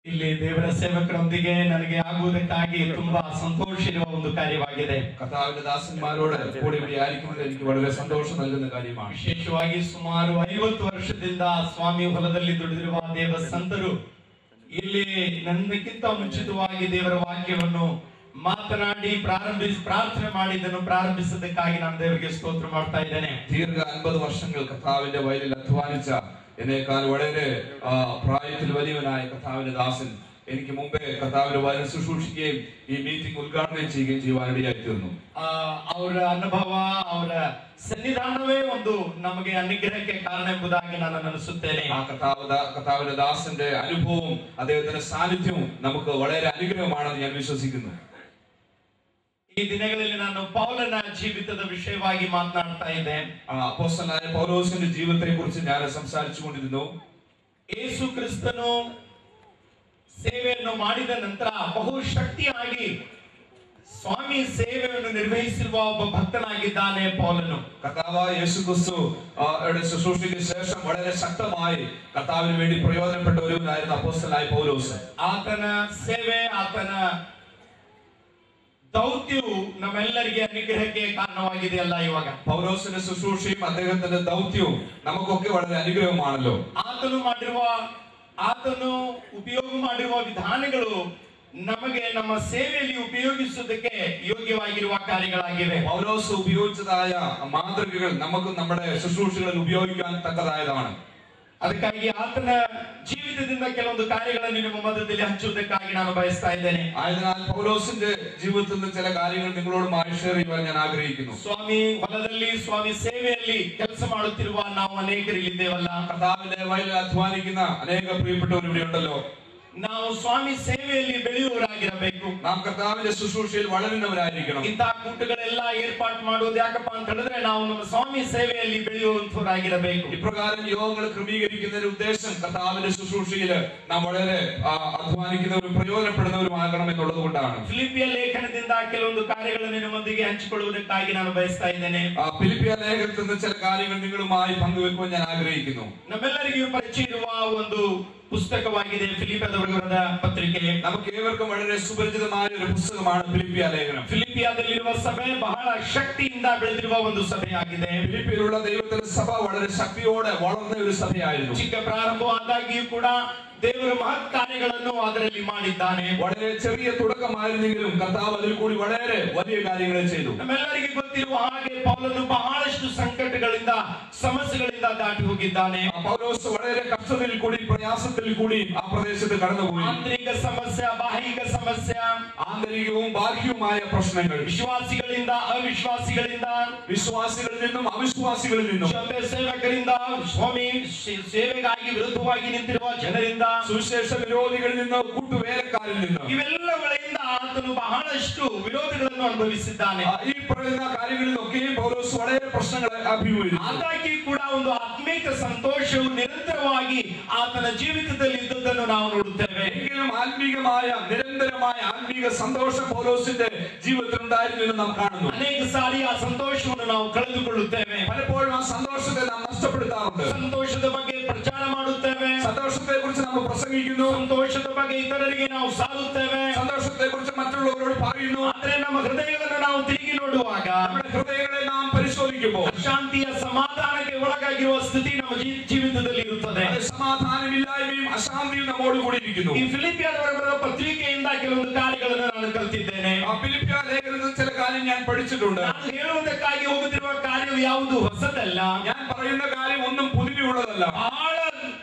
ಇಲ್ಲಿ ದೇವರ ಸೇವಕರೊಂದಿಗೆ ನನಗೆ ಆಗುವುದಕ್ಕಾಗಿ ತುಂಬಾ ಸಂತೋಷ ಇರುವ ಒಂದು ಕಾರ್ಯವಾಗಿದೆ. കർത്താവിന്റെ ദാസന്മാരോട് കൂടി ഇവിടെ ആയിരിക്കുന്നത് എനിക്ക് വളരെ സന്തോഷം നൽകുന്ന കാര്യമാണ്. ವಿಶೇಷವಾಗಿ ಸುಮಾರು 50 ವರ್ಷದಿಂದ ಸ್ವಾಮಿ ಹೊಲದಲ್ಲಿ ದುಡಿದಿರುವ ದೇವ ಸಂತರು ಇಲ್ಲಿ ನನಗಿಂತ ಮುಂಚಿತವಾಗಿ ದೇವರ ವಾಕ್ಯವನ್ನು ಮಾತನಾಡಿ ಪ್ರಾರ್ಥನೆ ಮಾಡಿದ್ದನ್ನು ಪ್ರಾರಂಭಿಸೋದಕ್ಕಾಗಿ ನಾನು ದೇವರಿಗೆ ಸ್ತೋತ್ರ ಮಾಡ್ತಾ ಇದ್ದೇನೆ. ദീർഘ 50 വർഷങ്ങൾ കർത്താവിന്റെ വയലിൽ അധ്വാനിച്ച എന്നേക്കാൾ വളരെ പ്രായത്തിൽ വലിയവനായ കർത്താവിന്റെ ദാസൻ എനിക്ക് മുമ്പേ കർത്താവിന്റെ വയലിൽ ശുശ്രൂഷിക്കുകയും ഈ മീറ്റിംഗ് ഉദ്ഘാടനം ചെയ്യുകയും ചെയ്യുവാനിടയായി തീർന്നു. ಅವರ ಅನುಭವ ಅವರ ಸನ್ನಿಧಾನವೇ ಒಂದು ನಮಗೆ ಅನುಗ್ರಹಕ್ಕೆ ಕಾರಣ ಎಂಬುದಾಗಿ ನಾನು ಅನಿಸುತ್ತೇನೆ. ആ കർത്താവിന്റെ ദാസന്റെ അനുഭവവും അദ്ദേഹത്തിന്റെ സാന്നിധ്യവും നമുക്ക് വളരെ അനുഗ്രഹമാണെന്ന് ഞാൻ വിശ്വസിക്കുന്നു. ಈ ದಿನಗಳಲ್ಲಿ ನಾನು ಪೌಲನ ಜೀವಿತದ ವಿಷಯವಾಗಿ ಮಾತನಾಡ್ತಾ ಇದ್ದೆ. ಅಪೊಸ್ತಲನಾയ ಪೌಲೋಸನ ಜೀವಿತത്തെ ಕುರಿತು ഞാൻ സംസാരിച്ചുകൊണ്ടിരുന്നു. ಯೇಸು ಕ್ರಿಸ್ತನು ಸೇವೆಯನ್ನು ಮಾಡಿದ ನಂತರ ಬಹುಶಕ್ತಿಯಾಗಿ ಸ್ವಾಮಿ ಸೇವೆಯನ್ನು ನಿರ್ವಹಿಸಿರುವ ಒಬ್ಬ ಭಕ್ತನಾಗಿದ್ದಾನೆ ಪೌಲನು. കർത്താവായ യേശു ക്രിസ്തു ശുശ്രൂഷയ്ക്ക് ശേഷം വളരെ ശക്തമായി കർത്താവിന് വേണ്ടി പ്രയോജനപ്പെട്ട ഒരുവനായിരുന്നു അപ്പോസ്തലനായ പൗലോസ്. ಆತನ ಸೇವೆ ಆತನ ದೌತ್ಯವು ನಮ್ಮೆಲ್ಲರಿಗೆ ಅನುಗ್ರಹಕ್ಕೆ ಕಾರಣವಾಗಿದೆ ಅಲ್ಲ. ಇವಾಗ പൗലോസിന്റെ ശുശ്രൂഷയും അദ്ദേഹത്തിന്റെ ദൗത്യവും നമുക്കൊക്കെ വളരെ അനുഗ്രഹമാണല്ലോ. ಆತನು ಉಪಯೋಗ ಮಾಡಿರುವ ವಿಧಾನಗಳು ನಮಗೆ ನಮ್ಮ ಸೇವೆಯಲ್ಲಿ ಉಪಯೋಗಿಸುವುದಕ್ಕೆ ಯೋಗ್ಯವಾಗಿರುವ ಕಾರ್ಯಗಳಾಗಿವೆ. പൗലോസ് ഉപയോഗിച്ചതായ മാതൃകകൾ നമുക്ക് നമ്മുടെ ശുശ്രൂഷകളിൽ ഉപയോഗിക്കാൻ തക്കതായതാണ്. ಅದಕ್ಕಾಗಿ ಆತನ ಜೀವಿತದಿಂದ ಕೆಲವೊಂದು ಕಾರ್ಯಗಳನ್ನು ನಿಮ್ಮ ಮಧ್ಯದಲ್ಲಿ ಹಂಚುವುದಕ್ಕಾಗಿ ನಾನು ಬಯಸ್ತಾ ಇದ್ದೇನೆ. ആയതിനാൽ പൗലോസിന്റെ ജീവിതത്തിൽ നിന്ന് ചില കാര്യങ്ങൾ നിങ്ങളോടുമായി ഷെയർ ചെയ്യാൻ ഞാൻ ആഗ്രഹിക്കുന്നു. ಸ್ವಾಮಿ ಹೊಲದಲ್ಲಿ ಸ್ವಾಮಿ ಸೇವೆಯಲ್ಲಿ ಕೆಲಸ ಮಾಡುತ್ತಿರುವ ನಾವು ಅನೇಕರಿಲ್ಲಿದ್ದೇವಲ್ಲ. കർത്താവിന്റെ വയലിൽ അധ്വാനിക്കുന്ന അനേക പ്രിയപ്പെട്ടവർ ഇവിടെ ഉണ്ടല്ലോ. ನಾವು ಸ್ವಾಮಿ ಸೇವೆಯಲ್ಲಿ ಬೆಳೆಯುವವರಾಗಿರಬೇಕು. നാം കർത്താവിന്റെ ശുശ്രൂഷയിൽ വളരുന്നവരായിരിക്കണം. ಇಂತಹ ಕೂಟಗಳೆಲ್ಲ ಏರ್ಪಾಟ್ ಮಾಡುವುದು ಯಾಕಪ್ಪ ಅಂತ ಹೇಳಿದ್ರೆ ನಾವು ನಮ್ಮ ಸ್ವಾಮಿ ಸೇವೆಯಲ್ಲಿ ಬೆಳೆಯುವಂತವರಾಗಿರಬೇಕು. ഇപ്രകാരം യോഗങ്ങൾ ക്രമീകരിക്കുന്നതിന്റെ ഉദ്ദേശം കർത്താവിന്റെ ശുശ്രൂഷയിൽ നാം വളരെ അധ്വാനിക്കുന്നവരും പ്രയോജനപ്പെടുന്നവരുമാകണം എന്നുള്ളത് കൊണ്ടാണ്. ಫಿಲಿಪಿಯ ಲೇಖನದಿಂದ ಕೆಲವೊಂದು ಕಾರ್ಯಗಳನ್ನು ನಿಮ್ಮೊಂದಿಗೆ ಹಂಚಿಕೊಳ್ಳುವುದಕ್ಕಾಗಿ ನಾನು ಬಯಸ್ತಾ ಇದ್ದೇನೆ. ഫിലിപ്പിയ ലേഖനത്തിൽ നിന്ന് ചില കാര്യങ്ങൾ നിങ്ങളുമായി പങ്കുവെക്കുവാൻ ഞാൻ ആഗ്രഹിക്കുന്നു. ನಮ್ಮೆಲ್ಲರಿಗೂ ಪರಿಚಯ ಇರುವ ಒಂದು ಪುಸ್ತಕವಾಗಿದೆ ಫಿಲಿಪಿಯದವರಿಗೆ ಬರೆದ ಪತ್ರಿಕೆ. നമുക്ക് ഏവർക്കും വളരെ സുപരിചിതമായ ഒരു പുസ്തകമാണ് ഫിലിപ്പിയ ലേഖനം. ಫಿಲಿಪಿಯಾದಲ್ಲಿರುವ ಸಭೆ ಬಹಳ ಶಕ್ತಿಯಿಂದ ಬೆಳೆದಿರುವ ಒಂದು ಸಭೆಯಾಗಿದೆ. ഫിലിപ്പിയിലുള്ള ദൈവത്തിന്റെ സഭ വളരെ ശക്തിയോടെ വളർന്ന ഒരു സഭയായിരുന്നു. ಚಿಕ್ಕ ಪ್ರಾರಂಭವಾದಾಗಿಯೂ ಕೂಡ ದೇವರ ಮಹತ್ ಕಾರ್ಯಗಳನ್ನು ಅದರಲ್ಲಿ ಮಾಡಿದ್ದಾನೆ. വളരെ ചെറിയ തുടക്കമായിരുന്നെങ്കിലും കർത്താവ് അതിൽ കൂടി വളരെ വലിയ കാര്യങ്ങൾ ചെയ്തു. ನಮ್ಮೆಲ್ಲರಿಗೂ ಗೊತ್ತಿರುವ ಹಾಗೆ ಪೌಲನು ಬಹಳಷ್ಟು ಸಂಕಟಗಳಿಂದ ಸಮಸ್ಯೆಗಳಿಂದ ದಾಟಿ ಹೋಗಿದ್ದಾನೆ. പൗലോസ് വളരെ കഷ്ടതയിൽ കൂടി പ്രയാസത്തിൽ കൂടി ആ പ്രദേശത്ത് കടന്നുപോയി. ಆಂತರಿಕ ಸಮಸ್ಯೆ, ಬಾಹ್ಯಿಕ ಸಮಸ್ಯೆ, ആന്തരികവും ബാഹ്യവുമായ പ്രശ്നങ്ങൾ, ವಿಶ್ವಾಸಿಗಳಿಂದ ಅವಿಶ್ವಾಸಿಗಳಿಂದ, വിശ്വാസികളിൽ നിന്നും അവിശ്വാസികളിൽ നിന്നും, ಸಭೆ ಸೇವಕರಿಂದ, ಸ್ವಾಮಿ ಸೇವೆಗಾಗಿ ವಿರುದ್ಧವಾಗಿ ನಿಂತಿರುವ ಜನರಿಂದ, സുവിശേഷ വിരോധികളിൽ നിന്നും, കൂട്ടുവേലക്കാരിൽ നിന്നും, ಇವೆಲ್ಲಗಳಿಂದ ಆತನು ಬಹಳಷ್ಟು ವಿರೋಧಗಳನ್ನು ಅನುಭವಿಸಿದ್ದಾನೆ. ഈ പറയുന്ന കാര്യങ്ങളിലൊക്കെയും പൗലോസ് വളരെ പ്രശ്നങ്ങളെ അഭിമുഖീകരിച്ചു. ಆದಾಗ್ಯೂ ಕೂಡ ಒಂದು ಆತ್ಮೀಕ ಸಂತೋಷವು ನಿರಂತರವಾಗಿ ಆತನ ಜೀವಿತದಲ್ಲಿ ಇದ್ದುದನ್ನು ನಾವು ನೋಡುತ್ತೇವೆ. എങ്കിലും ആത്മീകമായ നിരന്തരമായ ആത്മീക സന്തോഷം പൗലോസിന്റെ ജീവിതത്തിൽ ഉണ്ടായിരുന്നു എന്ന് നാം കാണുന്നു. ಅನೇಕ ಸಾರಿ ಆ ಸಂತೋಷವನ್ನು ನಾವು ಕಳೆದುಕೊಳ್ಳುತ್ತೇವೆ. പലപ്പോഴും ആ സന്തോഷത്തെ നാം നഷ്ടപ്പെടുത്താറുണ്ട്. ಸಂತೋಷದ ಬಗ್ಗೆ ಪ್ರಚಾರ ಮಾಡುತ್ತೇವೆ, സന്തോഷത്തെ കുറിച്ച് നമ്മൾ പ്രസംഗിക്കുന്നു, ಸಂತೋಷದ ಬಗ್ಗೆ ಇತರರಿಗೆ ನಾವು ಸಾರುತ್ತೇವೆ, സന്തോഷത്തെ കുറിച്ച് മറ്റുള്ളവരോട് പറയുന്നു. ಆದರೆ ನಮ್ಮ ಹೃದಯಗಳನ್ನು ನಾವು ತಿರುಗಿ ನೋಡುವಾಗ, നമ്മുടെ ഹൃദയങ്ങളെ നാം പരിശോധിക്കുമ്പോൾ ಶಾಂತಿಯ ಸಮಾಧಾನಕ್ಕೆ ಒಳಗಾಗಿರುವ ಸ್ಥಿತಿ ನಮ್ಮ ಜೀವಿತದಲ್ಲಿ ಇರುತ್ತದೆ. സമാധാനമില്ലായ്മയും അശാന്തിയും നമ്മോട് കൂടി ഇരിക്കുന്നു. ಈ ಫಿಲಿಪಿಯದವರ ಬರೆದ ಪತ್ರಿಕೆಯಿಂದ ಕೆಲವೊಂದು ಕಾರ್ಯಗಳನ್ನು ನಾನು ಕಲಿತಿದ್ದೇನೆ. ആ ഫിലിപ്പിയ ലേഖനത്തിൽ ചില കാര്യം ഞാൻ പഠിച്ചിട്ടുണ്ട്. ನಾನು ಹೇಳುವುದಕ್ಕಾಗಿ ಹೋಗುತ್ತಿರುವ ಕಾರ್ಯವು ಯಾವುದು ಹೊಸದಲ್ಲ. ഞാൻ പറയുന്ന കാര്യം ഒന്നും പുതുമയുള്ളതല്ല. ಬಹಳ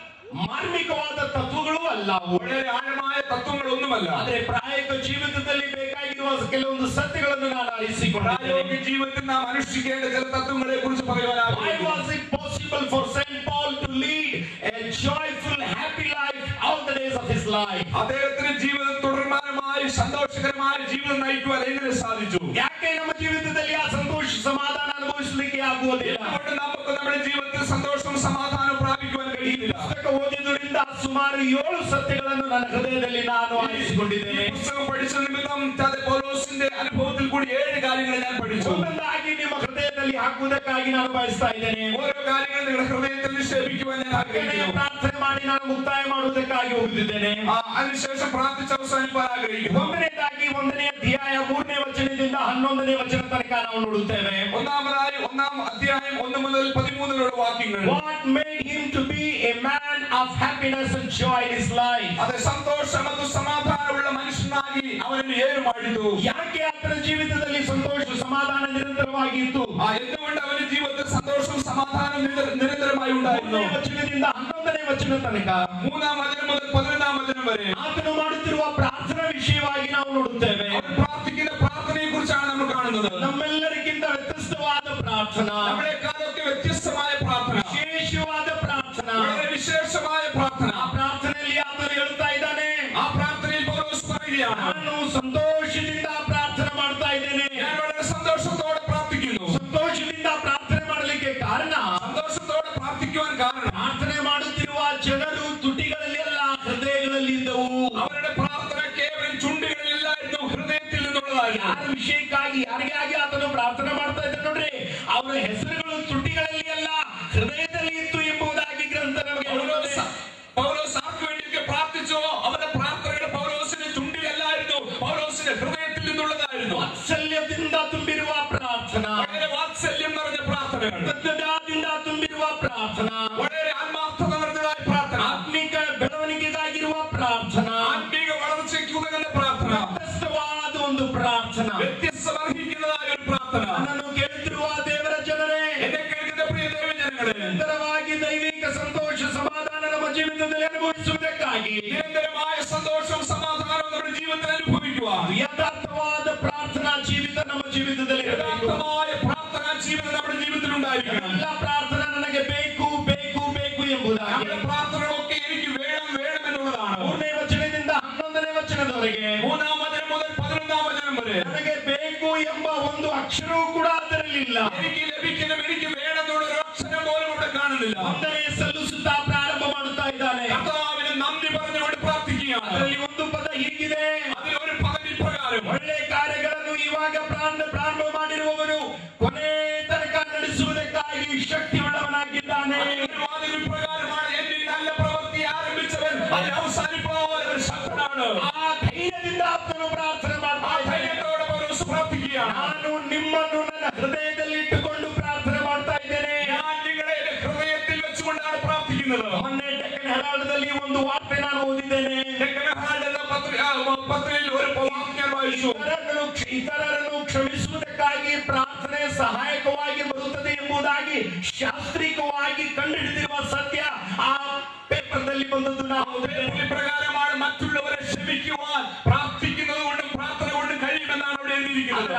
ಮಾರ್ಮಿಕವಾದ ತತ್ವಗಳು ಅಲ್ಲ, വളരെ ആഴമായ തത്വങ്ങളൊന്നുമല്ല. ಆದರೆ ಪ್ರಾಯೋಗಿಕ ಜೀವಿತದಲ್ಲಿ ಬೇಕಾಗಿರುವ ಕೆಲವೊಂದು ಸತ್ಯಗಳನ್ನು ನಾನು ಅರಿಸಿಕೊಂಡೆ. പ്രായോഗിക ജീവിതത്തിൽ നാം അനുഷ്ഠിക്കേണ്ട ചില തത്വങ്ങളെ കുറിച്ച് പറയുവാൻ Why was it possible for Saint Paul to lead a joyful, happy life all the days of his life? അദ്ദേഹത്തിന്റെ ജീവിതം തുടർമാനമായി സന്തോഷകരമായ ജീവിതം നയിക്കുവാൻ എങ്ങനെ സാധിച്ചു? ಯಾಕೆ ನಮ್ಮ ಜೀವಿತದಲ್ಲಿ ಆ ಸಂತೋಷ ಸಮಾಧಾನ ಅನುಭವಿಸಲಿಕ್ಕೆ ಆಗುವುದಿಲ್ಲ? നമുക്ക് നമ്മുടെ ജീവിതത്തിൽ സന്തോഷവും സമാധാനവും പ്രാപിക്കുവാൻ കഴിയുന്നില്ല. ಪುಸ್ತಕ ಓದಿದ್ರಿಂದ ಸುಮಾರು 7 ಸತ್ಯಗಳನ್ನು ನನ್ನ ಹೃದಯದಲ್ಲಿ ನಾನು ಆರಿಸಿಕೊಂಡಿದ್ದೇನೆ. പുസ്തകം പഠിച്ച നിമിത്തം പൗലോസിന്റെ അനുഭവത്തിൽ കൂടി 7 കാര്യങ്ങൾ ഞാൻ പഠിച്ചു. ಒಂದೊಂದಾಗಿ ನಿಮ್ಮ ಹೃದಯದಲ್ಲಿ ಹಾಕುವುದಕ್ಕಾಗಿ ನಾನು ಬಯಸ್ತಾ ಇದ್ದೇನೆ. ഓരോ കാര്യങ്ങൾ നിങ്ങളുടെ ഹൃദയത്തിൽ നിക്ഷേപിക്കുവാൻ ഞാൻ ആഗ്രഹിക്കുന്നു. ಪ್ರಾರ್ಥನೆ ಮಾಡಿ ಮಾಡಿ ನಾನು ಮುಕ್ತಾಯ ಮಾಡುವುದಕ್ಕಾಗಿ ಹೋಗುತ್ತಿದ್ದೇನೆ. അതിനുശേഷം പ്രാർത്ഥിച്ച് അവസാനിപ്പാൻ ആഗ്രഹിക്കുന്നു. ಒಂದನೇದಾಗಿ 1ನೇ ಅಧ್ಯಾಯ 3ನೇ ವಚನದಿಂದ 11ನೇ ವಚನ ತನಕ ನಾವು ನೋಡುತ್ತೇವೆ. ഒന്നാമതായി 1-ാം അധ്യായം 1 മുതൽ 13 വാക്യങ്ങൾ. What made him to be a man of happiness and joy in his life? ಅದೇ ಸಂತೋಷ ಮತ್ತು ಸಮಾಧಾನವುಳ್ಳ ಮನುಷ್ಯನಾಗಿ ಅವನನ್ನು ಏನು ಮಾಡಿತು? ಯಾಕೆ ಆತನ ಜೀವಿತದಲ್ಲಿ ಸಂತೋಷ ಸಮಾಧಾನ ನಿರಂತರವಾಗಿತ್ತು? എന്തുകൊണ്ട് ಅವನ ಜೀವಿತದಲ್ಲಿ ಸಂತೋಷവും സമാധാനം നിരന്തരമായി ഉണ്ടായിരുന്നു? 3ನೇ ವಚನದಿಂದ 11ನೇ ವಚನ ತನಕ 3-ാം വചനം മുതൽ 11-ാം വചനം വരെ ಆತನು ಮಾಡುತ್ತಿರುವ ಪ್ರಾರ್ಥನಾ ವಿಷಯವಾಗಿ ನಾವು ನೋಡುತ್ತೇವೆ. പ്രാർത്ഥിക്കുന്ന പ്രാർത്ഥനയെ കുറിച്ചാണ് നമ്മൾ കാണുന്നത്. ನಮ್ಮೆಲ್ಲರಿಗಿಂತ ವ್ಯತ್ಯಸ್ತವಾದ ಪ್ರಾರ್ಥನಾ, നമ്മളെക്കാളൊക്കെ വ്യത്യസ്തമായ പ്രാർത്ഥന, ವಿಶೇಷವಾದ ಪ್ರಾರ್ಥನಾ, വളരെ വിശേഷമായ പ്രാർത്ഥന. ಆ ಪ್ರಾರ್ಥನೆಯಲ್ಲಿ ಆತನು ಹೇಳ್ತಾ ಇದ್ದಾನೆ, ആ പ്രാർത്ഥനയിൽ പൗലോസ് പറയുകയാണ്, ನಾನು ಸಂತೋಷದಿಂದ ಪ್ರಾರ್ಥನೆ ಮಾಡ್ತಾ ಇದ್ದೇನೆ. ഞാൻ വളരെ സന്തോഷത്തോടെ പ്രാർത്ഥിക്കുന്നു. ಸಂತೋಷದಿಂದ ಪ್ರಾರ್ಥನೆ ಮಾಡಲಿಕ್ಕೆ ಕಾರಣ, സന്തോഷത്തോടെ പ്രാർത്ഥിക്കുവാൻ കാരണം ಪ್ರಾರ್ಥನೆ ಮಾಡುತ್ತಿರುವ ಜನರು ತುಟಿಗಳಲ್ಲಿ ಅಲ್ಲ, ಹೃದಯಗಳಲ್ಲಿ ಇದ್ದವು. അവരുടെ പ്രാർത്ഥന കേവലം ചുണ്ടുകളിലില്ലായിരുന്നു, ഹൃദയത്തിൽ നിന്നുള്ളതായിരുന്നു. ಯಾರ ವಿಷಯಕ್ಕಾಗಿ ಯಾರಿಗಾಗಿ ಆತನು ಪ್ರಾರ್ಥನೆ ಮಾಡ್ತಾ ಇದ್ದ ನೋಡ್ರಿ, ಅವರ ಹೆಸರುಗಳು ತುಟಿಗಳಲ್ಲಿ ಅಲ್ಲ, ಹೃದಯದಲ್ಲಿ ಇತ್ತು ಎಂಬುದಾಗಿ ಗ್ರಂಥ ನಮಗೆ ಹೇಳುತ್ತದೆ. പൗലോസ് ആർക്ക് വേണ്ടിയൊക്കെ പ്രാർത്ഥിച്ചോ അവരുടെ പ്രാർത്ഥനകൾ പൗലോസിന്റെ ചുണ്ടിലല്ലായിരുന്നു, പൗലോസിന്റെ ഹൃദയത്തിൽ നിന്നുള്ളതായിരുന്നു. ವಾತ್ಸಲ್ಯದಿಂದ ತುಂಬಿರುವ ಪ್ರಾರ್ಥನಾ, വളരെ വാത്സല്യം നിറഞ്ഞ പ്രാർത്ഥനകൾ, ಕೃತಜ್ಞತಾದಿಂದ ತುಂಬಿರುವ ಪ್ರಾರ್ಥನಾ, വളരെ ആത്മാർത്ഥത നിറഞ്ഞതായ പ്രാർത്ഥന, ಆತ್ಮಿಕ ಬೆಳವಣಿಗೆಗಾಗಿರುವ ಪ್ರಾರ್ಥನಾ, ആത്മീക വളർച്ചയ്ക്ക് ഉതകുന്ന പ്രാർത്ഥന, ವ್ಯತ್ಯಸ್ತವಾದ ಒಂದು ಪ್ರಾರ್ಥನಾ, വ്യത്യസ്തമർഹിക്കുന്നതായ ഒരു പ്രാർത്ഥന. ನನ್ನನ್ನು ಕೇಳುತ್ತಿರುವ ದೇವರ ಜನರೇ, എന്നെ കേൾക്കുന്ന പ്രിയ ദൈവജനങ്ങളെ, ನಿರಂತರವಾಗಿ ದೈವಿಕ ಸಂತೋಷ ಸಮಾಧಾನ ನಮ್ಮ ಜೀವಿತದಲ್ಲಿ ಅನುಭವಿಸುವುದಕ್ಕಾಗಿ നിരന്തരമായ സന്തോഷവും സമാധാനവും നമ്മുടെ ജീവിതത്തിൽ അനുഭവിക്കുവാൻ ಯಥಾರ್ಥವಾದ ಪ್ರಾರ್ಥನಾ ಜೀವಿತ ನಮ್ಮ ಜೀವಿತದಲ್ಲಿ ಇರಬೇಕು. യഥാർത്ഥമായ പ്രാർത്ഥനാ ജീവിതം നമ്മുടെ ജീവിതത്തിൽ ഉണ്ടായിരിക്കണം. ಎಲ್ಲ ಪ್ರಾರ್ಥನೆ ನನಗೆ ಬೇಕು ಬೇಕು ಬೇಕು ಎಂಬುದಾಗಿ നമ്മുടെ പ്രാർത്ഥനകളൊക്കെ എനിക്ക് വേണം വേണം എന്നുള്ളതാണ്. 3ನೇ ವಚನದಿಂದ 11ನೇ ವಚನದವರೆಗೆ 3-ാം വചനം മുതൽ 11-ാം വചനം വരെ ನನಗೆ ಬೇಕು ಎಂಬ ಒಂದು ಅಕ್ಷರವೂ ಕೂಡ ಅದರಲ್ಲಿಲ್ಲ. എനിക്ക് ലഭിക്കണം, എനിക്ക് വേണം എന്നുള്ള ഒരു അക്ഷരം പോലും ഇവിടെ കാണുന്നില്ല. ವಂದನೆ ಸಲ್ಲಿಸುತ್ತಾ ಪ್ರಾರಂಭ ಮಾಡುತ್ತಾ ಇದ್ದಾನೆ. കർത്താവിന് നന്ദി പറഞ്ഞുകൊണ്ട് പ്രാർത്ഥിക്കുകയാണ്. ಅದರಲ್ಲಿ ಒಂದು ಪದ ಹೀಗಿದೆ, അതിലൊരു പദം ഇപ്രകാരം, ಒಳ್ಳೆ ಕಾರ್ಯಗಳನ್ನು ಇವಾಗ ಪ್ರಾರಂಭ ಮಾಡಿರುವವನು ಕೊನೆ ತನಕ ನಡೆಸುವುದಕ್ಕಾಗಿ ಶಕ್ತಿಯುಳ್ಳವನಾಗಿದ್ದಾನೆ. അതിൽ ഇപ്രകാരമാണ്, എന്നിൽ നല്ല പ്രവൃത്തി ആരംഭിച്ചവൻ അത് അവസാനിപ്പാൻ ശക്തനാണ്. ಆ ಧೈರ್ಯದಿಂದ ಆತನು ಪ್ರಾರ್ಥನೆ ಮಾಡ್ತಾ ಇದ್ದಾನೆ. ധൈര്യത്തോടെ പൗലോസ് പ്രാർത്ഥിക്കുകയാണ്. ನಾನು ನಿಮ್ಮನ್ನು ನನ್ನ ಹೃದಯದಲ್ಲಿ ಇಟ್ಟುಕೊಂಡು ಪ್ರಾರ್ಥನೆ ಮಾಡ್ತಾ ಇದ್ದೇನೆ. ഞാൻ നിങ്ങളെ എന്റെ ഹൃദയത്തിൽ വെച്ചുകൊണ്ടാണ് പ്രാർത്ഥിക്കുന്നത്. ಮೊನ್ನೆ ಡೆಕ್ಕನ್ ಹೆರಾಲ್ಡ್ದಲ್ಲಿ ಒಂದು ವಾರ್ತೆ ನಾನು ಓದಿದ್ದೇನೆ. ഡെക്കൻ ഹെറാൾഡ് എന്ന പത്രികയിൽ ഒരു വാക്യം ഞാൻ വായിച്ചു. ಇತರರನ್ನು ಕ್ಷಮಿಸುವುದಕ್ಕಾಗಿ ಪ್ರಾರ್ಥನೆ ಸಹಾಯಕವಾಗಿ ಬರುತ್ತದೆ ಎಂಬುದಾಗಿ ಶಾಸ್ತ್ರೀಯವಾಗಿ ಕಂಡುಹಿಡಿದಿರುವ ಸತ್ಯ ಆ ಪೇಪರ್ನಲ್ಲಿ ಬಂದದ್ದು ನಾವು പ്രകാരമാണ് മറ്റുള്ളവരെ ക്ഷമിക്കുവാൻ പ്രാർത്ഥിക്കുന്നത് കൊണ്ടും പ്രാർത്ഥന കൊണ്ടും കഴിയുമെന്നാണ് അവിടെ എഴുതിയിരിക്കുന്നത്.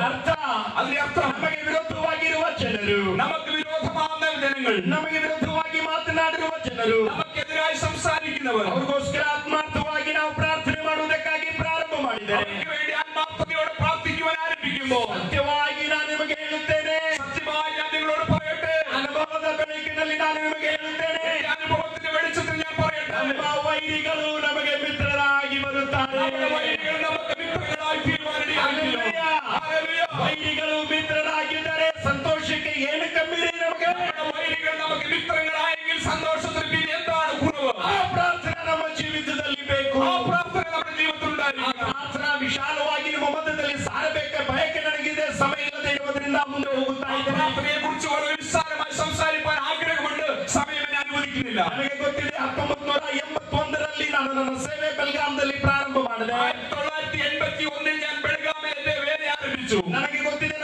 അതിന്റെ അർത്ഥം ನಮಗೆ ವಿರೋಧವಾಗಿರುವ ಜನರು, നമുക്ക് വിരോധമാകുന്ന ജനങ്ങൾ, ನಮಗೆ ವಿರೋಧವಾಗಿ ಮಾತನಾಡಿರುವ ಜನರು, നമുക്കെതിരായി സംസാരിക്കുന്നവർ, ಅವ್ರಿಗೋಸ್ಕರ ಆತ್ಮಾರ್ಥವಾಗಿ ನಾವು ಪ್ರಾರ್ಥನೆ ಮಾಡುವುದಕ್ಕಾಗಿ ಪ್ರಾರಂಭ ಮಾಡಿದ್ದಾರೆ. അവർക്ക് വേണ്ടി ആത്മാർത്ഥതയോടെ പ്രാർത്ഥിക്കുവാൻ ആരംഭിക്കുമ്പോൾ ಸತ್ಯವಾಗಿ ನಾನು ನಿಮಗೆ ಹೇಳುತ್ತೇನೆ, സത്യമായി ഞാൻ നിങ്ങളോട് പറയട്ടെ, ಅನುಭವದ ಬೆಳಕಿನಲ್ಲಿ ನಾನು ನಿಮಗೆ ಹೇಳುತ್ತೇನೆ, ഈ അനുഭവത്തിന്റെ വെളിച്ചത്തിൽ ഞാൻ പറയട്ടെ, ನಮ್ಮ ವೈರಿಗಳು ನಮಗೆ ಮಿತ್ರರಾಗಿ ಬರುತ್ತಾರೆ. നമ്മുടെ വൈരികൾ നമുക്ക് മിത്രങ്ങളായി തീരുമാനിക്കുന്നു. ഹല്ലേലൂയ. ವೈರಿಗಳು ಮಿತ್ರರಾಗಿದ್ದರೆ ಸಂತೋಷಕ್ಕೆ ಏನು ಕಮ್ಮಿ ಇದೆ ನಮಗೆ? നമ്മുടെ വൈരികൾ നമുക്ക് മിത്രങ്ങളായെങ്കിൽ സന്തോഷത്തിന് പിന്നെ എന്താണ് കുറവ്? ಆ ಪ್ರಾರ್ಥನೆ ನಮ್ಮ ಜೀವಿತದಲ್ಲಿ ಬೇಕು. ആ പ്രാർത്ഥന നമ്മുടെ ജീവിതത്തിൽ ಆ ഉണ്ടായിരിക്കണം. ಪ್ರಾರ್ಥನಾ ವಿಶಾಲವಾಗಿ ನಮ್ಮ ಮಧ್ಯದಲ್ಲಿ ಸಾರಬೇಕ ಬಯಕೆ ನನಗಿದೆ, ಸಮಯ ಇಲ್ಲದೆ ಇರುವುದರಿಂದ ಮುಂದೆ ಹೋಗುತ್ತಾ ಇದ್ದೇನೆ. പ്രാർത്ഥനയെ കുറിച്ച് വളരെ വിശാലമായി സംസാരിക്കാൻ ആഗ്രഹമുണ്ട്, സമയം എന്നെ അനുവദിക്കുന്നില്ല. ನನಗೆ ಗೊತ್ತಿದೆ 1981ರಲ್ಲಿ ನಾನು ನನ್ನ ಸೇವೆ ಬೆಲ್ಗಾಂದಲ್ಲಿ ಪ್ರಾರಂಭ ಮಾಡಿದೆ. 1981 ഞാൻ ಬೆಳಗಾವಿൽ എന്റെ വേല ആരംഭിച്ചു. ನನಗೆ ಗೊತ್ತಿದೆ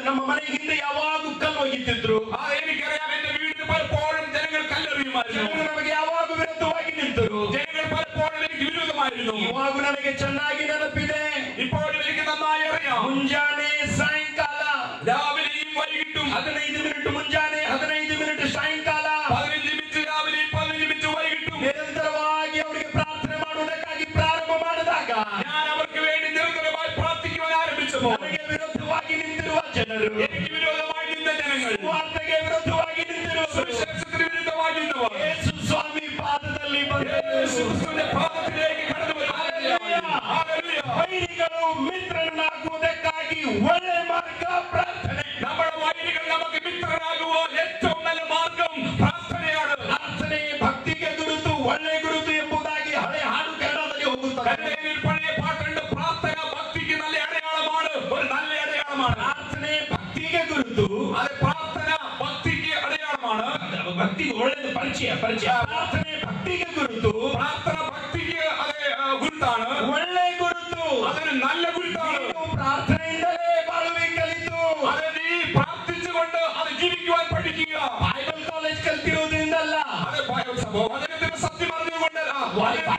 ನಮ್ಮ ಮನೆ ಹಿಂದೆ ಯಾವಾಗ ಕಲ್ಲು ಒಗಿತಿದ್ರು. എനിക്കറിയാം, എന്റെ വീടിന് പലപ്പോഴും ജനങ്ങൾ കല്ലെറിയുമായിരുന്നു. ಜನರು ನಮಗೆ ಯಾವಾಗ ವಿರುದ್ಧವಾಗಿ ನಿಂತರು. ജനങ്ങൾ പലപ്പോഴും എനിക്ക് വിരോധമായിരുന്നു. ಇವಾಗ ನನಗೆ ಚೆನ್ನಾಗಿ ನೆನಪಿದೆ. ഇപ്പോഴും എനിക്ക് നന്നായി അറിയാം. ಮುಂಜಾನೆ ಸಾಯಂಕಾಲ രാവിലെയും വൈകിട്ടും 15 ಮಿನಿಟ್ ಮುಂಜಾನೆ 15 ಮಿನಿಟ್ ಸಾಯಂಕಾಲ 15 മിനിറ്റ് രാവിലെയും 15 മിനിറ്റ് വൈകിട്ടും ನಿರಂತರವಾಗಿ ಅವರಿಗೆ ಪ್ರಾರ್ಥನೆ ಮಾಡುವುದಕ್ಕಾಗಿ ಪ್ರಾರಂಭ ಮಾಡಿದಾಗ ഞാൻ അവർക്ക് വേണ്ടി നിരന്തരമായി പ്രാർത്ഥിക്കുവാൻ ആരംഭിച്ചപ്പോൾ ನನಗೆ ವಿರುದ್ಧವಾಗಿ ನಿಂತಿರುವ ಜನರು, എനിക്ക് വിരോധമായി നിന്ന ജനങ്ങൾ, ವಾರ್ತೆಗೆ ವಿರುದ್ಧವಾಗಿ ನಿಂತಿರುವ സുവിശേഷത്തിന് വിരുദ്ധമായി നിന്നവർ ಯೇಸು ಸ್ವಾಮಿ ಪಾದದಲ್ಲಿ ಬಂದರು. യേശു ക്രിസ്തുവിന്റെ പാദത്തിലേക്ക് കടന്നു വരുന്നു. ഹല്ലേലൂയ. പഴയ പാട്ടുണ്ട്, പ്രാർത്ഥന ഭക്തിക്ക് നല്ല അടയാളമാണ്, ഒരു നല്ല അടയാളമാണ്. ಪ್ರಾರ್ಥನೆ ಭಕ್ತಿಗೆ ಗುರುತು. അത് പ്രാർത്ഥന ഭക്തിക്ക് അടയാളമാണ്. ಭಕ್ತಿ ಒಳ್ಳೆಯದು, ಪರಿಚಯ. ಪ್ರಾರ್ಥನೆ ಭಕ್ತಿಗೆ ಗುರುತು. പ്രാർത്ഥന ഭക്തിക്ക് അത് ഗുരുത്താണ്, ಒಳ್ಳೆ ಗುರುತು. അതൊരു നല്ല ഗുരുത്താണ്. ಪ್ರಾರ್ಥನೆಯಿಂದಲೇ ಬಾಳುವೆ ಕಲಿತು. അത് നീ പ്രാർത്ഥിച്ചുകൊണ്ട് അത് ജീവിക്കുവാൻ പഠിക്കുക. ബൈബിൾ കോളേജ് കൽത്തിരുವುದರಿಂದಲ್ಲ, അത് വചനത്തിന്റെ സത്യം അറിഞ്ഞുകൊണ്ടല്ല,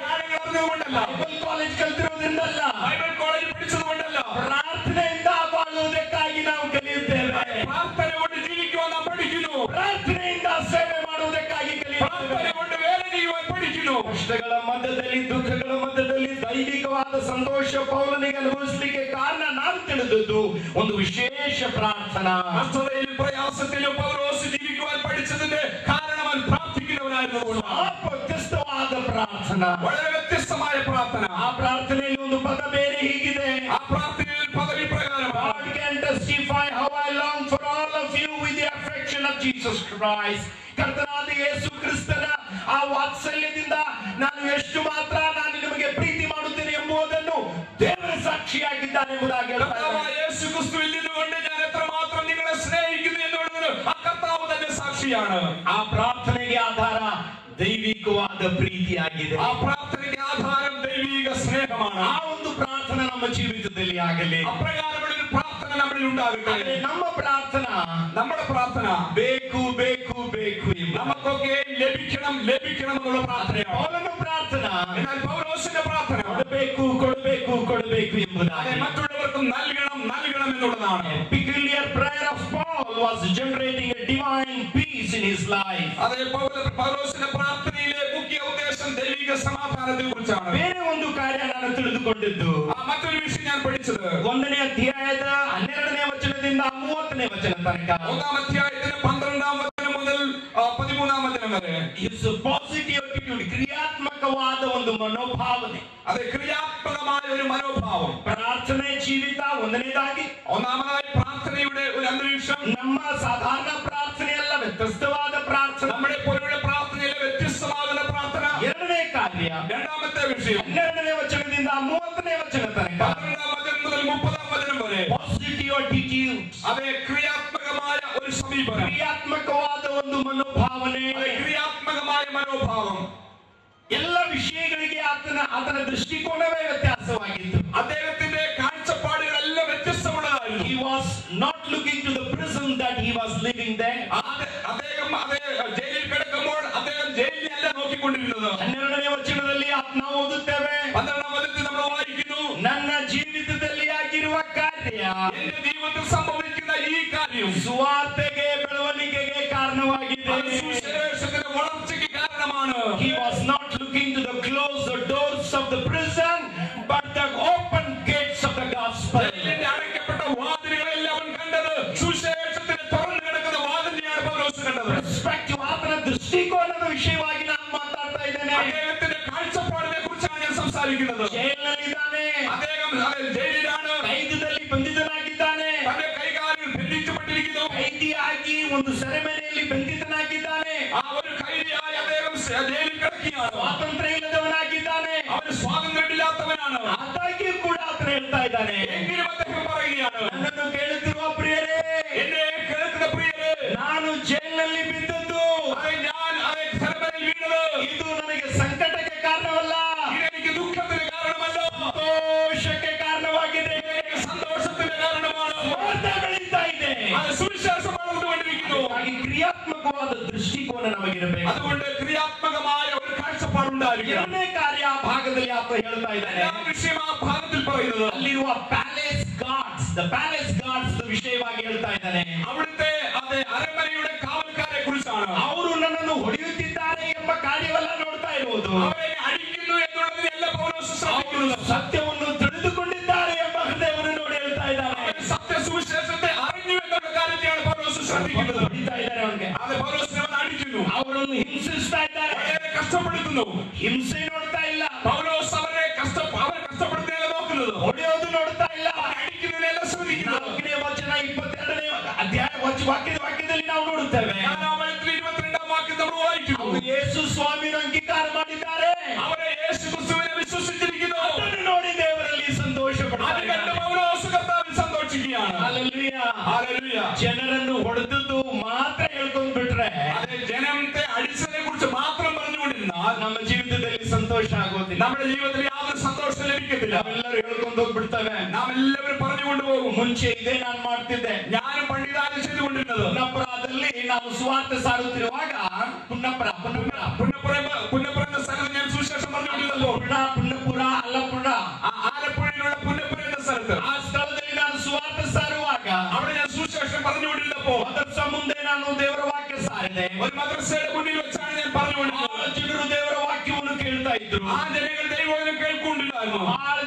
കാര്യങ്ങൾ അറിഞ്ഞുകൊണ്ടല്ല, ബൈബിൾ കോളേജ് കൽത്തിರುವುದರಿಂದಲ್ಲ, ബൈബിൾ കോളേജിൽ പഠിച്ചതുകൊണ്ടല്ല. ಪ್ರಾರ್ಥನೆಯಿಂದ ಬಾಳುವುದಕ್ಕಾಗಿ ನಾವು ಕಲಿಯುತ್ತೇವೆ. പ്രാർത്ഥന കൊണ്ട് ജീവിക്കുവാൻ നാം പഠിക്കുന്നു. ಪ್ರಾರ್ಥನೆಯಿಂದ ಸೇವೆ ಮಾಡುವುದಕ್ಕಾಗಿ പ്രാർത്ഥന ಕಲಿಯುತ್ತೇವೆ. കൊണ്ട് വേല ചെയ്യുവാൻ പഠിക്കുന്നു. ಕಷ್ಟಗಳ ಮಧ್ಯದಲ್ಲಿ, ದುಃಖಗಳ ಮಧ್ಯದಲ್ಲಿ ದೈವಿಕವಾದ ಸಂತೋಷ ಪೌಲನಿಗೆ ಅನುಭವಿಸಲಿಕ್ಕೆ ಕಾರಣ ನಾನು ತಿಳಿದದ್ದು ಒಂದು ವಿಶೇಷ ಪ್ರಾರ್ಥನಾ. കഷ്ടതയിലും പ്രയാസത്തിലും പൗലോസ് ജീവിക്കുവാൻ പഠിച്ചതിന്റെ കാരണം അവൻ പ്രാർത്ഥിക്കുന്നവനായിരുന്നു. ಆ ವ್ಯತ್ಯಸ್ತವಾದ ಪ್ರಾರ್ಥನಾ, വളരെ വ്യത്യസ്തമായ പ്രാർത്ഥന. ಆ ಪ್ರಾರ್ಥನೆಯಲ್ಲಿ ಒಂದು ಪದ ಬೇರೆ ಹೀಗಿದೆ. ആ പ്രാർത്ഥനയിൽ പദവി പ്രകാരമാണ്. God can testify how I long for all of you with the affection of Jesus Christ. ಕರ್ತನಾದ ಯೇಸು ಕ್ರಿಸ್ತನ ಆ ವಾತ್ಸಲ್ಯದಿಂದ ನಾನು ಎಷ್ಟು ಮಾತ್ರ ನಾನು ನಿಮಗೆ ಪ್ರೀತಿ ಮಾಡುತ್ತೇನೆ ಎಂಬುದನ್ನು ದೇವರ ಸಾಕ್ಷಿಯಾಗಿದ್ದಾನೆ ಎಂಬುದಾಗಿ കർത്താവായ യേശു ക്രിസ്തുവിൽ നിന്നുകൊണ്ട് ഞാൻ എത്രമാത്രം നിങ്ങളെ സ്നേഹിക്കുന്നു എന്നുള്ളതിന് ആ കർത്താവ് തന്നെ സാക്ഷിയാണ്. ಆ ಪ್ರಾರ್ಥನೆಗೆ ಆಧಾರ ದೈವಿಕವಾದ ಪ್ರೀತಿಯಾಗಿದೆ. ആ പ്രാർത്ഥനയ്ക്ക് ആധാരം ദൈവിക സ്നേഹമാണ്. ಆ ಒಂದು ಪ್ರಾರ್ಥನೆ ನಮ್ಮ ಜೀವಿತದಲ್ಲಿ ಆಗಲಿ. അപ്രകാരമുള്ള ഒരു പ്രാർത്ഥന നമ്മളിൽ ഉണ്ടാകട്ടെ. ಆದರೆ ನಮ್ಮ ಪ್ರಾರ್ಥನಾ, നമ്മുടെ പ്രാർത്ഥന ಬೇಕು ಬೇಕು ಬೇಕು ಎಂಬ നമുക്കൊക്കെ ലഭിക്കണം ലഭിക്കണം എന്നുള്ള പ്രാർത്ഥനയാണ്. ಪೌಲನ ಪ್ರಾರ್ಥನಾ, എന്നാൽ പൗലോസിന്റെ പ്രാർത്ഥന ಕೊಡಬೇಕು ಕೊಡಬೇಕು ಕೊಡಬೇಕು ಎಂಬುದಾಗಿ. മറ്റുള്ളവർക്കും നൽകണം നൽകണം എന്നുള്ളതാണ്. Peculiar prayer of Paul was generating a divine peace in his life. അതെ, പൗലോസിന്റെ പ്രാർത്ഥനയിലെ മുഖ്യ ഉദ്ദേശം ദൈവിക സമാധാനത്തെ കുറിച്ചാണ്. ಬೇರೆ ಒಂದು ಕಾರ್ಯ ನಾನು ತಿಳಿದುಕೊಂಡಿದ್ದು, മറ്റൊരു വിഷയം ഞാൻ പഠിച്ചത് 1ನೇ ಅಧ್ಯಾಯದ 12ನೇ ವಚನದಿಂದ 30ನೇ ವಚನ ತನಕ 1-ാം അധ്യായത്തിന് 12-ാം വചനം മുതൽ 13-ാം വചനം വരെ is a positive attitude, ಕ್ರಿಯಾತ್ಮಕವಾದ ಒಂದು ಮನೋಭಾವನೆ. അതെ, ക്രിയാത്മകമായ ഒരു മനോഭാവം. ಪ್ರಾರ್ಥನೆ ಜೀವಿತ ಒಂದನೇದಾಗಿ, ഒന്നാമതായി പ്രാർത്ഥനയുടെ ഒരു അന്തരീക്ഷം. ನಮ್ಮ ಸಾಧಾರಣ ಪ್ರಾರ್ಥನೆಯಲ್ಲ, ವ್ಯತ್ಯಸ್ತವಾದ ಪ್ರಾರ್ಥನೆ. നമ്മുടെ പോലുള്ള പ്രാർത്ഥനയിലെ വ്യത്യസ്തമാകുന്ന പ്രാർത്ഥന. ಎರಡನೇ ಕಾರ್ಯ, രണ്ടാമത്തെ വിഷയം 12ನೇ ವಚನದಿಂದ 30ನೇ ವಚನ ತನಕ 12-ാം വചനം മുതൽ 30-ാം വചനം വരെ ಪಾಸಿಟಿವ್ ಅಟಿಟ್ಯೂಡ್, അതെ, ക്രിയാത്മകമായ ഒരു സമീപനം, ಕ್ರಿಯಾತ್ಮಕವಾದ ಒಂದು ಮನೋಭಾವನೆ. ക്രിയാത്മകമായ മനോഭാവം. ಎಲ್ಲ ವಿಷಯಗಳಿಗೆ ಆತನ ದೃಷ್ಟಿಕೋನವೇ ವ್ಯತ್ಯಾಸವಾಗಿತ್ತು. അദ്ദേഹത്തിന്റെ കാഴ്ചപ്പാടുകളെല്ലാം വ്യത്യസ്തമുള്ളതായിരുന്നു. He was not looking to the prison that he was living there. അദ്ദേഹം ജയിലിൽ കിടക്കുമ്പോൾ അദ്ദേഹം ജയിലിനല്ല നോക്കിക്കൊണ്ടിരുന്നത്. 12ನೇ ವಚನದಲ್ಲಿ ನಾವು ಓದುತ್ತೇವೆ, 12-ാം വചനത്തിൽ നമ്മൾ വായിക്കുന്നു, ನನ್ನ ಜೀವಿತದಲ್ಲಿ ಆಗಿರುವ ಕಾರ್ಯ എന്റെ ജീവിതത്തിൽ സംഭവിക്കുന്ന ഈ കാര്യം ಸುವಾರ್ತೆಗೆ ಬೆಳವಣಿಗೆಗೆ ಕಾರಣವಾಗಿದೆ. അത് സുവിശേഷത്തിന്റെ വളർച്ചയ്ക്ക് കാരണമാണ്. He was not looking to the closed doors of the prison but the open gates of the gospel. ജയിലിന്റെ അടയ്ക്കപ്പെട്ട വാതിലുകളെല്ലാം അവൻ കണ്ടത് സുവിശേഷത്തിന് തുറന്നു കിടക്കുന്ന വാതിലിനെയാണ് പൗലോസ് കണ്ടത്. Perspective, ಆತನ ದೃಷ್ಟಿಕೋನದ ವಿಷಯವಾಗಿ ನಾನು ಮಾತಾಡ್ತಾ ಇದ್ದೇನೆ. അദ്ദേഹത്തിന്റെ കാഴ്ചപ്പാടിനെ കുറിച്ചാണ് ഞാൻ സംസാരിക്കുന്നത്. ಜೈಲಿನಲ್ಲಿದ್ದಾನೆ, അദ്ദേഹം ജയിലിലാണ്, ಕೈದಿನಲ್ಲಿ ಬಂಧಿತನಾಗಿದ್ದಾನೆ, തന്റെ കൈകാലിൽ ബന്ധിക്കപ്പെട്ടിരിക്കുന്നു. ಕೈದಿಯಾಗಿ ಒಂದು ಸೆರೆಮನೆಯಲ್ಲಿ ಬಂಧಿತನಾಗಿದ್ದಾನೆ, ആ ഒരു കൈദിയായി അദ്ദേഹം ജയിലിൽ കിടക്കുകയാണ്. ಸ್ವಾತಂತ್ರ್ಯ ಇಲ್ಲದವನಾಗಿದ್ದಾನೆ. അവന് സ്വാതന്ത്ര്യമില്ലാത്തവനാണ്. ಆದಾಗ್ಯೂ ಕೂಡ ಆತನ ಹೇಳ್ತಾ ಇದ್ದಾನೆ, എങ്കിലും അദ്ദേഹം പറയുകയാണ്, ನನ್ನನ್ನು ಕೇಳುತ್ತಿರುವ ಪ್ರಿಯರೇ, എന്നെ കേൾക്കുന്ന പ്രിയരേ, ನಾನು ಜೈಲಿನಲ್ಲಿ ಬಿದ್ದದ್ದು ഞാൻ സരമനയിൽ വീണത് ಇದು ನನಗೆ ಸಂಕಟಕ್ಕೆ ಕಾರಣವಲ್ಲ, ഇതെനിക്ക് ദുഃഖത്തിന് കാരണമല്ല, ಸಂತೋಷಕ್ಕೆ ಕಾರಣವಾಗಿದೆ. സന്തോഷത്തിന്റെ കാരണമാണ്. ಸ್ವಾರ್ಥ ಬೆಳೀತಾ ಇದೆ. അത് സുവിശേഷം വളർന്നുകൊണ്ടിരിക്കുന്നു. ಹಾಗಾಗಿ ಕ್ರಿಯಾತ್ಮಕವಾದ ದೃಷ್ಟಿಕೋನ ನಮಗಿರಬೇಕು. അതുകൊണ്ട് ക്രിയാത്മകമായ ഒരു കാഴ്ചപ്പാടുണ്ടായിരിക്കണം. ಎರಡನೇ ಕಾರ್ಯ ಆ ಭಾಗದಲ್ಲಿ ಆತ ಹೇಳ್ತಾ ಇದ್ದಾನೆ, ആ വിഷയം ആ ഭാഗത്തിൽ പറയുന്നത് ಅಲ್ಲಿರುವ palace guards, the palace guards ವಿಷಯವಾಗಿ ಹೇಳ್ತಾ ಇದ್ದಾನೆ. അവിടുത്തെ അതെ അരമനയുടെ കാവൽക്കാരെ കുറിച്ചാണ്. ಅವರು ನನ್ನನ್ನು ಹೊಡೆಯುತ್ತಿದ್ದಾರೆ ಎಂಬ ಕಾರ್ಯವಲ್ಲ ನೋಡ್ತಾ ಇರುವುದು, അവരെ അടിക്കുന്നു എന്നുള്ളതിനെല്ലാം പൗലോസ് ശ്രദ്ധിക്കുന്നത്. ಅವರು ಸತ್ಯವನ್ನು ತಿಳಿದುಕೊಂಡಿದ್ದಾರೆ ಎಂಬ ಹೃದಯವನ್ನು ನೋಡಿ ಹೇಳ್ತಾ ಇದ್ದಾರೆ. സത്യസുവിശേഷത്തെ അറിഞ്ഞു എന്നുള്ള കാര്യത്തെയാണ് പൗലോസ് ശ്രദ്ധിക്കുന്നത്. ಹೊಡಿತಾ ಇದ್ದಾರೆ ಅವನಿಗೆ, അത് പൗലോസിനെ അവൻ അടിക്കുന്നു, ಅವರನ್ನು ಹಿಂಸಿಸ್ತಾ ಇದ್ದಾರೆ, അവരെ കഷ്ടപ്പെടുത്തുന്നു. ಹಿಂಸೆ ನೋಡ್ತಾ ಇಲ್ಲ, പൗലോസ് അവരെ കഷ്ടപ്പെടുത്തുന്നതിനെ നോക്കുന്നത്, ಹೊಡೆಯೋದು ನೋಡ್ತಾ ಇಲ್ಲ. അടിക്കുന്നതിനെല്ലാം ശ്രദ്ധിക്കുന്നത്. 4ನೇ ವಚನ 22ನೇ ಅಧ್ಯಾಯ ವಾಕ್ಯದಲ್ಲಿ ನಾವು ನೋಡುತ್ತೇವೆ, 4-ാം വചനത്തിൽ 22-ാം വാക്യം നമ്മൾ വായിക്കുന്നു. ಅವರು ಯೇಸು ಸ್ವಾಮಿಯನ್ನು ಅಂಗೀಕಾರ ಮಾಡಿದ್ದಾರೆ, അവരെ യേശു ക്രിസ്തുവിനെ വിശ്വസിച്ചിരിക്കുന്നു. ಅದರ ಜನರನ್ನು ಹೊಡೆದದ್ದು ಮಾತ್ರ ಹೇಳ್ಕೊಂಡ್ ಬಿಟ್ರೆ, ಅದೇ ಜನತೆ ಅಡಿಸದೆ ಕುರಿತು ಮಾತ್ರ പറഞ്ഞുകൊണ്ടിരുന്ന ನಮ್ಮ ಜೀವಿತದಲ್ಲಿ ಸಂತೋಷ ಆಗೋದಿಲ್ಲ. നമ്മുടെ ജീവിതത്തിൽ യാതൊരു സന്തോഷം ലഭിക്കത്തില്ല. ನಾವೆಲ್ಲರೂ ಹೇಳ್ಕೊಂಡು ಹೋಗ್ಬಿಡ್ತೇವೆ. നാമെല്ലാവരും പറഞ്ഞുകൊണ്ട് പോകും. ಮುಂಚೆ ಇದೇ ನಾನು ಮಾಡ್ತಿದ್ದೆ, ഞാനും പണ്ടിതാനും ചെയ്തുകൊണ്ടിരുന്നത്. ಪುನ್ನಪುರದಲ್ಲಿ ನಾವು ಸುವಾರ್ತೆ ಸಾರುತ್ತಿರುವಾಗ ಪುನ್ನಪುರ എന്ന സ്ഥലത്ത് ഞാൻ സുവിശേഷം പറഞ്ഞുകൊണ്ടിരുന്നപ്പോൾ ಪುನ್ನಪುರ ಅಲ್ಲಪುರ ആലപ്പുഴയിലുള്ള പുന്നപ്പുര എന്ന സ്ഥലത്ത് ಆ ಸ್ಥಳದಲ್ಲಿ ನಾನು ಸುವಾರ್ತೆ ಸಾರುವಾಗ അവിടെ ഞാൻ സുവിശേഷം പറഞ്ഞുകൊണ്ടിരുന്നപ്പോൾ ಮದರ್ಸ ಮುಂದೆ ನಾನು ದೇವರ ವಾಕ್ಯ ಸಾರಿದೆ. ഒരു മദ്രസയുടെ മുന്നിൽ വെച്ചാണ് ഞാൻ പറഞ്ഞുകൊണ്ടിരുന്നത്. ಜನರು ದೇವರ ವಾಕ್ಯವನ್ನು ಕೇಳ್ತಾ ಇದ್ರು. ആ ജനങ്ങൾ ദൈവവചനം കേൾക്കുന്നുണ്ടായിരുന്നു.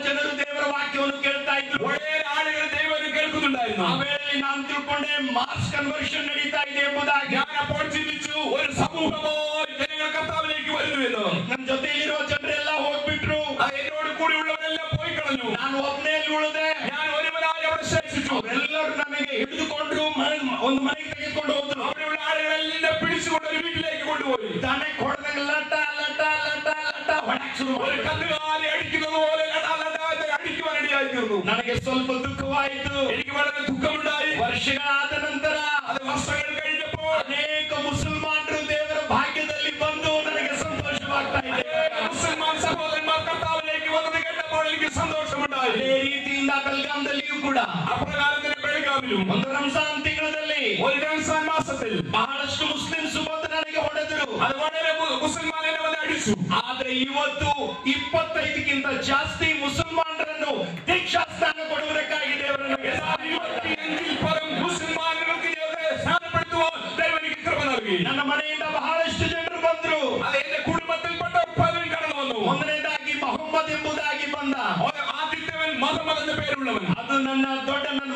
ಜನರು ದೇವರ ವಾಕ್ಯವನ್ನು ಕೇಳ್ತಾ ಇದ್ರು. ഒരേ ആളുകൾ ദൈവവചനം കേൾക്കുന്നുണ്ടായിരുന്നു. ಆ ವೇಳೆಯಲ್ಲಿ ನಾನು ತಿಳ್ಕೊಂಡೆ ಮಾಸ್ ಕನ್ವರ್ಷನ್ ನಡೀತಾ ಇದೆ ಎಂಬುದಾಗಿ. ഞാൻ അപ്പോൾ ചിന്തിച്ചു, ഒരു സമൂഹമായി ജനങ്ങൾ കർത്താവിലേക്ക് വരുന്നു എന്ന്. ನನ್ನ ಜೊತೆಯಲ್ಲಿರುವ ಜನರೆಲ್ಲ ಹೋಗ್ಬಿಟ್ರು. എന്നോട് കൂടിയുള്ളവരെല്ലാം പോയി കളഞ്ഞു. ನಾನು ಒಬ್ಬನೇ ಉಳಿದೆ. ഞാൻ ഒരുവനായി അവിടെ ശേഷിച്ചു. ಅವರೆಲ್ಲರೂ ನನಗೆ ಹಿಡಿದುಕೊಂಡ್ರು, ಒಂದು ಮನೆಗೆ ತೆಗೆದುಕೊಂಡು ಹೋದ್ರು. അവിടെയുള്ള ആളുകളെല്ലാം പിടിച്ചുകൊണ്ട് ഒരു വീട്ടിലേക്ക് കൊണ്ടുപോയി. ತಾನೇ ಕೊಡದಾಗ ಲಟ ಲಟ ಲಟ ಲಟ ಹೊಡಕ್ ಶುರು ഒരു കന്നുകാലി അടിക്കുന്നത് പോലെ അടിക്കുവാൻ ഇടയായിത്തീർന്നു. ನನಗೆ ಸ್ವಲ್ಪ ದುಃಖವಾಯಿತು. എനിക്ക് വളരെ ദുഃഖമുണ്ടായി. ವರ್ಷಗಳಾದ ನಂತರ അത് വർഷങ്ങൾ കഴിഞ്ഞപ്പോൾ ಅನೇಕ ಮುಸಲ್ಮಾನರು ದೇವರ ಭಾಗ್ಯದಲ್ಲಿ ಬಂದು ನನಗೆ ಸಂತೋಷವಾಗ್ತಾ ಇದೆ. മുസൽമാൻ സഹോദരന്മാർ കർത്താവിലേക്ക് വന്നത് കേട്ടപ്പോൾ എനിക്ക് സന്തോഷമുണ്ടായി. ಅದೇ ರೀತಿಯಿಂದ ಬೆಲ್ಗಾಂದಲ್ಲಿಯೂ ಕೂಡ അപ്രകാരം തന്നെ ಬೆಳಗಾವಿലും ಒಂದು ರಂಜಾನ್ ತಿಂಗಳಲ್ಲಿ ഒരു റംസാൻ മാസത്തിൽ ಬಹಳಷ್ಟು ಮುಸ್ಲಿಮ್ಸ್ ಬಂದು ನನಗೆ ಹೊಡೆದರು. അത് വളരെ മുസൽമാനെ വന്ന് അടിച്ചു. ಆದ್ರೆ ಇವತ್ತು 25ಕ್ಕಿಂತ ಜಾಸ್ತಿ ಮುಸಲ್ಮಾನರನ್ನು ದೀಕ್ಷಾಸ್ಥಾನ ಕೊಡುವುದಕ್ಕಾಗಿ ದೇವರನ್ನು 25 ಪರಂ ಮುಸಲ್ಮಾನರಿಗೆ ಸ್ಥಾನಪಡಿಸುವ ದೇವರಿಗೆ ಕೃಪೆ നൽകി. ನನ್ನ ಮನೆಯಿಂದ ಬಹಳಷ್ಟು ಜನರು ಬಂದರು. ಅದು ಎന്റെ ಕುಟುಂಬದಲ್ಪಟ್ಟ ಪಲರು ಕടന്നു വന്നു. ಒಂದನೇದಾಗಿ ಮೊಹಮ್ಮದ್ ಎಂಬುದಾಗಿ ಬಂದ. ആദ്യത്തേവൻ മുഹമ്മദ് എന്ന പേരുള്ളവൻ. ಅದು ನನ್ನ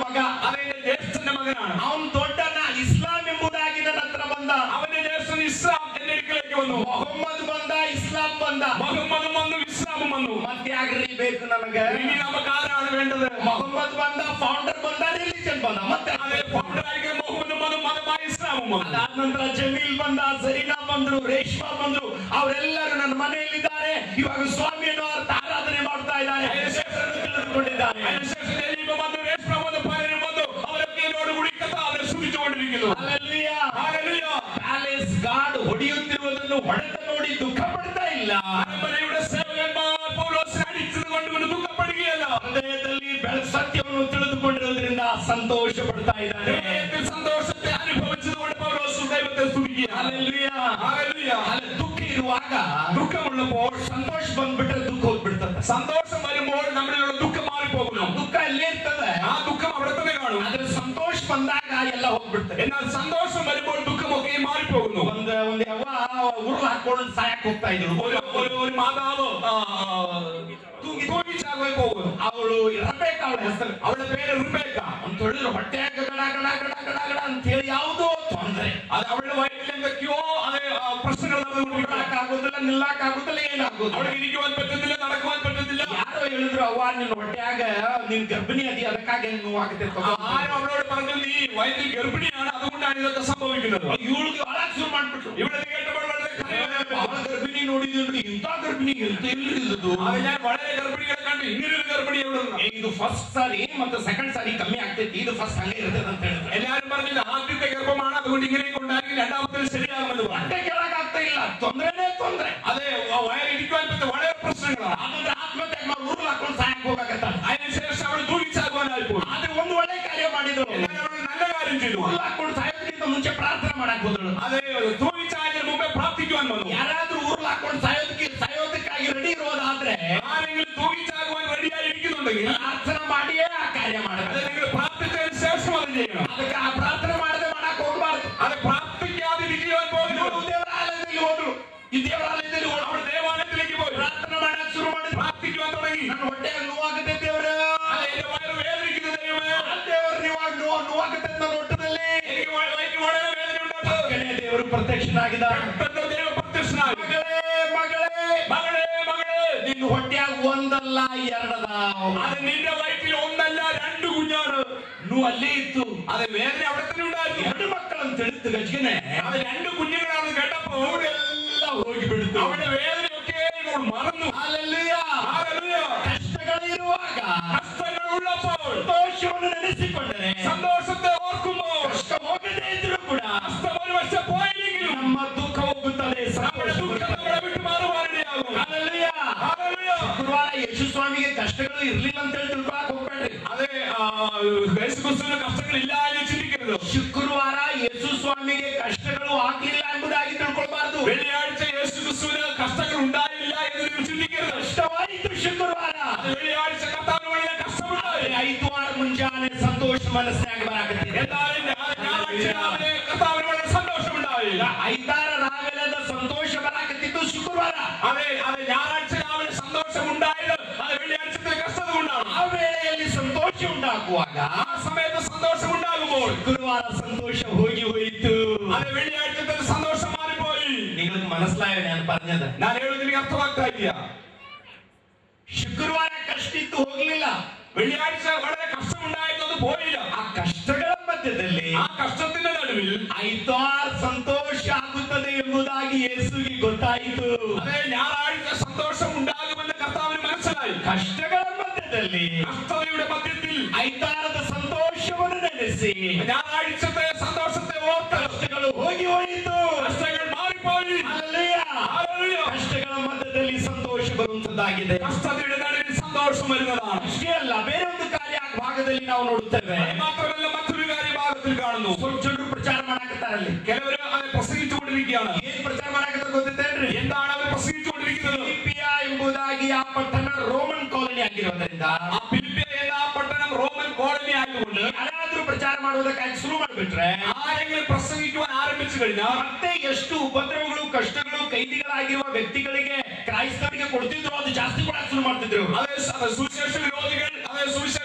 ಮಗ. അതെന്റെ ജ്യേഷ്ഠന്റെ മകനാണ്. ಅವನು ದೊಡ್ಡನ ಇಸ್ಲಾಂ ಎಂಬುದಾಗಿ ನನ್ನ ಹತ್ರ ಬಂದ. അവന്റെ ജ്യേഷ്ഠൻ ഇസ്ലാം എന്റെ അടുക്കലേക്ക് വന്നു. ಮೊಹಮ್ಮದ್ ಬಂದ, ಇಸ್ಲಾಂ ಬಂದ. മുഹമ്മദും വന്നു, ഇസ്ലാമും വന്നു. ಮತ್ಯಾಗ್ರಿ ಬೇಕು ನಮಗೆ? ഇനി നമുക്ക് ആരാണ് വേണ്ടത്? ಮೊಹಮ್ಮದ್ ಬಂದ, ಫೌಂಡರ್ ಬಂದ, ರಿಲಿಜನ್ ಬಂದ. ಮತ್ತೆ അതെ, ഫൗണ്ടർ ആയിരിക്കും മുഹമ്മദും വന്നു, മതമായി ഇസ്ലാമും വന്നു. ಅದಾದ ನಂತರ ಜಮೀಲ್ ಬಂದ, ಸರೀನಾ ಬಂದ್ರು, ರೇಷ್ಮಾ ಬಂದ್ರು. ಅವರೆಲ್ಲರೂ ನನ್ನ ಮನೆಯಲ್ಲಿದ್ದಾರೆ. ಇವಾಗ ಸ್ವಾಮಿಯನ್ನು ಆರಾಧನೆ ಮಾಡ್ತಾ ಇದ್ದಾರೆ, ತಿಳಿದುಕೊಂಡಿದ್ದಾರೆ. അതിനുശേഷം ജലീബ വന്നു, രേഷ്മ വന്നു, പലരും വന്നു. അവരൊക്കെ എന്നോടുകൂടി കർത്താവിനെ സ്തുതിച്ചുകൊണ്ടിരിക്കുന്നു. ಹಲ್ಲೆಲೂಯಾ. ഹല്ലേലൂയ. ಪ್ಯಾಲೇಸ್ ಗಾರ್ಡ್ ಹೊಡೆಯುತ್ತಿರುವುದನ್ನು ಹೊಡೆತ ನೋಡಿ ದುಃಖ ಪಡ್ತಾ ಇಲ್ಲ. അരമനയുടെ സേവകന്മാർ പൗലോസിനെ അടിച്ചത് കൊണ്ട് ദുഃഖപ്പെടുകയല്ല. ಹೃದಯದಲ್ಲಿ ಸತ್ಯವನ್ನು ತಿಳಿದುಕೊಂಡಿರುವುದರಿಂದ ಸಂತೋಷ ಪಡ್ತಾ ಇದ್ದಾರೆ. സന്തോഷത്തെ അനുഭവിച്ചതുകൊണ്ട് പൗലോസ് ദൈവത്തെ സ്തുതിക്കുകയാണ്. ಹಲ್ಲೆಲೂಯಾ. ഹല്ലേലൂയ. ದುಃಖ ಇರುವಾಗ ദുഃഖമുള്ളപ്പോൾ ಸಂತೋಷ ಬಂದ್ಬಿಟ್ರೆ ದುಃಖ ಹೋಗ್ಬಿಡ್ತದೆ. സന്തോഷം വരുമ്പോൾ നമ്മളിലുള്ള ദുഃഖം മാറിപ്പോകുന്നു. ದುಃಖ ಅಲ್ಲೇ ಇರ್ತದೆ, ആ ദുഃഖം അവിടെ തന്നെ കാണും. ಆದ್ರೆ ಸಂತೋಷ ಬಂದಾಗ ಎಲ್ಲ ಹೋಗ್ಬಿಡ್ತದೆ. എന്നാൽ സന്തോഷം വരുമ്പോൾ ദുഃഖമൊക്കെ മാറിപ്പോകുന്നു. ಒಂದು ಯವ್ವ ಉರುಳು ಹಾಕೊಂಡು ಸಾಯಕ್ ಹೋಗ್ತಾ ಇದ್ರು. ഒരു മാതാവ് തൂങ്ങിച്ചാകുവാൻ പോകുന്നു. ಅವಳು ಇರಬೇಕು, ಅವಳ ಹೆಸರು, അവളുടെ പേര് റിബേക്ക. ಅಂತ ಹೇಳಿದ್ರು ಹೊಟ್ಟೆಯಾಗ ಗಡ ಗಡ ಗಡ ಗಡ ಗಡ ಅಂತ ಹೇಳಿ ಯಾವುದೋ ತೊಂದರೆ. അത് അവളുടെ വയറ്റിൽ എന്തൊക്കെയോ അത് പ്രശ്നങ്ങൾ ಆಗುದಿಲ್ಲ, ನಿಲ್ಲಕ್ಕಾಗುದಿಲ್ಲ, ಏನಾಗುದಿಲ್ಲ. അവൾക്ക് ഇരിക്കുവാൻ പറ്റത്തില്ല, നടക്കുവാൻ പറ്റത്തില്ല. ಯಾರೋ ಹೇಳಿದ್ರು, ಅವ್ವ ನಿನ್ನ ಹೊಟ್ಟೆಯಾಗ ನೀನ್ ಗರ್ಭಿಣಿ ಅದಿ, ಅದಕ್ಕಾಗಿ ನೋವಾಗುತ್ತೆ. ആരും അവളോട് പറഞ്ഞു, നീ വയറ്റിൽ ഗർഭിണിയാണ്, അതുകൊണ്ടാണ് ഇതൊക്കെ സംഭവിക്കുന്നത്. ಇವಳಿಗೆ ಒಳಗ್ ಶುರು ಮಾಡ್ಬಿಟ್ರು. ഇവിടെ കേട്ടപ്പോൾ വളരെ ಅವಳ ಗರ್ಭಿಣಿ ನೋಡಿದ್ರಿ, ಇಂಥ ಗರ್ಭಿಣಿ ಎಂತ ಎಲ್ಲಿ ಇರುದು? അത് ഞാൻ വളരെ ഗർഭിണികളെ കണ്ടു. ഇങ്ങനൊരു ഗർഭിണി എവിടെ നിന്ന്? ಇದು ಫಸ್ಟ್ ಸಾರಿ ಮತ್ತೆ ಸೆಕೆಂಡ್ ಸಾರಿ ಕಮ್ಮಿ ಆಗ್ತೈತಿ, ಇದು ಫಸ್ಟ್ ಹಂಗೆ ಇರ್ತದೆ ಅಂತ ಹೇಳಿದ್ರು. എല്ലാരും പറഞ്ഞത് ആദ്യത്തെ ഗർഭമാണ്, അതുകൊണ്ട് ഇങ്ങനെയൊക്കെ ഉണ്ടാക്കി രണ്ടാമത്തെ ശരിയാകുമെന്ന് പറഞ്ഞു. ಹೊಟ್ಟೆ ಕೆಳಗ್ ಆಗ್ತಾ ಇಲ್ಲ, ತೊಂದ್ರೆನೇ ತೊಂದ್ರೆ. അതെ, വയറിരിക്കുവാൻ പറ്റുന്ന വളരെ പ്രശ്നങ്ങളാണ്. ಆದ್ರೆ ಆತ್ಮಹತ್ಯೆ ಮಾಡಿ ಊರ್ಲ್ ಹಾಕೊಂಡು ಸಾಯಕ್ ಹೋಗತ್ತ. അതിനുശേഷം അവൾ തൂങ്ങിച്ചാകുവാനായി പോയി. ಆದ್ರೆ ಒಂದು ಒಳ್ಳೆ ಕಾರ್ಯ ಮಾಡಿದ್ರು. എന്നാൽ അവൾ നല്ല കാര്യം ചെയ്തു. ಊರ್ಲ್ ಹಾಕೊಂಡು ಸಾಯೋದಕ್ಕಿಂತ ಮುಂಚೆ ಪ್ರಾರ್ಥನೆ ಮಾಡಕ್ ಹೋದಳು. അതെ, തൂങ്ങിച്ചായതിന് മുമ്പേ പ്രാർത്ഥിക്കുവാൻ വന്നു. ಯಾರಾದ್ರೂ ಊರ್ಲ್ ಹಾಕೊಂಡು ಸಾಯೋದಕ್ಕಾಗಿ ರೆಡಿ ಇರೋದಾದ್ರೆ ആരെങ്കിലും തൂങ്ങിച്ചാകുവാൻ റെഡിയായി ഇരിക്കുന്നുണ്ടെങ്കിൽ ಪ್ರಾರ್ಥನೆ ಮಾಡಿಯೇ ಆ ಕಾರ್ಯ ಮಾಡಬೇಕು. അത് നിങ്ങൾ പ്രാർത്ഥിച്ചതിന് ശേഷം അത് ചെയ്യണം. ಅದಕ್ಕೆ ಆ ಪ್ರಾರ್ಥನೆ ಮಾಡದೆ ಮಾಡಕ್ ಹೋಗ್ಬಾರ್ದು. അത് പ്രാർത്ഥിക്കാതിരിക്കുവാൻ പോകുന്നു. ದೇವರಾಲಯದಲ್ಲಿ ಹೋದ್ರು. ಈ ದೇವರಾಲಯದಲ್ಲಿ അവൾ ദേവാലയത്തിലേക്ക് പോയി ಪ್ರಾರ್ಥನೆ ಮಾಡಕ್ ಶುರು ಮಾಡಿದ್ರು. പ്രാർത്ഥിക്കുവാൻ തുടങ്ങി. ನನ್ನ ಹೊಟ್ಟೆಯಾಗ ನೋವಾಗುತ್ತೆ ದೇವ್ರ, എന്റെ വയറ് വേദനിക്കുന്ന ദൈവമേ, ದೇವ್ರ ನೀವಾಗ ನೋವಾಗುತ್ತೆ ನನ್ನ ಹೊಟ್ಟದಲ್ಲಿ. എനിക്ക് വയറ്റിന് വളരെ വേദന ഉണ്ടാകും. ದೇವರು ಪ್ರತ್ಯಕ್ಷನಾಗಿದ್ದ. ദൈവ പ്രത്യക്ഷനായി. ಮಗಳೇ ಮಗಳೇ മകളെ മകളെ, ನಿನ್ನ ಹೊಟ್ಟೆಯಾಗ ಒಂದಲ್ಲ ಎರಡದ. അത് നിന്റെ വയറ്റിൽ ഒന്നല്ല രണ്ട് കുഞ്ഞാണ്. ನೀವು ಅಲ್ಲೇ ಇತ್ತು. അത് വേദന അവിടെ തന്നെ ഉണ്ടായിരുന്നു. ಎರಡು ಮಕ್ಕಳನ್ನು ತಿಳಿದು ಗಜ್ಗೆನೆ അത് രണ്ട് കുഞ്ഞുങ്ങളാണെന്ന് കേട്ടപ്പോൾ ಎಲ್ಲ ಹೋಗಿ ಬಿಡ್ತು. അവരുടെ വേദനയൊക്കെ ഇവൾ മറന്നു. ಹಲ್ಲೆಲೂಯಾ. ഹല്ലേലൂയ. ಕಷ್ಟಗಳಿರುವಾಗ കഷ്ടങ്ങൾ ഉള്ളപ്പോൾ ಸಂತೋಷವನ್ನು ನೆನೆಸಿಕೊಂಡರೆ, സന്തോഷത്തെ ഓർക്കുമ്പോൾ ಕಷ್ಟ ಯೇಸು ಸ್ವಾಮಿಗೆ ಕಷ್ಟಗಳು ಇರ್ಲಿಲ್ಲ ಅಂತ ಹೇಳಿ ತಿಳ್ಕೊಳಕ್ ಹೋಗ್ಬೇಡ್ರಿ. ಅದೇ ಯೇಸು ಕ್ರಿಸ್ತನ ಕಷ್ಟಗಳಿಲ್ಲ ಎಂದು ಚಿಂತಿಕರು. ಶುಕ್ರವಾರ ಯೇಸು ಸ್ವಾಮಿಗೆ ಕಷ್ಟಗಳು ಆಗ್ಲಿಲ್ಲ ಎಂಬುದಾಗಿ ತಿಳ್ಕೊಳ್ಬಾರ್ದು. വെള്ളിയാഴ്ച യേശു ക്രിസ്തുവിന് കഷ്ടങ്ങൾ ഉണ്ടായില്ല എന്ന് നിങ്ങൾ ചിന്തിക്കരുത്. ಕಷ್ಟವಾಯಿತು ಶುಕ್ರವಾರ, വെള്ളിയാഴ്ച കർത്താവിന് വളരെ കഷ്ടമുണ്ടായി. ಐತವಾರ ಮುಂಜಾನೆ ಸಂತೋಷ ಮನಸ್ಸಿನಾಗ ಬರಾಕತ್ತಿದೆ. എന്നാലും ഞായറാഴ്ച രാവിലെ കർത്താവിന് വളരെ സന്തോഷമുണ്ടായി. ಐತಾರ ರಾವೆಲ್ಲದ ಸಂತೋಷ ಬರಾಕತ್ತಿದ್ದು ಶುಕ್ರವಾರ. അതെ ഞായറാഴ്ച രാവിലെ സന്തോഷം ഉണ്ടായത് അത് വെള്ളിയാഴ്ചത്തെ കഷ്ടത കൊണ്ടാണ്. ಆ ವೇಳೆಯಲ್ಲಿ ಸಂತೋಷ ಉಂಟಾಗುವಾಗ, ആ സമയത്ത് സന്തോഷം ഉണ്ടാകുമ്പോൾ ಶುಕ್ರವಾರ ಸಂತೋಷ ಹೋಗಿ ಹೋಯಿತು. അത് വെള്ളിയാഴ്ചത്തെ സന്തോഷം മാറിപ്പോയി. നിങ്ങൾക്ക് മനസ്സിലായോ ഞാൻ പറഞ്ഞത്? ഞാൻ എഴുതി അർത്ഥമാക്താ ഇല്ല. ಶುಕ್ರವಾರ ಕಷ್ಟ ಇತ್ತು, ಹೋಗ್ಲಿಲ್ಲ. വെള്ളിയാഴ്ച വളരെ കഷ്ടമുണ്ടായിരുന്നു, അത് പോയില്ല. ಆ ಕಷ್ಟಗಳ ಮಧ್ಯದಲ್ಲಿ, ആ കഷ്ടത്തിന്റെ നടുവിൽ ಐತಾರ ಸಂತೋಷ ಆಗುತ್ತದೆ ಎಂಬುದಾಗಿ ಯೇಸುವಿಗೆ ಗೊತ್ತಾಯಿತು. അതെ ഞായറാഴ്ച സന്തോഷം ഉണ്ടാകുമെന്ന് കർത്താവിന് മനസ്സിലായി. ಕಷ್ಟಗಳ ಮಧ್ಯದಲ್ಲಿ, കഷ്ടതയുടെ മധ്യത്തിൽ ಐತಾರದ ಸಂತೋಷವನ್ನು ನೆನೆಸಿ ഞായറാഴ്ചത്തെ സന്തോഷത്തെ ഓർത്ത് ಕಷ್ಟಗಳು ಹೋಗಿ ಹೋಯಿತು, കഷ്ടങ്ങൾ മാറിപ്പോയി. ಹಲ್ಲೆಲೂಯಾ. ഹല്ലേലൂയ. ಕಷ್ಟಗಳ ಮಧ್ಯದಲ್ಲಿ ಸಂತೋಷ ಬರುವಂತದ್ದಾಗಿದೆ. കഷ്ടതയുടെ നടുവിൽ സന്തോഷം വരുന്നതാണ്. ಅಷ್ಟೇ ಅಲ್ಲ, ಬೇರೆ ಒಂದು ಕಾರ್ಯ ಆ ಭಾಗದಲ್ಲಿ ನಾವು ನೋಡುತ್ತೇವೆ. മാത്രമല്ല മറ്റൊരു കാര്യം ഭാഗത്തിൽ കാണുന്നു. ಸ್ವಲ್ಪ ಜನರು ಪ್ರಚಾರ ಮಾಡಾಕತ್ತಾರಲ್ಲಿ. ಕೆಲವರು അത് പ്രസംഗിച്ചുകൊണ്ടിരിക്കുകയാണ്. ಏನ್ ಪ್ರಚಾರ ಮಾಡಾಕತ್ತಾರ ಗೊತ್ತೇನ್ರಿ? എന്താണ് അവർ പ്രസംഗിച്ചുകൊണ്ടിരിക്കുന്നത്? ಫಿಲಿಪಿಯ ಎಂಬುದಾಗಿ ಆ ಪಟ್ಟಣ ರೋಮನ್ ಕಾಲನಿ ಆಗಿರೋದ್ರಿಂದ, ആ ഫിലിപ്പിയ എന്ന ആ പട്ടണം റോമൻ കോളനി ആയതുകൊണ്ട് ಯಾರಾದ್ರೂ ಪ್ರಚಾರ ಮಾಡುವುದಕ್ಕಾಗಿ ಶುರು ಮಾಡಿಬಿಟ್ರೆ, ആരെങ്കിലും പ്രസംഗിക്കുവാൻ ആരംഭിച്ചു കഴിഞ്ഞാൽ ಮತ್ತೆ ಎಷ್ಟು ಉಪದ್ರವಗಳು ಕಷ್ಟಗಳು ಕೈದಿಗಳಾಗಿರುವ ವ್ಯಕ್ತಿಗಳಿಗೆ ಕ್ರೈಸ್ತರಿಗೆ ಕೊಡ್ತಿದ್ರು, ಅದು ಜಾಸ್ತಿ ಕೂಡ ಶುರು ಮಾಡ್ತಿದ್ರು. അതെ സുവിശേഷ വിരോധികൾ അതെ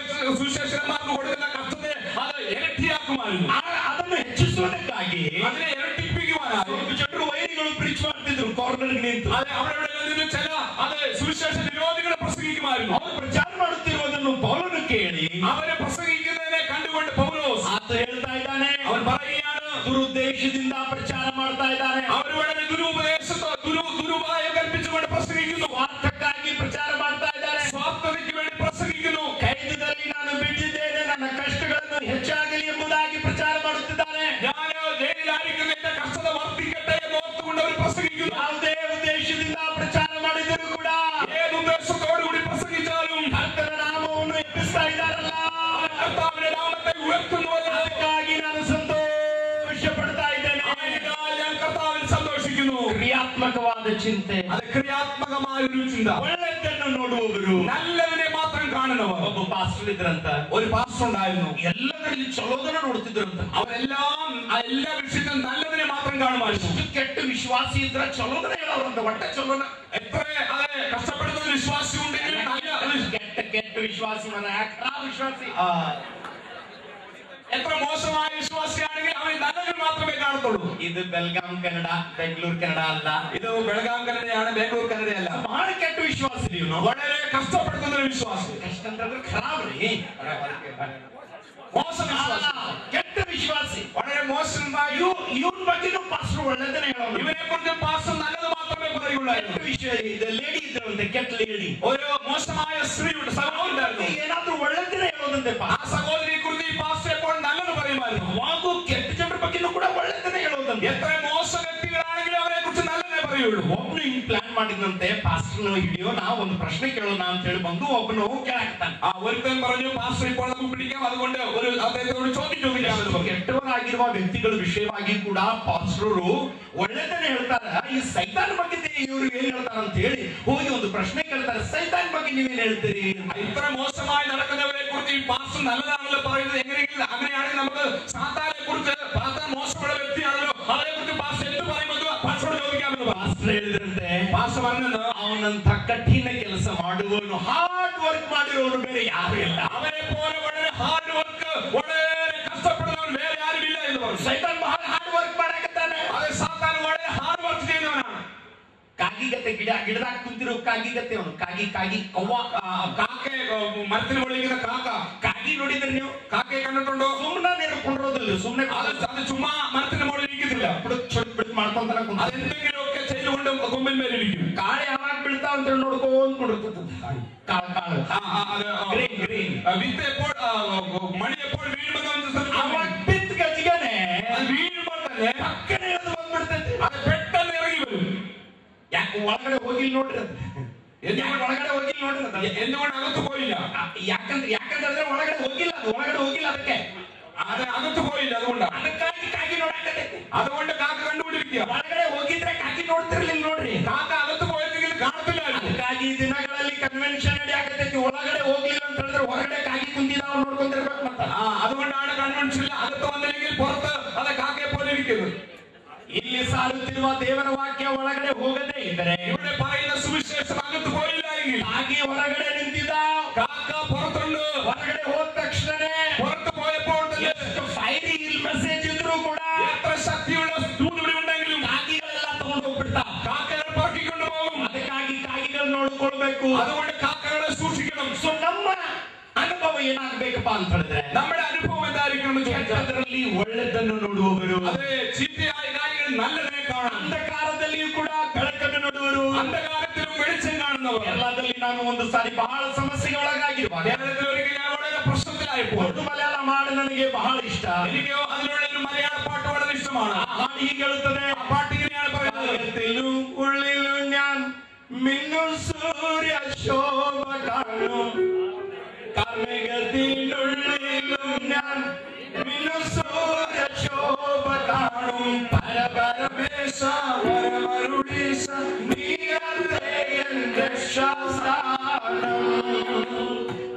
സുവിശേഷന്മാർക്ക് കൊടുക്കുന്ന കഷ്ടത്തെ അത് ഇരട്ടിയാക്കുമായിരുന്നു. ಅದನ್ನು ಹೆಚ್ಚಿಸುವುದಕ್ಕಾಗಿ അതിനെ ഇരട്ടിപ്പിക്കുവാനായി ಸ್ವಲ್ಪ ಜನರು ವೈರಿಗಳು ಪ್ರೀಚ್ ಮಾಡ್ತಿದ್ರು ಕಾರ್ನರ್ ನಿಂತು. അതെ അവിടെ നിന്ന് ചില അതെ സുവിശേഷ വിരോധികളെ പ്രസംഗിക്കുമായിരുന്നു. ಅವರು ಪ್ರಚಾರ ಮಾಡುತ್ತಿರುವುದನ್ನು ಪೌಲನು ಕೇಳಿ അവരെ പ്രസംഗിക്കുന്നതിനെ കണ്ടുകൊണ്ട് പൗലോസ് ಆತ ಹೇಳ್ತಾ ಇದ್ದಾನೆ, അവൻ പറയുകയാണ്, ದುರುದ್ದೇಶದಿಂದ ಪ್ರಚಾರ ಮಾಡ್ತಾ ಇದ್ದಾನೆ. അവർ വളരെ ദുരുപായം കൽപ്പിച്ചുകൊണ്ട് പ്രസംഗിക്കുന്നു. ಸ್ವಾರ್ಥಕ್ಕಾಗಿ ಪ್ರಚಾರ ಮಾಡ್ತಾ ಇದ್ದಾರೆ. സ്വാർത്ഥതയ്ക്ക് വേണ്ടി പ്രസംഗിക്കുന്നു. ಕೈದಿನಲ್ಲಿ ನಾನು ಬಿಟ್ಟಿದ್ದೇನೆ, ನನ್ನ ಕಷ್ಟಗಳನ್ನು ಹೆಚ್ಚಾಗಲಿ ಎಂಬುದಾಗಿ ಪ್ರಚಾರ ಮಾಡುತ್ತಿದ್ದಾರೆ. ഞാൻ ജയിലിലായിരിക്കുന്ന എന്റെ കഷ്ടത വർദ്ധിക്കട്ടെ എന്ന് ഓർത്തുകൊണ്ട് അവർ പ്രസംഗിക്കുന്നു. ಯಾವುದೇ ಉದ್ದೇಶದಿಂದ ಪ್ರಚಾರ ಮಾಡಿದರೂ ಕೂಡ, ഏത് ഉദ്ദേശത്തോടുകൂടി പ്രസംഗിച്ചാലും ಕರ್ತನ ನಾಮವನ್ನು ಎಬ್ಬಿಸ್ತಾ ಇದ್ದಾರಲ್ಲ, കർത്താവിന്റെ നാമത്തെ ഉയർത്തുന്നുവല്ലോ. ಅದಕ್ಕಾಗಿ ನಾನು ಸಂತೋಷ ಪಡ್ತಾ ಇದ್ದೇನೆ. ആയതിനാൽ ഞാൻ കർത്താവിൽ സന്തോഷിക്കുന്നു. ಕ್ರಿಯಾತ್ಮಕವಾದ ಚಿಂತೆ, അത് ക്രിയാത്മകമായ ഒരു ചിന്ത. ಒಳ್ಳೆದನ್ನು ನೋಡುವವರು. നല്ലതിനെ മാത്രം കാണുന്നവർ. ಒಬ್ಬ ಪಾಸ್ಟರ್ ಇದ್ರಂತ, ഒരു പാസ്റ്റർ ഉണ്ടായിരുന്നു. ಎಲ್ಲದರಲ್ಲಿ ಚಲೋದನ್ನ ನೋಡ್ತಿದ್ರಂತ. അവരെല്ലാം എല്ലാ വിഷയത്തിലും നല്ലതിനെ മാത്രം കാണുമായിരുന്നു. ಕೆಟ್ಟ ವಿಶ್ವಾಸಿ ಇದ್ರ ಚಲೋದನ್ನ ಹೇಳೋರಂತ, ಒಟ್ಟ ಚಲೋನ. എത്ര അതെ കഷ്ടപ്പെടുന്ന ഒരു വിശ്വാസി ഉണ്ടെങ്കിൽ ಕೆಟ್ಟ ವಿಶ್ವಾಸಿ ಮನ ಖರಾಬ್ ವಿಶ್ವಾಸಿ. എത്ര മോശമായ വിശ്വാസിയാണെങ്കിൽ അവൻ നല്ലതിൽ മാത്രമേ കാണത്തുള്ളൂ. ಇದು ಬೆಲ್ಗಾಂ ಕನ್ನಡ, ಬೆಂಗಳೂರು ಕನ್ನಡ ಅಲ್ಲ. ഇത് ಬೆಳಗಾಂ ಕನ್ನಡയാണ്, ಬೆಂಗಳೂರು ಕನ್ನಡಯಲ್ಲ. ಬಹಳ ಕೆಟ್ಟ ವಿಶ್ವಾಸಿ ನೀವು. വളരെ കഷ്ടപ്പെടുത്തുന്ന ഒരു വിശ്വാസി. ಕಷ್ಟ ಅಂತಂದ್ರೆ ಖರಾಬ್ ರೀ. മോശ വിശ്വാസി, ಕೆಟ್ಟ ವಿಶ್ವಾಸಿ, വളരെ മോശമായ ಇವನ್ ಬಗ್ಗೆನೂ ಪಾಸ್ಟರ್ ಒಳ್ಳೆದನ್ನ ಹೇಳೋದು. ഇവനെ കുറിച്ച് പാസ്റ്റർ നല്ലത് മാത്രമേ പറയുള്ളായിരുന്നു. ಲೇಡಿ ಇದ್ರಂತೆ, ಕೆಟ್ಟ ಲೇಡಿ. ഒരു മോശമായ സ്ത്രീയുടെ സഹോദരനായിരുന്നു. ಏನಾದ್ರೂ ಒಳ್ಳೆದನ್ನ ಹೇಳೋದಂತೆ. ആ സഹോദരിയെ കുറിച്ച് ഈ പാസ്റ്റർ എപ്പോൾ നല്ലത് പറയുമായിരുന്നു. ಹಾಗೂ ಕೆಟ್ಟ ಜನರ ಬಗ್ಗೆನೂ ಕೂಡ ಒಳ್ಳೆದನ್ನ ಹೇಳೋದಂತೆ. എത്ര മോശ വ്യക്തികളാണെങ്കിലും അവരെ ಕುರಿച്ച് നല്ലതേ പറയുള്ളൂ. ಒಬ್ನು ಹಿಂಗ್ ಪ್ಲಾನ್ ಮಾಡಿದಂತೆ, ಪಾಸ್ಟರ್ನ ಹಿಡಿಯೋಣ, ಒಂದು ಪ್ರಶ್ನೆ ಕೇಳೋಣ ಅಂತ ಹೇಳಿ ಬಂದು ಒಬ್ಬನು ಕೇಳಾಕ್ತಾನೆ. ആ ഒരുത്തൻ പറഞ്ഞു, പാസ്റ്റർ ഇപ്പോൾ നമുക്ക് പിടിക്കാം, അതുകൊണ്ട് ഒരു അദ്ദേഹത്തോട് ചോദിക്കാം. ಕೆಟ್ಟವರಾಗಿರುವ ವ್ಯಕ್ತಿಗಳ ವಿಷಯವಾಗಿ ಕೂಡ ಪಾಸ್ಟರು ಒಳ್ಳೆದನ್ನ ಹೇಳ್ತಾರ. ಈ ಸೈತಾನ್ ಬಗ್ಗೆ ಇವರು ಏನ್ ಹೇಳ್ತಾರ ಅಂತ ಹೇಳಿ ಹೋಗಿ ಒಂದು ಪ್ರಶ್ನೆ ಕೇಳ್ತಾರೆ, ಸೈತಾನ್ ಬಗ್ಗೆ ನೀವೇನ್ ಹೇಳ್ತೀರಿ? ഇത്ര മോശമായി നടക്കുന്നവരെ കുറിച്ച് ഈ പാസ്റ്റർ നല്ലതാണല്ലോ പറയുന്നത്. എങ്ങനെയെങ്കിലും അങ്ങനെയാണെങ്കിൽ നമുക്ക് സാത്താനെ കുറിച്ച്, സാത്താൻ മോശമുള്ള വ്യക്തിയാണല്ലോ, അതേ കുറിച്ച് പാസ്റ്റർ എന്ത് പറയുമെന്ന് പാസ്റ്ററോട് ചോദിക്കാമെന്ന് ಪಾಸ್ಟರ್ ಹೇಳಿದ್ರಂತೆ, പാസ്റ്റർ പറഞ്ഞത്, ಅವನಂತ ಕಠಿಣ ಕೆಲಸ ಮಾಡುವವನು, ಹಾರ್ಡ್ ವರ್ಕ್ ಮಾಡಿರೋನು ಬೇರೆ ಯಾರು ಇಲ್ಲ. അവനെ പോലെ വളരെ ഹാർഡ് വർക്ക്, വളരെ കഷ്ടപ്പെടുന്നവൻ വേറെ ആരുമില്ല എന്ന് പറഞ്ഞു. ಸೈತಾನ್ ಬಹಳ ಹಾರ್ಡ್ ವರ್ಕ್ ಮಾಡಾಕತ್ತಾನೆ. അതെ, സാത്താൻ വളരെ ഹാർഡ് വർക്ക് ചെയ്യുന്നവനാണ്. ಕಾಗಿಗತ್ತೆ ಗಿಡದಾಗ ಕುಂತಿರೋ ಕಾಗಿಗತ್ತೆ ಅವನು. ಕಾಗಿ ಕವ್ವ, കാക്കെ മരത്തിൽ വിളിക്കുന്ന കാക്ക. ಕಾಗಿ ನೋಡಿದ್ರೆ ನೀವು? കാക്കയെ കണ്ടിട്ടുണ്ടോ? ಸುಮ್ಮನೆ ನೇರ್ಕೊಂಡಿರೋದಿಲ್ಲ, ಸುಮ್ಮನೆ അത് ചുമ്മാ മരത്തിന്റെ മുകളിൽ ഇരിക്കുന്നില്ല. ಬಿಡ್ ಮಾಡ್ಕೊಂತಾನೆ. അതെന്തെങ്കിലുമൊക്കെ ചെയ്തുകൊണ്ട് കൊമ്പിന്മേലിരിക്കും. ಕಾಳು ಯಾವಾಗ ಬೀಳ್ತಾವ ಅಂತ ನೋಡ್ಕೊಂಡಿರ್ತದೆ. ಕಾಳು ಗ್ರೀನ್ വിത്ത് എപ്പോൾ മണി എപ്പോൾ വീഴുമെന്ന് ಅವಾಗ ಬಿತ್ತು ಗಜ್ಜಿಗೆನೆ അത് വീഴുമ്പോൾ തന്നെ ಪಕ್ಕನೆ ಎದ್ದು ಬಂದ್ಬಿಡ್ತೈತಿ. അത് പെട്ടെന്ന് ഇറങ്ങി വരും. ಯಾಕೆ ಒಳಗಡೆ ಹೋಗಿಲ್ ನೋಡ್ರಿ, ಒಳಗಡೆ ಹೋಗಿಲ್ ನೋಡ್ರಿ. എന്തുകൊണ്ട് അകത്ത് പോയില്ല? ಯಾಕಂದ್ರೆ ಒಳಗಡೆ ಹೋಗಿಲ್ಲ ಅದಕ್ಕೆ അകത്ത് പോയില്ല. അതുകൊണ്ടാണ് ಅದಕ್ಕಾಗಿ ಕಾಗಿ ನೋಡಾಕತ್ತೆ. അതുകൊണ്ട് കാക്ക കണ്ടുപിടിക്കുക. ಒಳಗಡೆ ಹೋಗಿದ್ರೆ ಕಾಗಿ ನೋಡ್ತಿರ್ಲಿಲ್ಲ ನೋಡ್ರಿ. കാക്ക ಅಗತ್ತು പോയെങ്കിൽ കാണത്തില്ല. ಅದಕ್ಕಾಗಿ ಈ ದಿನಗಳಲ್ಲಿ ಕನ್ವೆನ್ಷನ್ ನಡೆಯಾಕತ್ತೈತಿ. ಒಳಗಡೆ ಹೋಗ್ಲಿಲ್ಲ ಅಂತ ಹೇಳಿದ್ರೆ ಹೊರಗಡೆ ಕಾಗಿ ಕುಂತಿದಾವ ನೋಡ್ಕೊಂಡಿರ್ಬೇಕು ಮತ್ತೆ. അതുകൊണ്ടാണ് കൺവെൻഷൻ അകത്ത് വന്നില്ലെങ്കിൽ പുറത്ത് അത് കാക്കയെ പോലെ ഇരിക്കുന്നത്. ಇಲ್ಲಿ ಸಾರುತ್ತಿರುವ ದೇವರ ವಾಕ್ಯ ಒಳಗಡೆ ಹೋಗದೇ ಇದ್ದರೆ, ഇവിടെ പറയുന്ന സുവിശേഷം അകത്ത് പോയില്ല എങ്കിൽ ಕಾಗಿ ಹೊರಗಡೆ ನಿಂತಿದ್ದ, കാക്ക പുറത്തുണ്ട്. ಹೊರಗಡೆ ಹೋದ ತಕ್ಷಣನೇ പുറത്ത് പോയപ്പോൾ ಎಷ್ಟು ಫೈರಿ ಮೆಸೇಜ್ ಇದ್ರೂ ಕೂಡ എത്ര ശക്തിയുള്ള ദൂതുവിളി ഉണ്ടെങ്കിലും ಕಾಗಿಗಳೆಲ್ಲ ತಗೊಂಡು ಹೋಗ್ಬಿಡ್ತಾವ. കാക്കകൾ പറക്കിക്കൊണ്ട് പോകും. ಅದಕ್ಕಾಗಿ ಕಾಗಿಗಳು ನೋಡ್ಕೊಳ್ಬೇಕು. അതുകൊണ്ട് കാക്കകളെ സൂക്ഷിക്കണം. ಸೊ ನಮ್ಮ ಅನುಭವ ಏನಾಗಬೇಕಪ್ಪ ಅಂತ ಹೇಳಿದ್ರೆ, നമ്മുടെ അനുഭവം എന്തായിരിക്കണം? ಕೆಟ್ಟದರಲ್ಲಿ ಒಳ್ಳೆದನ್ನು ನೋಡುವವರು, അതെ, ചീത്തയായ കാര്യങ്ങൾ നല്ലതിനെ കാണാം. ಅಂಧಕಾರದಲ್ಲಿಯೂ ಕೂಡ ಬೆಳಕನ್ನು ನೋಡುವರು, അന്ധകാരത്തിലും വെളിച്ചം കാണുന്നവർ. ಎಲ್ಲದಲ್ಲಿ ನಾನು ಒಂದು ಸಾರಿ ಬಹಳ ಸಮಸ್ಯೆಗೆ ಒಳಗಾಗಿರುವಾಗ കേരളത്തിൽ ഒരിക്കൽ ഞാൻ വളരെ പ്രശ്നത്തിലായപ്പോൾ ಒಂದು ಮಲಯಾಳಂ ಹಾಡು ನನಗೆ ಬಹಳ ಇಷ್ಟ. എനിക്ക് അതിനുള്ള ഒരു മലയാള പാട്ട് വളരെ ഇഷ്ടമാണ്. ಆ ಹಾಡು ಹೀಗೆ ಹೇಳುತ್ತದೆ, ആ പാട്ട് ഇങ്ങനെയാണ് പറയുന്നത്. ജഗത്തിലും ഉള്ളിലും ഞാൻ മിന്നും സൂര്യ ശോഭ കാണും, കാർമേഘത്തിനുള്ളിലും ഞാൻ മിന്നും സൂര്യ ശോഭ കാണും, പരപരമേശ വരമരുളീശ നീയല്ലേ എൻ രക്ഷാസ്ഥാനം,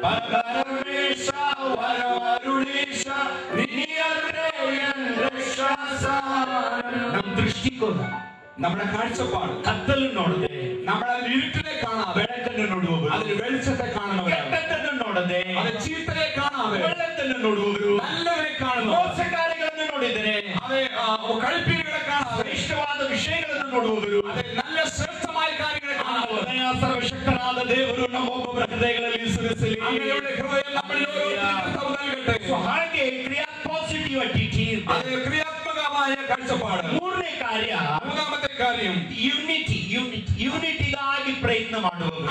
പരപരമേശ വരമരുളീശ നീയല്ലേ എൻ രക്ഷാസ്ഥാനം. ನಮ್ಮ ದೃಷ್ಟಿಕೋನ, നമ്മുടെ കാഴ്ചപ്പാട് കത്തಲು ನೋಡದೆ, നമ്മൾ അതിൽ ഇരുട്ടിനെ കാണാതെ ಬೆಳಕನ್ನು ನೋಡುವವರು, അതിൽ വെളിച്ചത്തെ കാണുന്നവരാണ്. ಕೆಟ್ಟದ್ದನ್ನು ನೋಡದೆ, അത് ചീത്തനെ കാണാതെ ಒಳ್ಳೆದನ್ನು ನೋಡುವವರು, നല്ലതിനെ കാണുന്നു. ಮೋಸ ಕಾರ್ಯಗಳನ್ನು ನೋಡಿದರೆ, അതെ, കഴിപ്പീരുകളെ കാണാതെ ಇಷ್ಟವಾದ ವಿಷಯಗಳನ್ನು ನೋಡುವವರು, അതെ, നല്ല ശ്രേഷ്ഠമായ കാര്യങ്ങളെ കാണുന്നവർ. ಸರ್ವಶಕ್ತನಾದ ದೇವರು ನಮ್ಮ ಒಬ್ಬೊಬ್ಬರ ಹೃದಯಗಳಲ್ಲಿ ಸುರಿಸಲಿ. അങ്ങനെയുള്ള ഹൃദയം നമ്മളിൽ ഓരോരുത്തർക്കും നൽകട്ടെ. ಸೊ ಹಾಗೆ ಪಾಸಿಟಿವಿಟಿ, അത് ക്രിയാത്മകമായ കാഴ്ചപ്പാട്. ಮೂರನೇ ಕಾರ್ಯ മൂന്നാമത്തെ കാര്യം ಯೂನಿಟಿಗಾಗಿ ಪ್ರಯತ್ನ ಮಾಡುವವರು,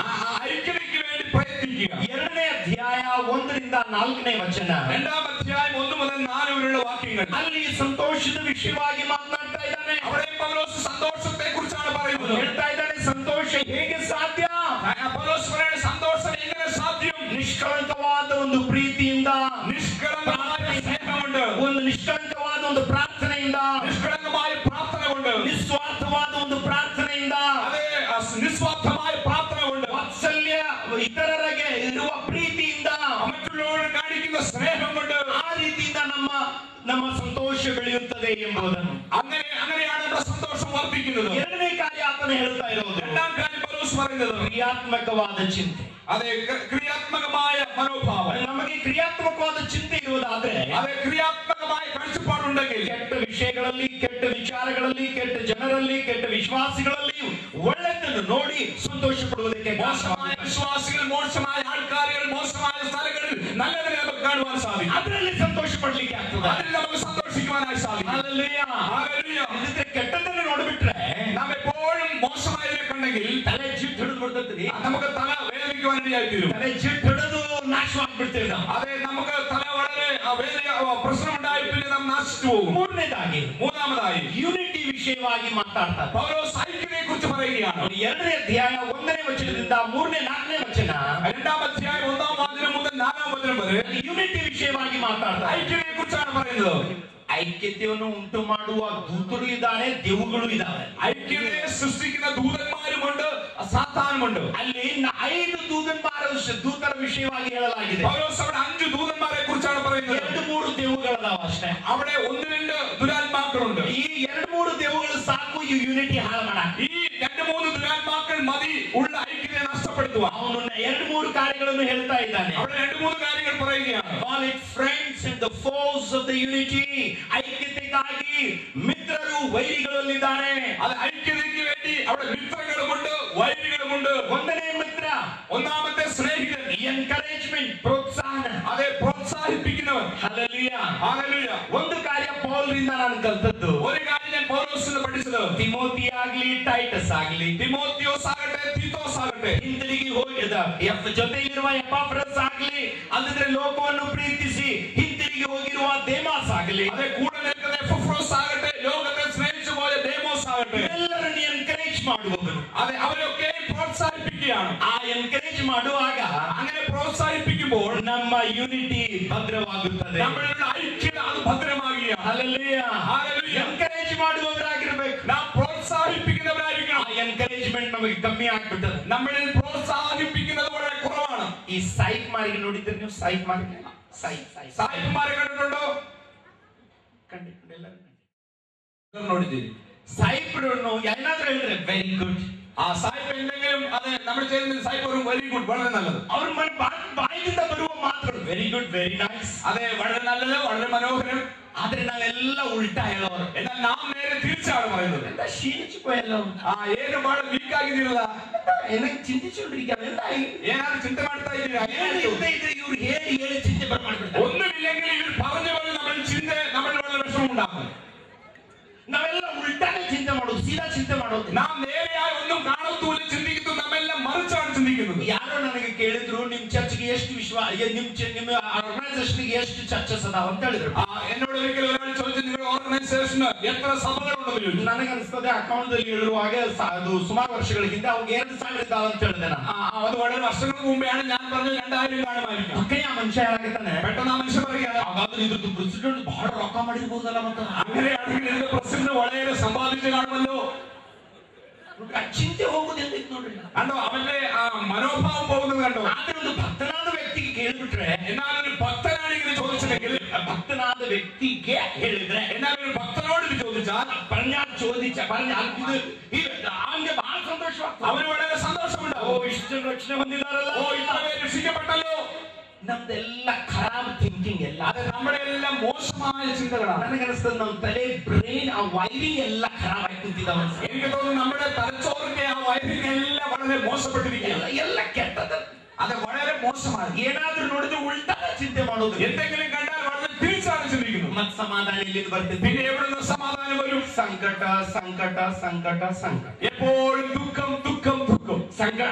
ഐക്യതയ്ക്ക് വേണ്ടി പ്രയത്നിക്കുക. 2ನೇ ಅಧ್ಯಾಯ 1-4 ವಚನ. 2-ാം അധ്യായം 1 മുതൽ 4 വരെയുള്ള വാക്യങ്ങൾ. ಅಲ್ಲಿ ಸಂತೋಷದ ವಿಷಯವಾಗಿ ಮಾತನಾಡ್ತಾ ಇದ್ದಾನೆ. അവിടെ പൗലോസ് സന്തോഷത്തെ കുറിച്ചാണ് പറയുന്നത്. ಹೇಳ್ತಾ ಇದ್ದಾನೆ, ಸಂತೋಷ ಹೇಗೆ ಸಾಧ್ಯ? പൗലോസ് പറയുന്ന സന്തോഷം എങ്ങനെ സാധ്യം? ನಿಷ್ಕಳಂಕವಾದ ಒಂದು ಪ್ರೀತಿಯಿಂದ, നിഷ്കളങ്കമായ സ്നേഹമുണ്ട്, ಒಂದು ನಿಷ್ಕಳಂಕವಾದ ಒಂದು ಪ್ರಾರ್ಥನೆಯಿಂದ, നിഷ്കളങ്കമായ പ്രാർത്ഥന കൊണ്ട്, ನಿಸ್ವಾರ್ಥವಾದ ಒಂದು ಪ್ರಾರ್ಥನೆಯಿಂದ, അതെ, നിസ്വാർത്ഥമായ പ്രാർത്ഥന കൊണ്ട്, ವಾತ್ಸಲ್ಯ ಇತರರಿಗೆ ಇರುವ ಪ್ರೀತಿಯಿಂದ, മറ്റുള്ളവരോട് കാണിക്കുന്ന സ്നേഹം കൊണ്ട്, ಆ ರೀತಿಯಿಂದ ನಮ್ಮ ಸಂತೋಷ ಬೆಳೆಯುತ್ತದೆ ಎಂಬುದನ್ನು, അങ്ങനെയാണ് നമ്മുടെ സന്തോഷം വർദ്ധിക്കുന്നത്. 2ನೇ ಕಾರ್ಯ ಆತನ ಹೇಳ್ತಾ ಇರೋದು, 2-ാം കാര്യം പൗലോസ് പറയുന്നത് ಕ್ರಿಯಾತ್ಮಕವಾದ ಚಿಂತೆ. അതെ, ക്രിയാത്മകമായ മനോഭാവം. ನಮಗೆ ಕ್ರಿಯಾತ್ಮಕವಾದ ಚಿಂತೆ ಇರುವುದಾದ್ರೆ, അതെ, ക്രിയാത്മകമായ കാഴ്ചപ്പാടുണ്ടെങ്കിൽ ಕೆಟ್ಟ ವಿಷಯಗಳಲ್ಲಿ, ಕೆಟ್ಟ ವಿಚಾರಗಳಲ್ಲಿ, ಕೆಟ್ಟ ಜನರಲ್ಲಿ, ಕೆಟ್ಟ ವಿಶ್ವಾಸಿಗಳಲ್ಲಿ ಒಳ್ಳೆದನ್ನು ನೋಡಿ ಸಂತೋಷ ಪಡುವುದಕ್ಕೆ, മോശമായ വിശ്വാസികൾ, മോശമായ ആൾക്കാരുകൾ, മോശമായ സ്ഥലങ്ങളിൽ നല്ലതിനെ നമുക്ക് കാണുവാൻ സാധിക്കും. ಅದರಲ್ಲಿ ಸಂತೋಷ ಪಡ್ಲಿಕ್ಕೆ ಆಗ್ತದೆ, അതിൽ നമുക്ക് സന്തോഷിക്കുവാനായി സാധിക്കും. Hallelujah. Hallelujah. ಇದಕ್ಕೆ ಕೆಟ್ಟದನ್ನು ನೋಡ್ಬಿಟ್ರೆ നാം എപ്പോഴും മോശമായതിനെ കണ്ടെങ്കിൽ ತಲೆ ಜಿಟ್ಟು ಹಿಡಿದು ಬಿಡ್ತೈತಿ, നമുക്ക് തല വേദനിക്കുവാനിടയായി തീരും. ತಲೆ ಜಿಟ್ಟು ಹಿಡಿದು ನಾಶವಾಗ್ಬಿಡ್ತೇವೆ ನಾವು. അതെ, നമുക്ക് തല വളരെ പ്രശ്നമുണ്ടായി പിന്നെ നാം നാശിച്ചു പോകും. മൂന്നാമതായി ಯೂನಿಟಿ ವಿಷಯವಾಗಿ ಮಾತಾಡ್ತಾರೆ. പൗലോസ് ഐക്യതയെ കുറിച്ച് പറയുകയാണ്. 2ನೇ ಅಧ್ಯಾಯ 1ನೇ ವಚನದಿಂದ 3-4 ವಚನ, 2-ാം അധ്യായം 1-ാം വചനം മുതൽ 4-ാം വചനം വരെ ಯೂನಿಟಿ ವಿಷಯವಾಗಿ ಮಾತಾಡ್ತಾರೆ. ഐക്യതയെ കുറിച്ചാണ് പറയുന്നത്. ಐಕ್ಯತೆಯನ್ನು ಉಂಟು ಮಾಡುವ ದೂತರು ಇದ್ದಾರೆ, ದೇವುಗಳು ಇದ್ದಾವೆ. ഐക്യതയെ സൃഷ്ടിക്കുന്ന ദൂതന്മാരുമുണ്ട്, സാത്താനുമുണ്ട്. ಅಲ್ಲಿ 5 ದೂತರ ವಿಷಯವಾಗಿ ಹೇಳಲಾಗಿದೆ. പൗലോസ് അവിടെ 5 ദൂതന്മാരെ കുറിച്ചാണ് പറയുന്നത്. 2-3 ದೇವುಗಳದಾವ ಅಷ್ಟೇ. അവിടെ 1-2 ദുരാത്മാക്കളുണ്ട്. ಈ 2-3 ದೇವುಗಳು ಸಾಕು ಈ ಯೂನಿಟಿ ಹಾಳು ಮಾಡಕ್ಕೆ. ഈ 2-3 ദുരാത്മാക്കൾ മതി ഉള്ള ഐക്യതയെ നഷ്ടപ്പെടുത്തുവാൻ. ಅವನು 2-3 ಕಾರ್ಯಗಳನ್ನು ಹೇಳ್ತಾ ಇದ್ದಾನೆ. അവിടെ 2-3 കാര്യങ്ങൾ പറയുകയാണ്. Call it friends and the foes of the unity. ಐಕ್ಯತೆಗಾಗಿ ಮಿತ್ರರು ವೈರಿಗಳಲ್ಲಿದ್ದಾರೆ. അത് ഐക്യതയ്ക്ക് വേണ്ടി അവിടെ മിത്രങ്ങളുമുണ്ട്, വൈരികളുമുണ്ട്. 1ನೇ ಮಿತ್ರ, ഒന്നാമത്തെ സ്നേഹിതൻ, ಎನ್ಕರೇಜ್ಮೆಂಟ್, ಪ್ರೋತ್ಸಾಹನ, അതെ, പ്രോത്സാഹിപ്പിക്കുന്നവൻ. ಹಲ್ಲೆಲೂಯಾ. ഹല്ലേലൂയ. ಒಂದು ಕಾರ್ಯ ಪೌಲರಿಂದ ನಾನು ಕಲಿತದ್ದು, ഒരു കാര്യം ഞാൻ പൗലോസിൽ നിന്ന് പഠിച്ചത്, ತಿಮೋತಿ ಆಗ್ಲಿ, ಟೈಟಸ್ ಆಗ್ಲಿ, തിമോത്തിയോസ് ആകട്ടെ, തീത്തോസ് ആകട്ടെ, ಹಿಂದಿರುಗಿ ಹೋಗಿದ ಜೊತೆಯಲ್ಲಿರುವ ಎಪಾಫ್ರಸ್ ಆಗ್ಲಿ, ಅಂದ್ರೆ ಲೋಕವನ್ನು ಪ್ರೀತಿಸಿ ಹಿಂದಿರುಗಿ ಹೋಗಿರುವ ದೇಮಾಸ್ ಆಗ್ಲಿ, അതെ, കൂടെ നിൽക്കുന്ന എപ്പഫ്രോസ് ആകട്ടെ, ലോകത്തെ സ്നേഹിച്ചു പോയ ദേമോസ് ആകട്ടെ, ಎಲ್ಲರನ್ನು ಎನ್ಕರೇಜ್ ಮಾಡುವವರು. അതെ, അവരൊക്കെ പ്രോത്സാഹിപ്പിക്കുകയാണ്. ಆ ಎನ್ಕರೇಜ್ ಮಾಡುವಾಗ ആയിരിക്കുമ്പോൾ ನಮ್ಮ ಯೂನಿಟಿ ಭದ್ರವಾಗುತ್ತದೆ. നമ്മളുടെ ഐക്യത അത് ഭദ്രമാകുകയാണ്. Hallelujah. Hallelujah. ಎನ್ಕರೇಜ್ ಮಾಡುವವರಾಗಿರಬೇಕು. നാം പ്രോത്സാഹിപ്പിക്കുന്നവരായിരിക്കണം. ಆ ಎನ್ಕರೇಜ್ಮೆಂಟ್ ನಮಗೆ ಕಮ್ಮಿ ಆಗ್ಬಿಟ್ಟದೆ. നമ്മളിൽ പ്രോത്സാഹിപ്പിക്കുന്നത് വളരെ കുറവാണ്. ಈ ಸೈಟ್ ಮಾರಿಗೆ ನೋಡಿದ್ರೆ ನೀವು ಸೈಟ್ ಮಾಡಿ സായിപ്പുമാരെ കണ്ടിട്ടുണ്ടോ? ಕಂಡಿಲ್ಲ നോടിದ್ದೀರಿ. സായിപ്പുಗಳನ್ನು ಏನಾದ್ರೂ ಹೇಳಿದ್ರೆ ವೆರಿ ಗುಡ್. ആ സായിപ്പ് എന്തെങ്കിലും അത് നമ്മൾ ചെയ്യുന്ന സായിപ്പ് ഒരു വെരി ഗുഡ്, വളരെ നല്ലത്. ಅವ್ರ ಬಾಯಿಂದ ಬರುವ ಮಾತುಗಳು ವೆರಿ ಗುಡ್, ವೆರಿ ನೈಸ್, അതെ വളരെ നല്ലത്, വളരെ മനോഹരം. ಆದ್ರೆ ನಾವೆಲ್ಲ ಉಲ್ಟಾ ಹೇಳೋರು. എന്നാൽ നാം നേരെ തിരിച്ചാണ് പറയുന്നത്. എന്താ ക്ഷീണിച്ചു പോയല്ലോ, ಏನು ಬಹಳ ವೀಕ್ ಆಗಿದ್ದೀರಲ್ಲ, ಏನಕ್ಕೆ ಚಿಂತಿಸಿಕೊಂಡಿരിക്കുകയാണ്, എന്തായി ಏನಾದ್ರು ಚಿಂತೆ ಮಾಡ್ತಾ ಇದ್ದೀರಾ? ಇವ್ರು ಹೇಳಿ ಹೇಳಿ ಚಿಂತೆ ಮಾಡ್ಬಿಡ್ತಾರೆ. ഒന്നുമില്ലെങ്കിൽ ഇവർ പറഞ്ഞു പറഞ്ഞു നമ്മൾ ചിന്ത നമ്മൾ വളരെ വിഷമം ഉണ്ടാക്കും. ನಾವೆಲ್ಲ ಉಲ್ಟಾನೆ ಚಿಂತೆ ಮಾಡೋದು, ಸೀದಾ ಚಿಂತೆ ಮಾಡೋದು. നാം നേരെയായി ഒന്നും കാണുന്നില്ല ചിന്തിക്കുന്നു, നമ്മെല്ലാം മറിച്ചാണ് ചിന്തിക്കുന്നത്. ಯಾರೋ ನನಗೆ ಕೇಳಿದ್ರು ನಿಮ್ ಚರ್ಚ್ಗೆ ಎಷ್ಟು ನಿಮ್ಮ ಆರ್ಗನೈಸೇಷನ್ಗೆ ಎಷ್ಟು ಚರ್ಚಸ್ ಅದಾವ ಅಂತ ಹೇಳಿದ್ರು. എന്നോട് ഒരിക്കലും ഒരാൾ ചോദിച്ചു നിങ്ങളുടെ ഓർഗനൈസേഷന് എത്ര സഭകളുണ്ടെന്ന് ചോദിച്ചു. ನನಗೆ ಅನಿಸ್ತದೆ ಅಕೌಂಟ್ ದಲ್ಲಿ ಹೇಳಿರುವಾಗ ಅದು ಸುಮಾರು ವರ್ಷಗಳ ಹಿಂದೆ ಅವಾಗ 2000 ಇದ್ದಾವ ಅಂತ ಹೇಳಿದೆ ನಾನು. അത് വളരെ വർഷങ്ങൾക്ക് മുമ്പെയാണ് ഞാൻ പറഞ്ഞത് 2000 കാണുമായിരിക്കും. ഒക്കെ ಆ ಮನುಷ್ಯ ಹೇಳಾಗಿದ್ದಾನೆ. പെട്ടെന്ന് ആ മനുഷ്യൻ പറയുകയാണ്, ಹಾಗಾದ್ರೆ ಇದ್ರದ್ದು ಪ್ರೆಸಿಡೆಂಟ್ ಬಹಳ ರೊಕ್ಕ ಮಾಡಿರ್ಬೋದಲ್ಲ. ಮತ್ತೆ അങ്ങനെയാണെങ്കിൽ ഇതിന്റെ പ്രസിഡന്റ് വളരെ സമ്പാദിച്ചു കാണുമല്ലോ. ಚಿಂತೆ ಹೋಗುದಿಲ್ಲ ನೋಡ್ರಿ. കണ്ടോ അവന്റെ മനോഭാവം പോകുന്നത് കണ്ടോ. ಆದ್ರೆ ಒಂದು ಭಕ್ತನಾದ ವ್ಯಕ್ತಿಗೆ ಕೇಳಿಬಿಟ್ರೆ, എന്നാൽ ഒരു ഭക്തനാണെങ്കിൽ ചോദിച്ചില്ലെങ്കിൽ, ഭക്തനാದ ವ್ಯಕ್ತಿಗೆ ಹೇಳಿದ್ರೆ, എന്നാൽ ഒരു ഭക്തനോട് ഇത് ചോദിച്ചാൽ ಅವನಿಗೆ ಬಹಳ ಸಂತೋಷವಾಗ್ತದೆ. അവന് വളരെ സന്തോഷമുണ്ടാവും. ಓ ಇಷ್ಟು ಜನ ರಕ್ಷಣೆ ಹೊಂದಿದಾರಲ್ಲ, ഓ ഇത്ര പേര് രക്ഷിക്കപ്പെട്ടല്ലോ. ನಮ್ದೆಲ್ಲ ಖರಾಬ್ ಥಿಂಕಿಂಗ್ ಎಲ್ಲ, അത് നമ്മുടെ എല്ലാം മോശമായ ചിന്തകളാണ്. ನನಗನ್ನಿಸ್ತದೆ ನಮ್ಮ ತಲೆ ಬ್ರೈನ್ ಆ ವೈರಿಂಗ್ ಎಲ್ಲ ಖರಾಬ್ ಆಗಿ ಕುಂತಿದ್ದಾವ. എനിക്ക് തോന്നുന്നു നമ്മുടെ തലച്ചോറിന്റെ ആ വൈദ്യുതി എല്ലാം വളരെ മോശപ്പെട്ടിരിക്കുകയാണ്. ಎಲ್ಲ ಕೆಟ್ಟದ, അത് വളരെ മോശമാണ്. ಏನಾದ್ರೂ ನೋಡಿದ್ರೆ ಉಲ್ಟಾ ಚಿಂತೆ ಮಾಡೋದು, എന്തെങ്കിലും കണ്ടാൽ വളരെ തിരിച്ചാണ് ചിന്തിക്കുന്നത്. ಮತ್ ಸಮಾಧಾನ ಎಲ್ಲಿಂದ ಬರ್ತದೆ? പിന്നെ എവിടെ നിന്ന് സമാധാനം വരും? ಸಂಕಟ ಸಂಕಟ ಸಂಕಟ ಸಂಕಟ, എപ്പോഴും ദുഃഖം ദുഃഖം ദുഃഖം.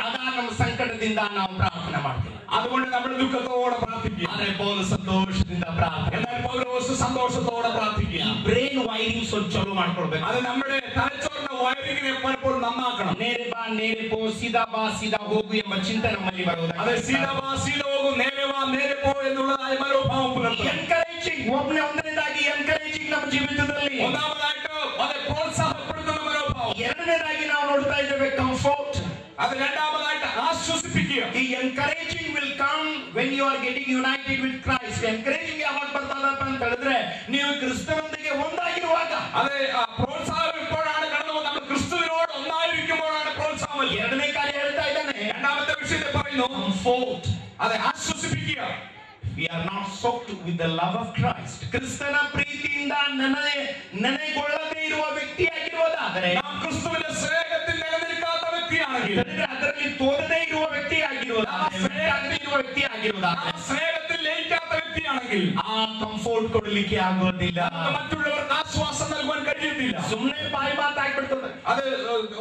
ಅದ ನಮ್ಮ ಸಂಕಟದಿಂದ ನಾವು ಪ್ರಾರ್ಥನೆ ಮಾಡ್ತೀವಿ. അതുകൊണ്ട് നമ്മൾ ദുഃഖത്തോടെ പ്രാർത്ഥിക്കുക. ಆದ್ರೆ ಪೌಲ ಸಂತೋಷದಿಂದ ಪ್ರಾರ್ಥನೆ, എന്നാൽ പൗലോസ് സന്തോഷത്തോടെ പ്രാർത്ഥിക്കുക. ಬ್ರೈನ್ ವೈರಿಂಗ್ ಸ್ವಲ್ಪ ಚಲೋ ಮಾಡ್ಕೊಳ್ಬೇಕು. അത് നമ്മുടെ തലച്ചോറിന്റെ വയറിങ്ങിനെ പലപ്പോഴും നന്നാക്കണം. ನೇರೆ ಬಾ ನೇರೆ ಪೋ, ಸೀದಾ ಬಾ ಸೀದಾ ಹೋಗು ಎಂಬ ಚಿಂತೆ ನಮ್ಮಲ್ಲಿ ಬರುವುದು. അതെ സീതാ വാ സീത പോകും, നേരെ വാ നേരെ പോ എന്നുള്ളതായ മനോഭാവം പുലർത്തണം. ಎನ್ಕರೇಜಿಂಗ್, ಒಂದನೇದಾಗಿ ಎನ್ಕರೇಜಿಂಗ್ ನಮ್ಮ ಜೀವಿತದಲ್ಲಿ. ഒന്നാമതായിട്ട് അത് പ്രോത്സാഹപ്പെടുത്തുന്ന മനോഭാവം. ಎರಡನೇದಾಗಿ ನಾವು ನೋಡ್ತಾ ಇದ್ದೇವೆ ಕಂಫರ್ಟ್. അത് രണ്ടാമതായിട്ട് ആശ്വസിപ്പിക്കുക. ಈ encouraging will come when you are getting united with Christ. Encouraging ಯಾವಾಗ ಬರ್ತದಪ್ಪ ಅಂತ ಹೇಳಿದ್ರೆ, ನೀವು ಕ್ರಿಸ್ತನೊಂದಿಗೆ ಒಂದಾಗಿರುವಾಗ. അതെ പ്രോത്സാഹനം എപ്പോഴാണ് കടന്നു? നമ്മൾ ക്രിസ്തുവിനോട് ഒന്നായിരിക്കുമ്പോഴാണ് പ്രോത്സാഹനം. ಎರಡನೇ ಕಾರ್ಯ ಹೇಳ್ತಾ ಇದ್ದಾನೆ, രണ്ടാമത്തെ വിഷയത്തെ പറയുന്നു ಕಂಫರ್ಟ್. അതെ ആശ്വസിപ്പിക്കുക. We are not soaked with the love of Christ. ಕ್ರಿಸ್ತನ ಪ್ರೀತಿಯಿಂದ ನೆನೆಗೊಳ್ಳದೇ ಇರುವ ವ್ಯಕ್ತಿಯಾಗಿರುವುದಾದರೆ, നാം ക്രിസ്തുവിന്റെ സ്നേഹത്തിൽ നിലനിൽക്കാത്ത വ്യക്തിയാണെങ്കിൽ, ಅದರಲ್ಲಿ ತೋರದೇ ಇರುವ ವ್ಯಕ್ತಿಯಾಗಿರುವುದಾದರೆ, സ്നേഹത്തിൽ ലയിക്കാത്ത വ്യക്തിയാണെങ്കിൽ ಆ ಕಂಫರ್ಟ್ ಕೊಡಲಿಕ್ಕೆ ಆಗೋದಿಲ್ಲ. മറ്റുള്ളവർക്ക് ആശ്വാസം നൽകാൻ കഴിയുന്നില്ല. ಸುಮ್ಮನೆ ಬಾಯಿ ಮಾತಾಗ್ಬಿಡ್ತದೆ. അത്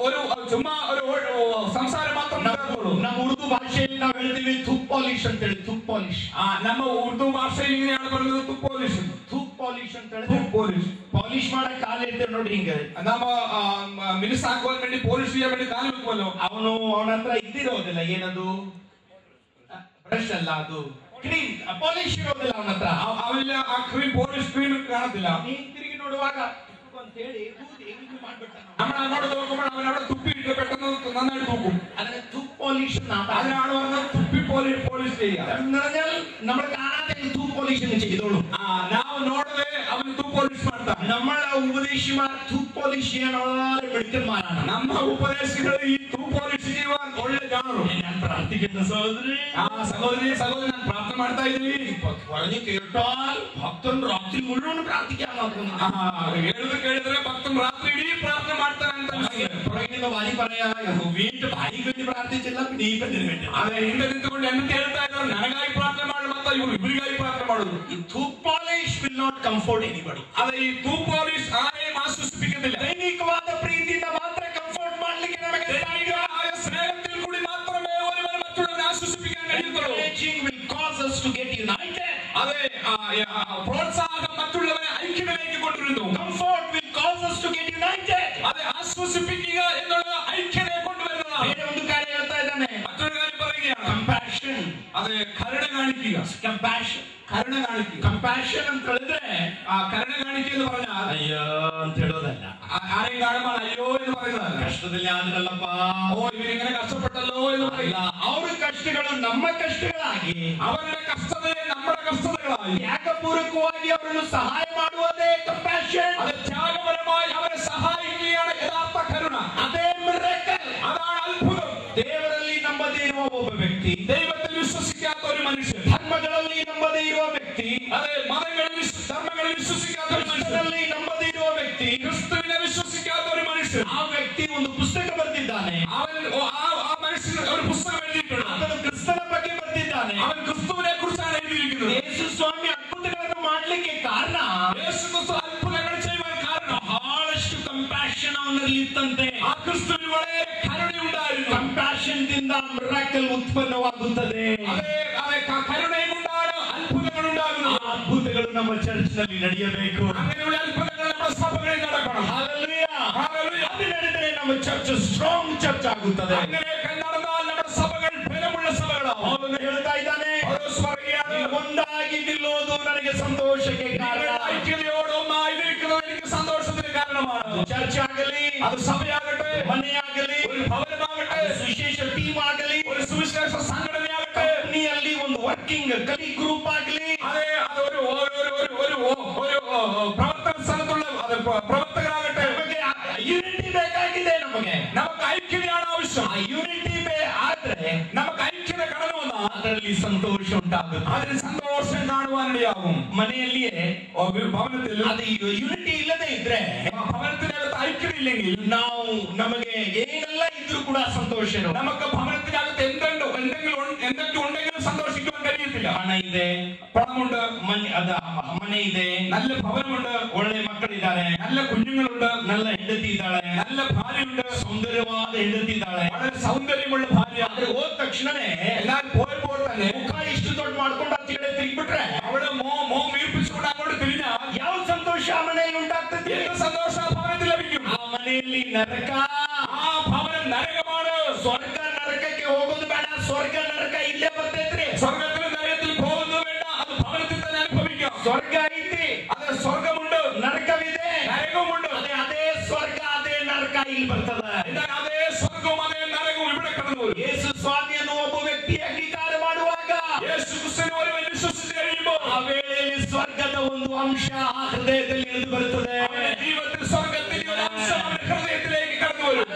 ഒരു ചുമ്മാ ഒരു സംസാരം മാത്രം നടക്കുള്ളൂ. ನಮ್ಮ ಉರ್ದು ಭಾಷೆಯಲ್ಲಿ ನಾವು ಹೇಳ್ತೀವಿ ಥೂಕ್ ಪಾಲಿಶ್ ಅಂತ ಹೇಳಿ. ಥೂಕ್ ಪಾಲಿಶ್ ನಮ್ಮ ಉರ್ದು ಭಾಷೆಯಲ್ಲಿ ಇങ്ങനെയാണ് പറയുന്നത് ಥೂಕ್ ಪಾಲಿಶ್. ಥೂಕ್ ಪಾಲಿಶ್ ಅಂತ ಹೇಳಿ, ಥೂಕ್ ಪಾಲಿಶ್ ಪಾಲಿಶ್ ಮಾಡಕ್ ಕಾಲ ಇರ್ತೇವೆ ನೋಡಿ. ಹಿಂಗೆ ನಮ್ಮ ಮಿನಿಸ್ ಹಾಕುವ വേണ്ടി ಪಾಲಿಶ್ ചെയ്യാൻ വേണ്ടി ಕಾಲು വെക്കുമല്ലോ. ಅವನ ಹತ್ರ ಇದಿರೋದಿಲ್ಲ, ಏನದು ಬ್ರಷ್ ಅಲ್ಲ, ಅದು ಕ್ರೀಮ್ ಪಾಲಿಶ್ ಇರೋದಿಲ್ಲ ಅವನ ಹತ್ರ. ಅವನಿಲ್ಲ ಆ ಕ್ರೀಮ್ ಪಾಲಿಶ್ ಕ್ರೀಮ್ ಕಾಣುತ್ತಿಲ್ಲ. ನೀನ್ ತಿರುಗಿ ನೋಡುವಾಗ ಅಂತ ಹೇಳಿ ಮಾಡ್ಬಿಡ್ತಾನೆ. നമ്മൾ അങ്ങോട്ട് നോക്കുമ്പോൾ അവൻ അവിടെ തുപ്പിയിട്ട് പെട്ടെന്ന് നന്നായിട്ട് തൂക്കും. അതിനെ തൂക്ക് പോളിഷ് അതിനാണ് പറഞ്ഞത് തുപ്പി പോളിഷ് ചെയ്യുക. നമ്മൾ കാണാതെ തൂക്ക് പോളിഷ് ചെയ്തോളൂ. ನಾವು ನೋಡದೆ ಅವನು ತೂಕ್ ಪಾಲಿಶ್ ಮಾಡ್ತಾನೆ. നമ്മളെ ഉപദേശിമാർ തൂക്ക് പോളിഷ് ചെയ്യാൻ വളരെ മിടുക്കന്മാരാണ്. ನಮ್ಮ ಉಪದೇಶಗಳು ಈ ತೂಕ್ ಪಾಲಿಶ್ ചെയ്യുവാൻ ಒಳ್ಳೆ ಜಾಣರು. ഞാൻ പ്രാർത്ഥിക്കുന്ന സഹോദരി സഹോദരി ഞാൻ പ്രാർത്ഥന ಮಾಡ್ತಾ ಇದ್ದೀನಿ. പറഞ്ഞു കേട്ടാൽ ഭക്തൻ രാത്രി മുഴുവൻ പ്രാർത്ഥിക്കാൻ കേಳಿದ್ರೆ ಭಕ್ತನ್ ರಾತ್ರಿ ಇಡೀ ಪ್ರಾರ್ಥನೆ ಮಾಡ್ತಾನೆ ಅಂತ പുറകിൽ വാരി പറയാ, വീട്ടിൽ ഭാര്യക്ക് വേണ്ടി പ്രാർത്ഥിച്ചില്ല, പിന്നെ ഈ പെണ്ണിന് വേണ്ടി. ಅದೇ ಹಿಂದೆ ನಿಂತುಕೊಂಡು ಎನ್ನು ಕೇಳ್ತಾ ಇದ್ದಾರೆ, ನನಗಾಗಿ ಪ್ರಾರ್ಥನೆ ಮಾಡಿ ಮತ್ತೆ ಇವರು ಇಬ್ಬರಿಗಾಗಿ ಪ್ರಾರ್ಥನೆ ಮಾಡುದು. ಈ ತೂಕ್ polish will not comfort anybody. ಅದೇ ಈ ತೂಕ್ ಪಾಲಿಶ್ ಆരെയും ಆಶ್ವಸಿപ്പിക്കുന്നിಲ್ಲ. ದೈನಿಕವಾದ ಪ್ರೀತಿಯಿಂದ ಮಾತ್ರ ಕಂಫರ್ಟ್ ಮಾಡ್ಲಿಕ್ಕೆ ನಮಗೆ ಸ್ನೇಹത്തിൽ കൂടി മാത്രമേ ഒരുവൻ മറ്റുള്ളവരെ ആശ്വസിപ്പിക്കാൻ കഴിയുള്ളൂ. will cause us to get united. അതെ പ്രോത്സാഹനം മറ്റുള്ളവരെ ഐക്യത്തിലേക്ക് കൊണ്ടുവരുന്നു. Comfort will cause us to get united. അതെ ആശ്വസിപ്പിക്കുക എന്നുള്ള ഐക്യതയെ കൊണ്ടുവരുന്നതാണ്. വേറെ ಒಂದು ಕಾರ್ಯ ಹೇಳ್ತಾ ಇದ್ದಾನೆ, മറ്റൊരു കാര്യം പറയുകയാണ്, compassion. അത് കരുണ കാണിക്കുക. Compassion. കരുണ കാണിക്കുക. Compassion ಅಂತ ಹೇಳಿದ್ರೆ ആ കരുണ കാണിക്കുക എന്ന് പറഞ്ഞാൽ ಅಯ್ಯೋ ಅಂತ ಹೇಳೋದಲ್ಲ. ആരെയും കാണുമ്പോൾ അയ്യോ എന്ന് പറയുന്നതല്ല. ಕಷ್ಟದಲ್ಲಿ ಆದ್ರಲ್ಲಪ್ಪ, ഓ ഇവരിങ്ങനെ കഷ്ടപ്പെട്ടല്ലോ എന്ന് പറയില്ല. ಅವ್ರ ಕಷ್ಟಗಳು ನಮ್ಮ ಕಷ್ಟಗಳಾಗಿ, അവരുടെ കഷ്ടതയെ നമ്മുടെ കഷ്ടതകളായി ತ್ಯಾಗಪೂರ್ವಕವಾಗಿ ಅವರನ್ನು ಸಹಾಯ ಮಾಡುವುದೇ ಕಂಪ್ಯಾಷನ್. അത് ത്യാഗപരമായി അവരെ സഹായിക്കുകയാണ് യഥാർത്ഥ കരുണ. ಅದೇ ಮಿರಾಕಲ್. അതാണ് അത്ഭുതം. ದೇವರಲ್ಲಿ ನಂಬದೇ ಇರುವ ಒಬ್ಬ ವ್ಯಕ್ತಿ, ദൈവത്തിൽ വിശ്വസിക്കാത്ത ഒരു മനുഷ്യൻ, ಧರ್ಮಗಳಲ್ಲಿ ನಂಬದೇ ಇರುವ ವ್ಯಕ್ತಿ, അതെ ധർമ്മങ്ങളിൽ വിശ്വസിക്കാത്ത ഒരു മനുഷ്യൻ, ನಂಬದೇ ಇರುವ ವ್ಯಕ್ತಿ, ക്രിസ്തുവിനെ വിശ്വസിക്കാത്ത ഒരു മനുഷ്യൻ, ಆ ವ್ಯಕ್ತಿ ಒಂದು ಪುಸ್ತಕ ಬರೆದಿದ್ದಾನೆ. അവൻ ആ മനുഷ്യൻ ഒരു പുസ്തകം എഴുതിയിട്ടുണ്ട്. ಅದನ್ನು ಕ್ರಿಸ್ತನ ಬಗ್ಗೆ ಬರೆದಿದ್ದಾನೆ. അവൻ ക്രിസ്തുവിനെ കുറിച്ചാണ് എഴുതിയിരിക്കുന്നത്. ಯೇಸು ಸ್ವಾಮಿ ಅದ್ಭುತಗಳನ್ನು ಮಾಡಲಿಕ್ಕೆ ಕಾರಣ, യേശു ക്രിസ്തു അത്ഭുതങ്ങൾ ചെയ്യുവാൻ കാരണം ಬಹಳಷ್ಟು ಕಂಪ್ಯಾಷನ್ ಅವನಲ್ಲಿ ಇತ್ತಂತೆ. ആ ക്രിസ്തുവിൽ വളരെ കരുണയുണ്ടായിരുന്നു. ಕಂಪ್ಯಾಷನ್ ದಿಂದ ಮಿರಾಕಲ್ ಉತ್ಪನ್ನವಾಗುತ್ತದೆ. അതെ കരുണയും കൊണ്ടാണ് അത്ഭുതങ്ങൾ ഉണ്ടാകുന്നത്. ಆ ಅದ್ಭುತಗಳು ನಮ್ಮ ಚರ್ಚ್ ನಲ್ಲಿ ನಡೆಯಬೇಕು. അങ്ങനെയുള്ള അത്ഭുതങ്ങൾ നമ്മുടെ സഭകളിൽ നടക്കണം. Hallelujah. Hallelujah. ಅದು ನಡೆದರೆ ನಮ್ಮ ಚರ್ಚ್ ಸ್ಟ್ರಾಂಗ್ ಚರ್ಚ್ ಆಗುತ್ತದೆ. അങ്ങനെയൊക്കെ നടന്നാൽ നമ്മുടെ സഭകൾ ബലമുള്ള സഭകളാവും. ಅವನು ಹೇಳ್ತಾ ಇದ್ದಾನೆ, പൗലോസ് പറയുകയാണ്, ಒಂದಾಗಿ ನಿಲ್ಲೋದು ನನಗೆ ಸಂತೋಷಕ್ಕೆ ಕಾರಣ. ഐക്യതയോടെ ഒന്നായി നിൽക്കുന്നത് എനിക്ക് സന്തോഷത്തിന് കാരണമാണ്. ಚರ್ಚ್ ಆಗಲಿ, അത് സഭയാകട്ടെ, ಮನೆಯಾಗಲಿ, ഒരു ഭവനമാകട്ടെ, ವಿಶೇಷ ಟೀಮ್ ಆಗಲಿ, ഒരു സുവിശേഷ സംഘടനയാകട്ടെ, ಕಂಪನಿಯಲ್ಲಿ ಒಂದು ವರ್ಕಿಂಗ್ ಕಲಿ ಗ್ರೂಪ್ ಆಗಲಿ, അതെ അത് ഒരു പ്രവർത്തന സ്ഥലത്തുള്ള പ്രവർത്തകരാകട്ടെ, ಯೂನಿಟಿ ಬೇಕಾಗಿದೆ. നമുക്ക് ഐക്യതയാണ് ആവശ്യം. ಆ ಯೂನಿಟಿ ಆದ್ರೆ നമുക്ക് ഐക്യത കടന്നു വന്നാൽ ಅದರಲ್ಲಿ ಸಂತೋಷ ಉಂಟಾಗುತ್ತೆ. അതിന് സന്തോഷം കാണുവാനിടയാകും. ಮನೆಯಲ್ಲಿಯೇ ഭവനത്തിൽ ಅದು ಯೂನಿಟಿ ಇಲ್ಲದೆ ಇದ್ರೆ, ഭവനത്തിനകത്ത് ഐക്യത ഇല്ലെങ്കിൽ ನಾವು ನಮಗೆ ಏನೆಲ್ಲ ಇದ್ರೂ ಕೂಡ ಸಂತೋಷ ಇರೋಲ್ಲ. നമുക്ക് ഭവനത്തിനകത്ത് എന്തെങ്കിലും ഉണ്ടെങ്കിലും സന്തോഷിക്കുവാൻ കഴിയത്തില്ല. ಹಣ ಇದೆ, പണമുണ്ട്, ಮನೆ ಇದೆ, നല്ല ഭവനമുണ്ട്, ಒಳ್ಳೆ ಮಕ್ಕಳಿದ್ದಾರೆ, നല്ല കുഞ്ഞുങ്ങളുണ്ട്, നല്ല ಹೆಂಡತಿ ಇದ್ದಾಳೆ, നല്ല ഭാര്യയുണ്ട്, ಸೌಂದರ್ಯವಾದ ಹೆಂಡತಿ ಇದ್ದಾಳೆ. വളരെ സൗന്ദര്യമുള്ള ഭാര്യ. ಆದ್ರೆ ಹೋದ ತಕ್ಷಣನೇ എല്ലാരും പോയപ്പോൾ തന്നെ ಮುಖ ಇಷ್ಟು ದೊಡ್ಡ ಮಾಡ್ಕೊಂಡು ಆ ಕಡೆ ತಿರುಗಿಬಿಟ್ರೆ അവിടെ മോം വീർപ്പിച്ചുകൊണ്ട് അങ്ങോട്ട് തിരിഞ്ഞാൽ ಯಾವ ಸಂತೋಷ ಆ ಮನೆಯಲ್ಲಿ ಉಂಟಾಗ್ತದೆ? എന്ത് സന്തോഷം ആ ഭവനത്തിൽ ലഭിക്കും? ಆ ಮನೆಯಲ್ಲಿ ನರಕ, ആ ഭവനം നരകമാണ്. ಸ್ವರ್ಗ ನರಕಕ್ಕೆ ಹೋಗೋದು ಬೇಡ, ಸ್ವರ್ಗ ನರಕ ಇಲ್ಲೇ ಬರ್ತೈತ್ರಿ. സ്വർഗത്തിൽ നരകത്തിൽ പോകുന്നത് വേണ്ട, അത് ഭവനത്തിൽ തന്നെ അനുഭവിക്കാം. ಸ್ವರ್ಗ ಐತಿ, അത് സ്വർഗമുണ്ട്, ನರಕವಿದೆ, നരകമുണ്ട്. ಅದೇ ಸ್ವರ್ಗ ಅದೇ ನರಕ ಇಲ್ಲಿ ಬರ್ತದೆ. എന്നാൽ അതേ സ്വർഗവും അതേ നരകവും ഇവിടെ കടന്നു വരും. ಯೇಸು ಸ್ವಾಮಿಯನ್ನು ಒಬ್ಬ ವ್ಯಕ್ತಿ ಅಂಗೀಕಾರ ಮಾಡುವಾಗ, യേശു ക്രിസ്തുവിനെ ഒരുവൻ വിശ്വസിച്ച് കഴിയുമ്പോൾ ಆ ವೇಳೆಯಲ್ಲಿ ಸ್ವರ್ಗದ ಒಂದು ಅಂಶ ಆ ಹೃದಯದಲ್ಲಿ ಇಳಿದು ಬರುತ್ತದೆ. അവന്റെ ജീവിതത്തിൽ സ്വർഗത്തിന്റെ ഒരു അംശം അവന്റെ ഹൃദയത്തിലേക്ക് കടന്നു വരും.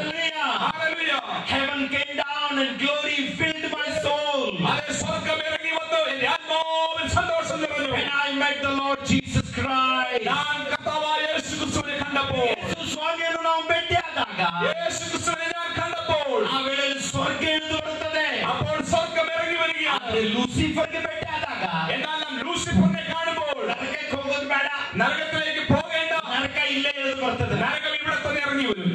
Hallelujah. Heaven came down and glory filled my soul. അതേ സ്വർഗം ഇറങ്ങി വന്നു എന്റെ ആത്മാവിൽ സന്തോഷം നിറഞ്ഞു. When I met the Lord Jesus Christ, ഞാൻ കർത്താവായ യേശു ക്രിസ്തുവിനെ കണ്ടപ്പോൾ, ಯೇಸು ಸ್ವಾಮಿಯನ್ನು ನಾವು ಭೇಟಿಯಾದಾಗ യേശു ക്രിസ്തുവിനെ ഞാൻ കണ്ടപ്പോൾ ಆ ವೇಳೆಯಲ್ಲಿ ಸ್ವರ್ಗ ಇಳಿದು ಬರುತ್ತದೆ. അപ്പോൾ സ്വർഗം ഇറങ്ങി വരികയാണ്. ಆದ್ರೆ ಲೂಸಿಫರ್ಗೆ ಭೇಟಿಯಾದಾಗ എന്നാൽ നാം ലൂസിഫറിനെ കാണുമ്പോൾ ನರಕಕ್ಕೆ ಹೋಗೋದು ಬೇಡ, നരകത്തിലേക്ക് പോകേണ്ട, ನರಕ ಇಲ್ಲೇ ಇಳಿದು ಬರ್ತದೆ. നരകം ഇവിടെ തന്നെ ഇറങ്ങി വരും.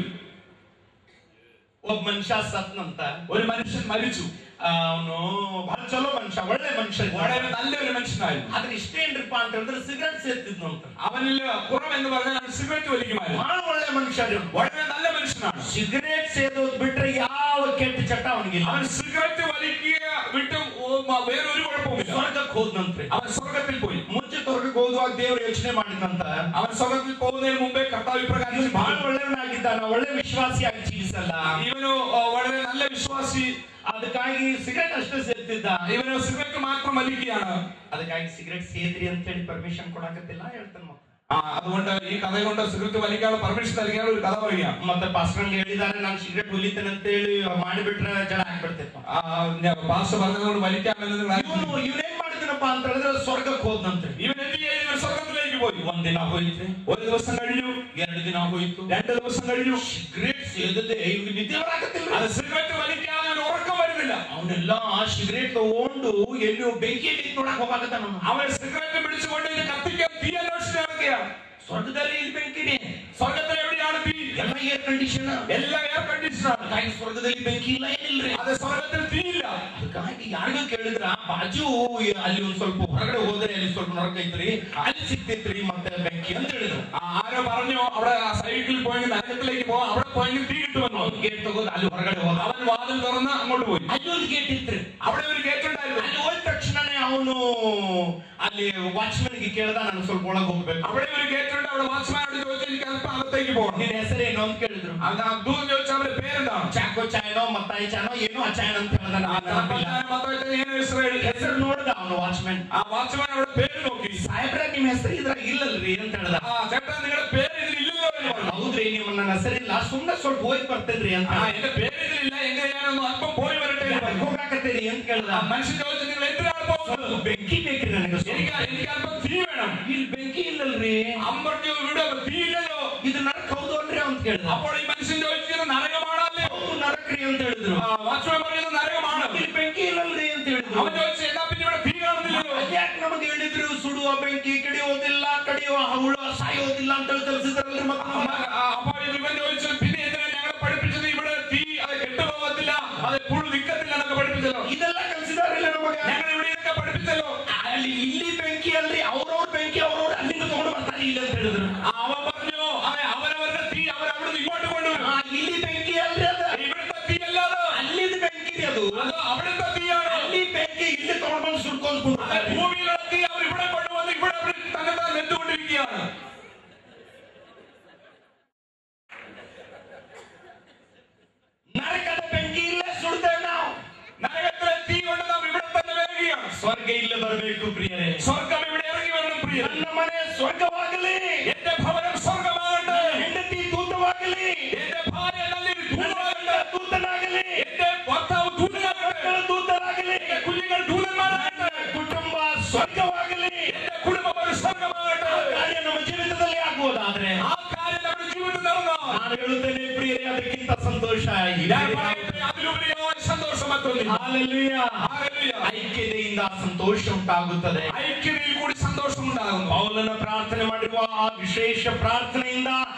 ಒಬ್ಬ ಮನುಷ್ಯ ಸತ್ನಂತ, ഒരു മനുഷ്യൻ മരിച്ചു. ಅವನು ಬಹಳ ಚಲೋ ಮನುಷ್ಯ, ಒಳ್ಳೆ ಮನುಷ್ಯ, വളരെ നല്ലൊരു മനുഷ്യനായിരുന്നു. ಆದ್ರೆ ಇಷ್ಟೇನ್ರಿಪ್ಪ ಅಂತ ಹೇಳಿದ್ರೆ ಸಿಗರೇಟ್ ಸೇರ್ತಿದ್ನು ಅಂತ. അവനിൽ കുറവെന്ന് പറഞ്ഞാൽ സിഗരറ്റ് വലിക്കുമായിരുന്നു. ಬಹಳ ಒಳ್ಳೆ ಮನುಷ್ಯ, വളരെ നല്ല മനുഷ്യനാണ്. ಸಿಗರೇಟ್ ಸೇದೋದು ಬಿಟ್ರೆ ಯಾವ ಕೆಟ್ಟ ಚಟ ಅವನಿಗಿಲ್ಲ. അവൻ സിഗരറ്റ് വലിക്കുക വിട്ട് വേറൊരു കുഴപ്പമില്ല. ಸ್ವರ್ಗಕ್ಕೆ ಹೋದ್ನಂತೆ. അവൻ സ്വർഗത്തിൽ പോയി. ಮುಂಚೆ ಸ್ವರ್ಗಕ್ಕೆ ಹೋಗುವಾಗ ದೇವರು ಯೋಚನೆ ಮಾಡಿದಂತ, അവൻ സ്വർഗത്തിൽ പോകുന്നതിന് മുമ്പേ കർത്താവ് ഇപ്രകാരം ಬಹಳ ಒಳ್ಳೆಯವನಾಗಿದ್ದಾನ, ಒಳ್ಳೆ ವಿಶ್ವಾಸಿಯಾಗಿ ಜೀವಿಸಲ್ಲ, ഇവನು വളരെ നല്ല വിശ്വാസി, ಅದಕ್ಕಾಗಿ ಸಿಗರೇಟ್ ಅಷ್ಟೇ ಸೇರ್ತಿದ್ದ. ഇവന് സിഗരറ്റ് മാത്രം വലിക്കുകയാണ്. ಅದಕ್ಕಾಗಿ ಸಿಗರೇಟ್ ಸೇದ್ರಿ ಅಂತ ಹೇಳಿ ಪರ್ಮಿಷನ್ ಕೊಡಕತ್ತಿಲ್ಲ ಹೇಳ್ತಾನೆ. അതുകൊണ്ട് ഈ കഥ കൊണ്ട് സിഗരറ്റ് വലിക്കാനുള്ള പെർമിഷൻ നൽകിയാണ് ഒരു കഥ പറയുക. ಮತ್ತೆ ಪಾಸ್ಟರ್ ಹೇಳಿದಾರೆ ನಾನು ಸಿಗರೇಟ್ ಹೊಲಿತೇನೆ ಅಂತ ಹೇಳಿ ಮಾಡಿಬಿಟ್ರೆ ಜನ ಆಗ್ಬಿಡ್ತೇನೆ. പാസ്റ്റർ പറഞ്ഞതുകൊണ്ട് വലിക്കാമെന്ന് ಇವ್ನೇನ್ ಮಾಡ್ತೀನಪ್ಪ ಅಂತ ಹೇಳಿದ್ರೆ ಸ್ವರ್ಗಕ್ಕೆ ಹೋದ್ನಂತೆ. ഇവൻ എന്ത് ചെയ്തു? സ്വർഗത്തിലേക്ക് പോയി. ಒಂದಿನ ಹೋಯ್ತು, ഒരു ദിവസം കഴിഞ്ഞു, 2 ದಿನ ಹೋಯ್ತು, 2 ദിവസം കഴിഞ്ഞു. ಸಿಗರೇಟ್ ಸೇದದೆ ಇವ್ನಿಗೆ ನಿದ್ದೆ ಬರಾಕತ್ತಿಲ್ಲ. അത് സിഗരറ്റ് വലിക്കാതെ അവന് ഉറക്കം വരുന്നില്ല. ಅವನೆಲ್ಲ ಸಿಗರೇಟ್ ತಗೊಂಡು ಎಲ್ಲೋ ಬೆಂಕಿಯಲ್ಲಿ ನೋಡಕ್ ಹೋಗಾಕತ್ತಾನ. അവൻ സിഗരറ്റ് പിടിച്ചുകൊണ്ട് ഇത് കത്തിക്കാൻ തീ അന്വേഷിച്ച് നടക്കുകയാണ്. ಸ್ವರ್ಗದಲ್ಲಿ ಇಲ್ಲಿ ಬೆಂಕಿನೇ, സ്വർഗത്തിൽ എവിടെയാണ് തീ? ಎಲ್ಲ ಏರ್ ಕಂಡೀಷನ್, എല്ലാം എയർ കണ്ടീഷനാണ്. ಅದಕ್ಕಾಗಿ ಸ್ವರ್ಗದಲ್ಲಿ ಬೆಂಕಿ ಇಲ್ಲ, ಏನಿಲ್ರಿ. അത് സ്വർഗത്തിൽ തീയില്ല. ಅದಕ್ಕಾಗಿ ಯಾರಿಗೂ ಕೇಳಿದ್ರ ಬಾಜು ಅಲ್ಲಿ ಒಂದ್ ಸ್ವಲ್ಪ ಹೊರಗಡೆ ಹೋದ್ರೆ ಅಲ್ಲಿ ಸ್ವಲ್ಪ ನರಕ ಐತ್ರಿ, ಅಲ್ಲಿ ಸಿಗ್ತೈತ್ರಿ ಮತ್ತೆ ಬೆಂಕಿ ಅಂತ ಹೇಳಿದ್ರು. ആരോ പറഞ്ഞു അവിടെ ആ സൈഡിൽ പോയി നരകത്തിലേക്ക് പോകാം, അവിടെ പോയി തീ കിട്ടുമെന്ന്. ಅವ್ನು ಗೇಟ್ ತಗೋದು ಅಲ್ಲಿ ಹೊರಗಡೆ ಹೋದ. അവൻ വാതിൽ തുറന്ന് അങ്ങോട്ട് പോയി. ಅಲ್ಲಿ ಒಂದು ಗೇಟ್ ಇತ್ರಿ, അവിടെ ഒരു ഗേറ്റ് ഉണ്ടായിരുന്നു. ಅಲ್ಲಿ ಹೋದ ಅವನು ಅಲ್ಲಿ ವಾಚ್ಮನ್ ಗೆ ಕೇಳ್ದ, ನಾನು ಸ್ವಲ್ಪ ಒಳಗೆ ಹೋಗ್ಬೇಕು. അവിടെ ഒരു ഗേറ്റ് ഉണ്ട്, അവിടെ വാച്ച്മാനോട് ചോദിച്ചു എനിക്ക് അല്പം അകത്തേക്ക് പോകണം. ನಿನ್ನ ಹೆಸರೇನು ಅಂತ ಕೇಳಿದ್ರು. ദൂരം ചോദിച്ചു അവരുടെ പേരെന്താണ്? ಚಾಕೋ ಚಾಯನೋ ಮತ್ತಾಯಿ ಚಾನೋ ಏನೋ ಅಚಾಯನ್ ಅಂತ ಹೆಸರು ನೋಡಿದ ಅವನು ವಾಚ್ಮನ್. ಆ ವಾಚ್ಮನ್ ಅವರ പേര് നോക്കി, ಸಾಹೇಬ್ರ ನಿಮ್ಮ ಹೆಸರು ಇದ್ರಾಗ ಇಲ್ಲಲ್ರಿ ಅಂತ ಹೇಳ್ದ. ചേട്ടാ നിങ്ങളുടെ പേര് ഇതിലില്ലല്ലോ എന്ന് പറഞ്ഞു. ಹೌದ್ರಿ, ನಿಮ್ಮ ನನ್ನ ಹೆಸರಿಲ್ಲ, ಸುಮ್ಮನೆ ಸ್ವಲ್ಪ ಹೋಗಿ ಬರ್ತೇನ್ರಿ ಅಂತ. എന്റെ പേര് ഇതിലില്ല, എങ്ങനെ ഞാനൊന്ന് ಅಲ್ಪ പോയി വരട്ടെ ಹೋಗಾಕತ್ತೀರಿ ಅಂತ ಕೇಳ್ದ. മനുഷ്യൻ ചോദിച്ചു നിങ്ങൾ എന്തിനാണ് പോകുന്നത്? ಬೆಂಕಿ ಬೇಕ್ರಿ ನನಗೆ, എനിക്ക് ಅಲ್ಪ തീ വേണം. ಇಲ್ಲಿ ಬೆಂಕಿ ಇಲ್ಲಲ್ರಿ. അമ്പട്ടി ഇവിടെ തീ ഇല്ലല്ലോ, ಇದು ನರಕ ಹೌದು ಅನ್ರಿ ಅಂತ ಕೇಳ್ದ. അപ്പോൾ ഈ മനുഷ്യൻ ചോദിച്ചത് നരകമാണല്ലേ? ಹೌದು ನರಕ್ರಿ ಅಂತ ಹೇಳಿದ್ರು. വാച്ച്മാൻ പറയുന്നത് നരകമാണ്. ಇಲ್ಲಿ ಬೆಂಕಿ ಇಲ್ಲಲ್ರಿ ಅಂತ ಹೇಳಿದ್ರು. അവൻ ചോദിച്ചു എന്നാ പിന്നെ ഇവിടെ തീ കാണുന്നില്ലല്ലോ? ಯಾಕೆ ನಮಗೆ ಹೇಳಿದ್ರು ಸುಡುವ ಬೆಂಕಿ ಕಡಿಯೋದಿಲ್ಲ, ಕಡಿಯುವ ಹುಳ ಸಾಯೋದಿಲ್ಲ ಅಂತ ಹೇಳಿ ಕಲಿಸಿದ್ರಲ್ರಿ. അപ്പോൾ ഇവൻ ചോദിച്ചു പിന്നെ എന്തിനാ ഞങ്ങളെ പഠിപ്പിച്ചത് ഇവിടെ തീ അത് കെട്ടുപോകത്തില്ല, അത് എപ്പോഴും നിൽക്കത്തില്ല എന്നൊക്കെ പഠിപ്പിച്ചല്ലോ. ಇದೆಲ್ಲ ಕಲಿಸಿದಾರಿಲ್ಲ ನಮಗೆ. ഞങ്ങൾ ഇവിടെ ഇതൊക്കെ പഠിപ്പിച്ചല്ലോ. ಅಲ್ಲಿ ಇಲ್ಲಿ ಬೆಂಕಿ ಅಲ್ರಿ, ಅವ್ರವ್ರ ಬೆಂಕಿ ಅವ್ರವ್ರು ಅಲ್ಲಿಂದ ತಗೊಂಡು ಬರ್ತಾರೆ ಇಲ್ಲ ಅಂತ ಹೇಳಿದ್ರು. അവൻ പറഞ്ഞു അവരവരുടെ തീ അവരവിടുന്ന് ഇങ്ങോട്ട് കൊണ്ടുവരും. ಇಲ್ಲಿ ಬೆಂಕಿ ಅಲ್ರಿ, ಅದು ഇവിടുത്തെ തീ അല്ലാതെ ಅಲ್ಲಿದ ಬೆಂಕಿ ರೀ, ಅದು അവിടുത്തെ തീയാണ്. ಅಲ್ಲಿ ಬೆಂಕಿ ಇಲ್ಲಿ ತಗೊಂಡು ಸುಡ್ಕೊಂಡು ഭൂമിയിലെ തീ അവർ ഇവിടെ കൊണ്ടുവന്ന് ഇവിടെ അവർ തന്നെത്താൻ വെന്തുകൊണ്ടിരിക്കുകയാണ്. ನರಕದ ಬೆಂಕಿ ಇಲ್ಲೇ ಸುಡ್ತೇವೆ ನಾವು. നരകത്തിലെ തീ കൊണ്ട് നാം ഇവിടെ തന്നെ വേകുകയാണ്. ಸ್ವರ್ಗ ಇಲ್ಲೇ ಬರಬೇಕು ಪ್ರಿಯರೇ. സ്വർഗം ഇവിടെ ഇറങ്ങി വരണം പ്രിയരേ. ನನ್ನ ಮನೆ ಸ್ವರ್ಗವಾಗಲಿ, എന്റെ ഭവനം സ്വർഗമാകട്ടെ. ಹೆಂಡತಿ ದೂತವಾಗಲಿ, എന്റെ ഭാര്യ നല്ലൊരു ദൂതമാകട്ടെ. ದೂತನಾಗಲಿ, എന്റെ ഭർത്താവ് ദൂതനാകട്ടെ. ದೂತರಾಗಲಿ, എന്റെ കുഞ്ഞുങ്ങൾ ദൂതന്മാരാകട്ടെ. ಕುಟುಂಬ ಸ್ವರ್ಗವಾಗಲಿ. എന്റെ കുടുംബം ഒരു സ്വർഗമാകട്ടെ. ಕಾರ್ಯ ನಮ್ಮ ಜೀವಿತದಲ್ಲಿ ಆಗುವುದಾದ್ರೆ ആ കാര്യം നമ്മുടെ ജീവിതത്തിൽ നടന്നാൽ ನಾನು ಹೇಳುತ್ತೇನೆ ಪ್ರಿಯರೇ, ಅದಕ್ಕಿಂತ ಸಂತೋಷ ഞാൻ പറയട്ടെ, അതിലുപരിയായ സന്തോഷം മറ്റൊന്നില്ല. Hallelujah. Hallelujah. ಐಕ್ಯತೆಯಿಂದ ಸಂತೋಷ ಉಂಟಾಗುತ್ತದೆ. ഐക്യതയിൽ കൂടി സന്തോഷം ഉണ്ടാകുന്നു. ಪೌಲನ ಪ್ರಾರ್ಥನೆ ಮಾಡಿರುವ ಆ ವಿಶೇಷ ಪ್ರಾರ್ಥನೆಯಿಂದ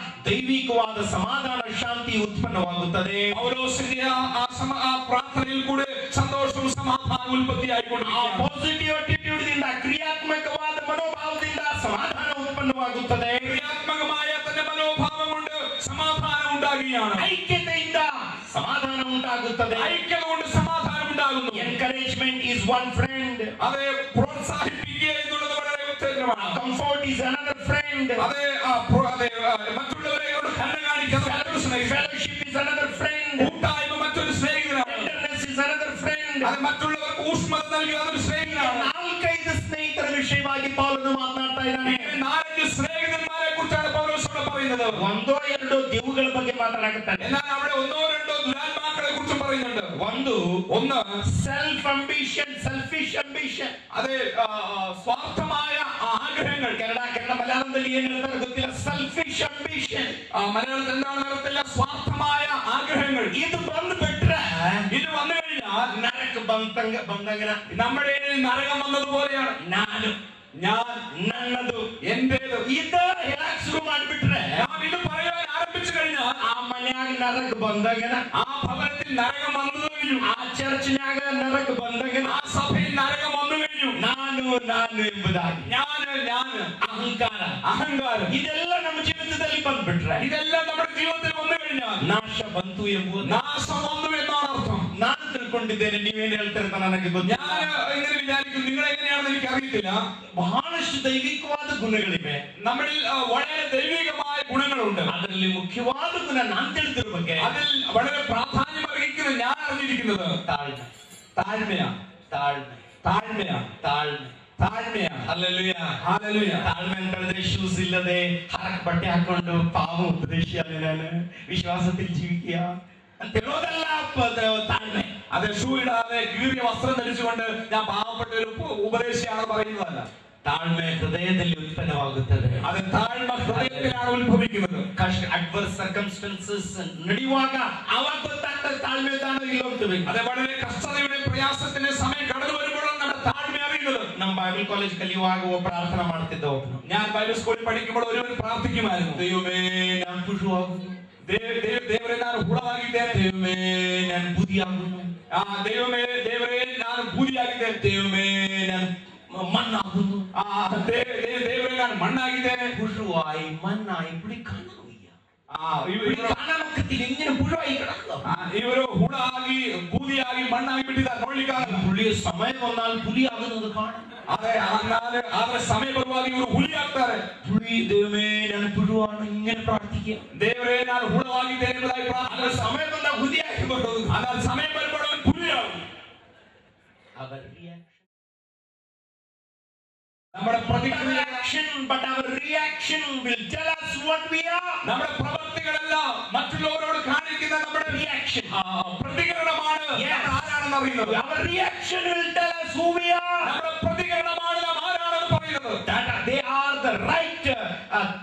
ದೈವಿಕವಾದ ಸಮಾಧಾನ ಶಾಂತಿ ಉತ್ಪನ್ನವಾಗುತ್ತದೆ. പൗലോസിന്റെ ആ പ്രാർത്ഥനയിൽ കൂടി സന്തോഷവും സമാധാനവും ഉൽപ്പത്തിയായിക്കൊണ്ടിരിക്കുകയാണ്. ಪಾಸಿಟಿವ್ ಅಟಿಟ್ಯೂಡ್ ದಿಂದ ಕ್ರಿಯಾತ್ಮಕವಾದ ಮನೋಭಾವದಿಂದ ಸಮಾಧಾನ ಉತ್ಪನ್ನವಾಗುತ್ತದೆ. ക്രിയാത്മകമായ തന്റെ മനോഭാവം കൊണ്ട് സമാധാനം ഉണ്ടാകുകയാണ്. ಐಕ್ಯತೆಯಿಂದ ಸಮಾಧಾನ ಉಂಟಾಗುತ್ತದೆ. ഐക്യത കൊണ്ട് സമാധാനം ഉണ്ടാകുന്നു. Encouragement is one friend. അതെ, പ്രോത്സാഹിപ്പിക്കുക എന്നുള്ളത് വളരെ ഉത്തേജനമാണ്. Comfort is another friend. അതെ, മറ്റുള്ളവരെ കരുണ കാണിക്കുന്ന മറ്റൊരു സ്നേഹിതൻ. Fellowship is another friend. കൂട്ടായ്മ മറ്റൊരു സ്നേഹിതനാണ്. Tenderness is another friend. അത് മറ്റുള്ളവർക്ക് ഊഷ്മത നൽകുക അതൊരു സ്നേഹിതനാണ്. ನಾಲ್ಕೈದು ಸ್ನೇಹಿತರ ವಿಷಯವಾಗಿ ಪೌಲನು ಮಾತನಾಡ್ತಾ ಇದ್ದಾನೆ. 4 ಸ್ನೇಹಿತന്മാരെ കുറിച്ചാണ് പൗലോസ് ഇവിടെ പറയുന്നത്. ಒಂದೋ ಎರಡೋ ದೇವುಗಳ ಬಗ್ಗೆ ಮಾತನಾಡುತ್ತಾನೆ. എന്നാൽ അവിടെ ഒന്നോ രണ്ടോ ദുരാത്മാക്കളെ കുറിച്ച് പറയുന്നുണ്ട്. ഒന്ന് സെൽഫ് അംബിഷൻ, സെൽഫിഷ് അംബിഷൻ. അതെ, സ്വാർത്ഥമായ ആഗ്രഹങ്ങൾ. കന്നഡ മലയാളದಲ್ಲಿ ಏನು ಹೇಳ್ತಾರೆ ಗೊತ್ತಿಲ್ಲ. Selfish ambition. മലയാളത്തിൽ എന്താണ് നടത്തില്ല? സ്വാർത്ഥമായ ആഗ്രഹങ്ങൾ. ഇത് ಬಂದ್ಬಿಟ್ರೆ, ഇത് വന്നു കഴിഞ്ഞാൽ നരക ಬಂದಂಗನ നമ്മുടെ നരകം വന്നതുപോലെയാണ്. ഞാൻ നന്നതു എന്റേത് ഇത് ಹೇಳಕ್ ಶುರು ಮಾಡಿಬಿಟ್ರೆ, നാം ഇത് പറയാൻ ആരംഭിച്ചു കഴിഞ്ഞാൽ ಆ ಮನ್ಯಾಗ ನರಕ ಬಂದಂಗನ, ആ ഭവനത്തിൽ നരകം വന്നു കഴിഞ്ഞു. ಆ ಚರ್ಚ್ನ್ಯಾಗ ನರಕ ಬಂದಂಗನ, ആ സഭയിൽ നരകം വന്നു കഴിഞ്ഞു. ನಾನು ಎಂಬುದಾಗಿ ഞാന് ಅಹಂಕಾರ ಇದೆಲ್ಲ ನಮ್ಮ ಜೀವಿತದಲ್ಲಿ ಬಂದ್ಬಿಟ್ರೆ, ഇതെല്ലാം നമ്മുടെ ജീവിതത്തിൽ വന്നു കഴിഞ്ഞാൽ ನಾಶ ಬಂತು ಎಂಬುದು നാശം വന്നു എന്നാണ് അർത്ഥം. ನಾನು ತಿಳ್ಕೊಂಡಿದ್ದೇನೆ. ನೀವೇನು ಹೇಳ್ತಾರೆ ಅಂತ ನನಗೆ ಗೊತ್ತಿಲ್ಲ. ഞാൻ എങ്ങനെ വിചാരിക്കും, നിങ്ങൾ എങ്ങനെയാണെന്ന് എനിക്ക് അറിയത്തില്ല. ಬಹಳಷ್ಟು ದೈವಿಕವಾದ ಗುಣಗಳಿವೆ. നമ്മളിൽ വളരെ ദൈവികമായ ഗുണങ്ങളുണ്ട്. ಅದರಲ್ಲಿ ಮುಖ್ಯವಾದ ಗುಣ ನಾನು ತಿಳಿದಿರೋ ಬಗ್ಗೆ, അതിൽ വളരെ പ്രാധാന്യം അർഹിക്കുന്നത് ഞാൻ അറിഞ്ഞിരിക്കുന്നത് ತಾಳ್ಮೆ. താഴ്മയാണ്. ತಾಳ್ಮೆ, താഴ്മയാണ്. ತಾಳ್ಮೆ, താഴ്മയാണ്. Hallelujah, hallelujah. ತಾಳ್ಮೆ ಅಂತ ಹೇಳಿದ್ರೆ ಶೂಸ್ ಇಲ್ಲದೆ ಹರಕ್ ಬಟ್ಟೆ ಹಾಕೊಂಡು ಪಾವ ಉಪದೇಶಿಯಾಲೆ ನಾನು ವಿಶ್ವಾಸത്തിൽ ജീവിക്കുക ಅಂತ ಹೇಳೋದಲ್ಲ ತಾಳ್ಮೆ. അതെ, ഷൂ ഇടാതെ കീറിയ വസ്ത്രം ധരിച്ചുകൊണ്ട് ഞാൻ പാവപ്പെട്ട ഒരു ഉപദേശിയാണെന്ന് പറയുന്നതല്ല. ತಾಳ್ಮೆ ಹೃದಯದಲ್ಲಿ ಉತ್ಪನ್ನವಾಗುತ್ತದೆ. അത് താഴ്മ ഹൃദയത്തിലാണ് ഉത്ഭവിക്കുന്നത്. ಅಡ್ವರ್ಸ್ ಸರ್ಕಮ್ಸ್ಟನ್ಸಸ್ ನಡೆಯುವಾಗ ಆವಾಗ ಗೊತ್ತಾಗ್ತದೆ ತಾಳ್ಮೆ ತಾನು ಇಲ್ಲ ಅಂತ. അതെ, വളരെ കഷ്ടതയുടെ പ്രയാസത്തിന്റെ സമയം കടന്നു വരുമ്പോഴാണ് നമ്മുടെ താഴ്മ അറിയുന്നത്. ನಮ್ಮ ಬೈಬಲ್ ಕಾಲೇಜ್ ಕಲಿಯುವಾಗ ಒಬ್ಬ ಪ್ರಾರ್ಥನೆ ಮಾಡ್ತಿದ್ದ. ಒಬ್ಬನು, ഞാൻ ബൈബിൾ സ്കൂളിൽ പഠിക്കുമ്പോൾ ഒരുവൻ പ്രാർത്ഥിക്കുമായിരുന്നു. ദൈവമേ ഞാൻ ಪುರುಷವಾಗುವುದು, ದೇವರೇ ನಾನು ಹುಳವಾಗಿದ್ದೇನೆ, ദൈവമേ ഞാൻ ಬೂದಿಯಾಗುವುದು, ദൈവമേ ನಾನು ಬೂದಿಯಾಗಿದ್ದೇನೆ, ദൈവമേ ഞാൻ ಮಣ್ಣಾಗುವುದು, ದೇವರೇ ನಾನು ಮಣ್ಣಾಗಿದ್ದೇನೆ. ಪುರುಷವಾಯಿ ಮಣ್ಣಾಯಿ ಬಿಡಿ ಕಾಣುವುಯ್ಯ. ഇങ്ങനെ പുഴുവായി കിടക്കുക. ഇവര് ഹുളാകി കൂതിയാകി മണ്ണായി വിട്ടിതാ നോളിക്കാണ്. പുലിയെ സമയം വന്നാൽ പുലിയാകുന്നത് കാണും. അതെ, അവരുടെ സമയം ബർബാദി ഇവർ ഹുലിയാಗ್ತಾರೆ. പുലി ദൈവമേ ഞാൻ പുഴുവാണ് ഇങ്ങനെ പ്രാർത്ഥിക്കുക. ದೇವರೇ ನಾನು ಹುಳವಾಗಿದ್ದೇನೆ ಎಂಬುದಾಗಿ ಪ್ರಾರ್ಥನೆ. സമയം വന്നാൽ പുലിയാಗಿ ಬರೋದು. എന്നാൽ സമയം വരുമ്പോൾ അവൻ പുലിയാകും. അവർ റിയാക്ഷൻ നമ്മുടെ പ്രതിക്രിയ but our reaction will tell us what we are. നമ്മുടെ പ്രവൃത്തികളെല്ലാം മറ്റുള്ളവരോട് കാണിക്കുന്ന നമ്മുടെ റിയാക്ഷൻ പ്രതികരണമാണ് ആരാണെന്ന് അറിയുന്നത്. Our reaction will tell us who we are. നമ്മുടെ പ്രതികരണമാണ് നാം ആരാണെന്ന് പറയുന്നത്. That they are the right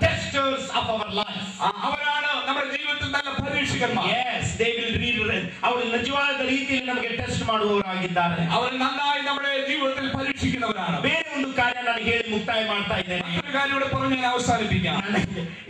testers of our lives. അവരാണ് നമ്മുടെ ജീവിതത്തിൽ നല്ല പരീക്ഷകന്മാർ. Yes, they will read. അവർ നിജವಾದ ರೀತಿಯಲ್ಲಿ ನಮಗೆ ಟೆಸ್ಟ್ ಮಾಡುವವರಾಗಿದ್ದಾರೆ. അവർ നന്നായി നമ്മുടെ ജീവിതത്തിൽ പരീക്ഷിക്കുന്നവരാണ്. ಬೇರೆ ಒಂದು ಕಾರ್ಯ ನಾನು ಹೇಳಿ ಮುಕ್ತಾಯ ಮಾಡ್ತಾ ಇದ್ದೇನೆ. ഒരു കാര്യം ഇവിടെ പറഞ്ഞ് ഞാൻ അവസാനിപ്പിക്കാം.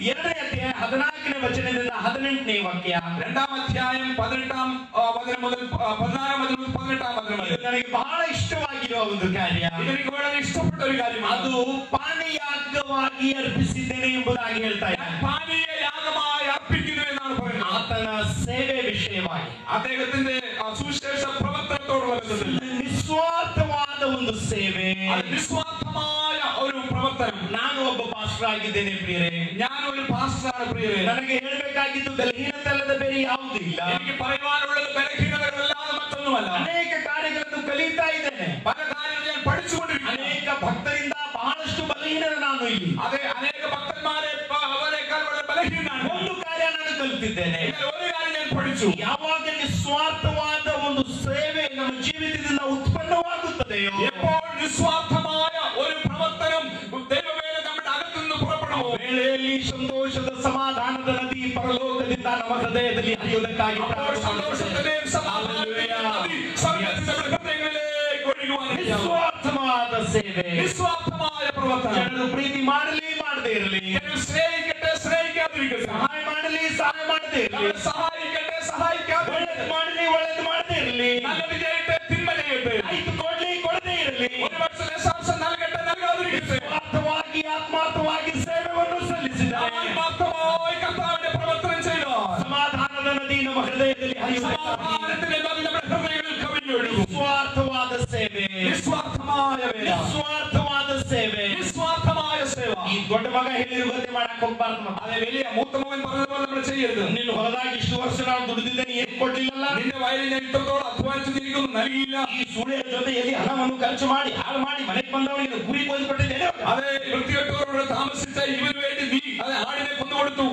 2ನೇ ಅಧ್ಯಾಯ 14ನೇ ವಚನದಿಂದ 18ನೇ ವಾಕ್ಯ. 2ാം അധ്യായം 18ാം വചനം മുതൽ 16ാം വചനം മുതൽ 18ാം വചനം വരെ ನನಗೆ ಬಹಳ ಇಷ್ಟವಾಗಿರುವ ಒಂದು ಕಾರ್ಯ. എനിക്ക് വളരെ ഇഷ്ടപ്പെട്ട ഒരു കാര്യമാണ്. ಅದು ಪಾನೀಯಾಗವಾಗಿ ಅರ್ಪಿಸಿದ್ದೇನೆ ಎಂಬುದಾಗಿ ಹೇಳ್ತಾ ಇದ್ದಾರೆ. പാനീയ യാഗമായി അർപ്പിക്കുന്നു എന്നാണ് പറയുന്നത്. ಆತನ ಸೇವೆ ವಿಷಯವಾಗಿ അദ്ദേഹത്തിന്റെ സുവിശേഷ പ്രവർത്തനത്തോടുള്ള ബന്ധത്തിൽ ನಿಸ್ವಾರ್ಥವಾದ ಒಂದು ಸೇವೆ, നിസ്വാർത്ഥമായ ഒരു പ്രവർത്തനം. ನಾನು ಒಬ್ಬ ಪಾಸ್ಟರ್ ಆಗಿದ್ದೇನೆ ಪ್ರಿಯರೇ. ഞാൻ ഒരു പാസ്റ്ററാണ് പ്രിയരേ. ನನಗೆ ಹೇಳಬೇಕಾಗಿದ್ದು ಬಲಹೀನತೆಯಲ್ಲದೆ ಬೇರೆ ಯಾವುದೂ ಇಲ್ಲ. എനിക്ക് പറയുവാനുള്ളത് ബലഹീനതകളല്ലാതെ മറ്റൊന്നുമല്ല. ಅನೇಕ ಕಾರ್ಯಗಳನ್ನು ಕಲಿತಾ ಇದ್ದೇನೆ. പല കാര്യങ്ങളും ഞാൻ പഠിച്ചുകൊണ്ടിരിക്കുന്നു. ಅನೇಕ ಭಕ್ತರಿಂದ ಬಹಳಷ್ಟು ಬಲಹೀನ ನಾನು ಇಲ್ಲಿ. അതെ, അനേക ഭക്തന്മാരെ അവരെക്കാൾ വളരെ ബലഹീനനാണ്. ಒಂದು ಕಾರ್ಯ ನಾನು ಕಲಿತಿದ್ದೇನೆ. ഒരു കാര്യം ഞാൻ പഠിച്ചു. ಯಾವಾಗ ನಿಸ್ವಾರ್ಥವಾದ ಒಂದು ಸೇವೆ ನಮ್ಮ ಜೀವಿತದಿಂದ ಉತ್ಪನ್ನವಾಗುತ್ತದೆಯೋ, എപ്പോൾ നിസ്വാർത്ഥമായ ഒരു പ്രവർത്തനം ദൈവവേല നമ്മുടെ അകത്തു നിന്ന് പുറപ്പെടുമോ, ವೇಳೆಯಲ್ಲಿ ಸಂತೋಷದ ಸಮಾಧಾನದ ನದಿ ಪರಲೋಕದಿಂದ ನಮ್ಮ ಹೃದಯದಲ್ಲಿ ಹರಿಯುವುದಕ್ಕಾಗಿ സന്തോഷത്തിന്റെയും സമാധാനത്തിന്റെയും നദി സ്വർഗ്ഗത്തിന്റെ ഹൃദയങ്ങളിലേക്ക് ഒഴുകുവാൻ ನಿಸ್ವಾರ್ಥವಾದ ಸೇವೆ, നിസ്വാർത്ഥമായ പ്രവർത്തനം. ಜನರು ಪ್ರೀತಿ ಮಾಡಲಿ ಮಾಡದೇ ಇರಲಿ, സ്നേഹിക്കട്ടെ സ്നേഹിക്കാതിരിക്കട്ടെ, ಸಹಾಯ ಮಾಡಲಿ ಸಹಾಯ ಮಾಡದೇ ಇರಲಿ, സഹായിക്കട്ടെ സഹായിക്കാതിരിക്കട്ടെ, ಒಳ್ಳೇದು ಮಾಡಲಿ ಒಳ್ಳೇದು ಮಾಡದೇ ಇರಲಿ, നല്ലത് ചെയ്യട്ടെ തിന്മ ചെയ്യട്ടെ, ಆಯ್ತು ಕೊಡ್ಲಿ ಕೊಡದೇ ಇರಲಿ, ഒരു പക്ഷേ ദശാംശം നൽകട്ടെ നൽകാതിരിക്കട്ടെ, ಸ್ವಾರ್ಥವಾಗಿ ಆತ್ಮಾರ್ಥವಾಗಿ ಸೇವೆಯನ್ನು ಸಲ್ಲಿಸಿದ್ದಾರೆ. ആത്മാർത്ഥമായി കർത്താവിന്റെ പ്രവർത്തനം ചെയ്ത ಸಮಾಧಾನದ ನದಿ ನಮ್ಮ ಹೃದಯದಲ್ಲಿ സമാധാനത്തിന്റെ നദി നമ്മുടെ ഹൃദയങ്ങളിൽ കവിഞ്ഞൊഴുകും. ನಿಸ್ವಾರ್ಥವಾದ ಸೇವೆ, നിസ്വാർത്ഥമായ വേല, ನಿಸ್ವಾರ್ಥವಾದ ಸೇವೆ, നിസ്വാർത്ഥമായ സേവ. ಈ ದೊಡ್ಡ ಮಗ ಹೇಳಿರುವಂತೆ ಮಾಡಕ್ ಹೋಗ್ಬಾರ್ದು. അതെ, വലിയ മൂത്തമകൻ പറഞ്ഞതുപോലെ നമ്മൾ ചെയ്യരുത്. ನಿನ್ನ ಹೊಲದಾಗಿ ಇಷ್ಟು ವರ್ಷ ನಾನು ದುಡಿದಿದ್ದೇನೆ, ಏನ್ ಕೊಡ್ಲಿಲ್ಲ. നിന്റെ വയലിൽ ഞാൻ ഇത്രത്തോളം അധ്വാനിച്ചു എനിക്കൊന്നും നൽകിയില്ല. ಈ ಸುಳಿಯ ಜೊತೆಯಲ್ಲಿ ಹಣವನ್ನು ಖರ್ಚು ಮಾಡಿ ಹಾಳು ಮಾಡಿ ಮನೆಗೆ ಬಂದವನಿಗೆ ಗುರಿ ಕೊಯ್ದುಕೊಟ್ಟಿದ್ದೇನೆ. അതെ, വൃത്തികെട്ടവരോട് താമസിച്ച ഇവന് വേണ്ടി നീ അതെ ആടിനെ കൊന്നുകൊടുത്തു.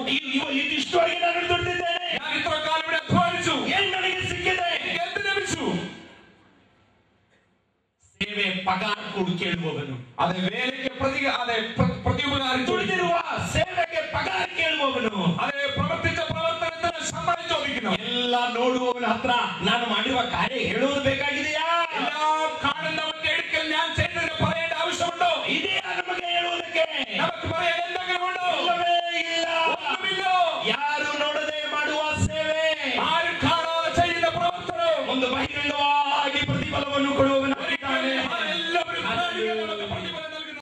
ಇಷ್ಟವಾಗಿ ನಾನು ದುಡಿದಿದ್ದೇನೆ, ഞാൻ ഇത്ര കാലം ഇവിടെ അധ്വാനിച്ചു, ಏನ್ ನನಗೆ ಸಿಕ್ಕಿದೆ? എന്ത് ലഭിച്ചു? ಸೇವೆ ಪಗಾರ ಕೊಡು ಕೇಳುವವನು, അതെ, വേലയ്ക്ക് പ്രത്യുപകാരം ದುಡಿದಿರುವ ಸೇವೆಗೆ ಪಗಾರ ಕೇಳುವವನು, അതെ, പ്രവർത്തിച്ച പ്രവർത്തനത്തിന് ശമ്പളം ചോദിക്കുന്നു. ಎಲ್ಲ ನೋಡುವವನ ಹತ್ರ ನಾನು ಮಾಡಿರುವ ಕಾರ್ಯ ಹೇಳುವುದು ಬೇಕಾಗಿದೆಯಾ?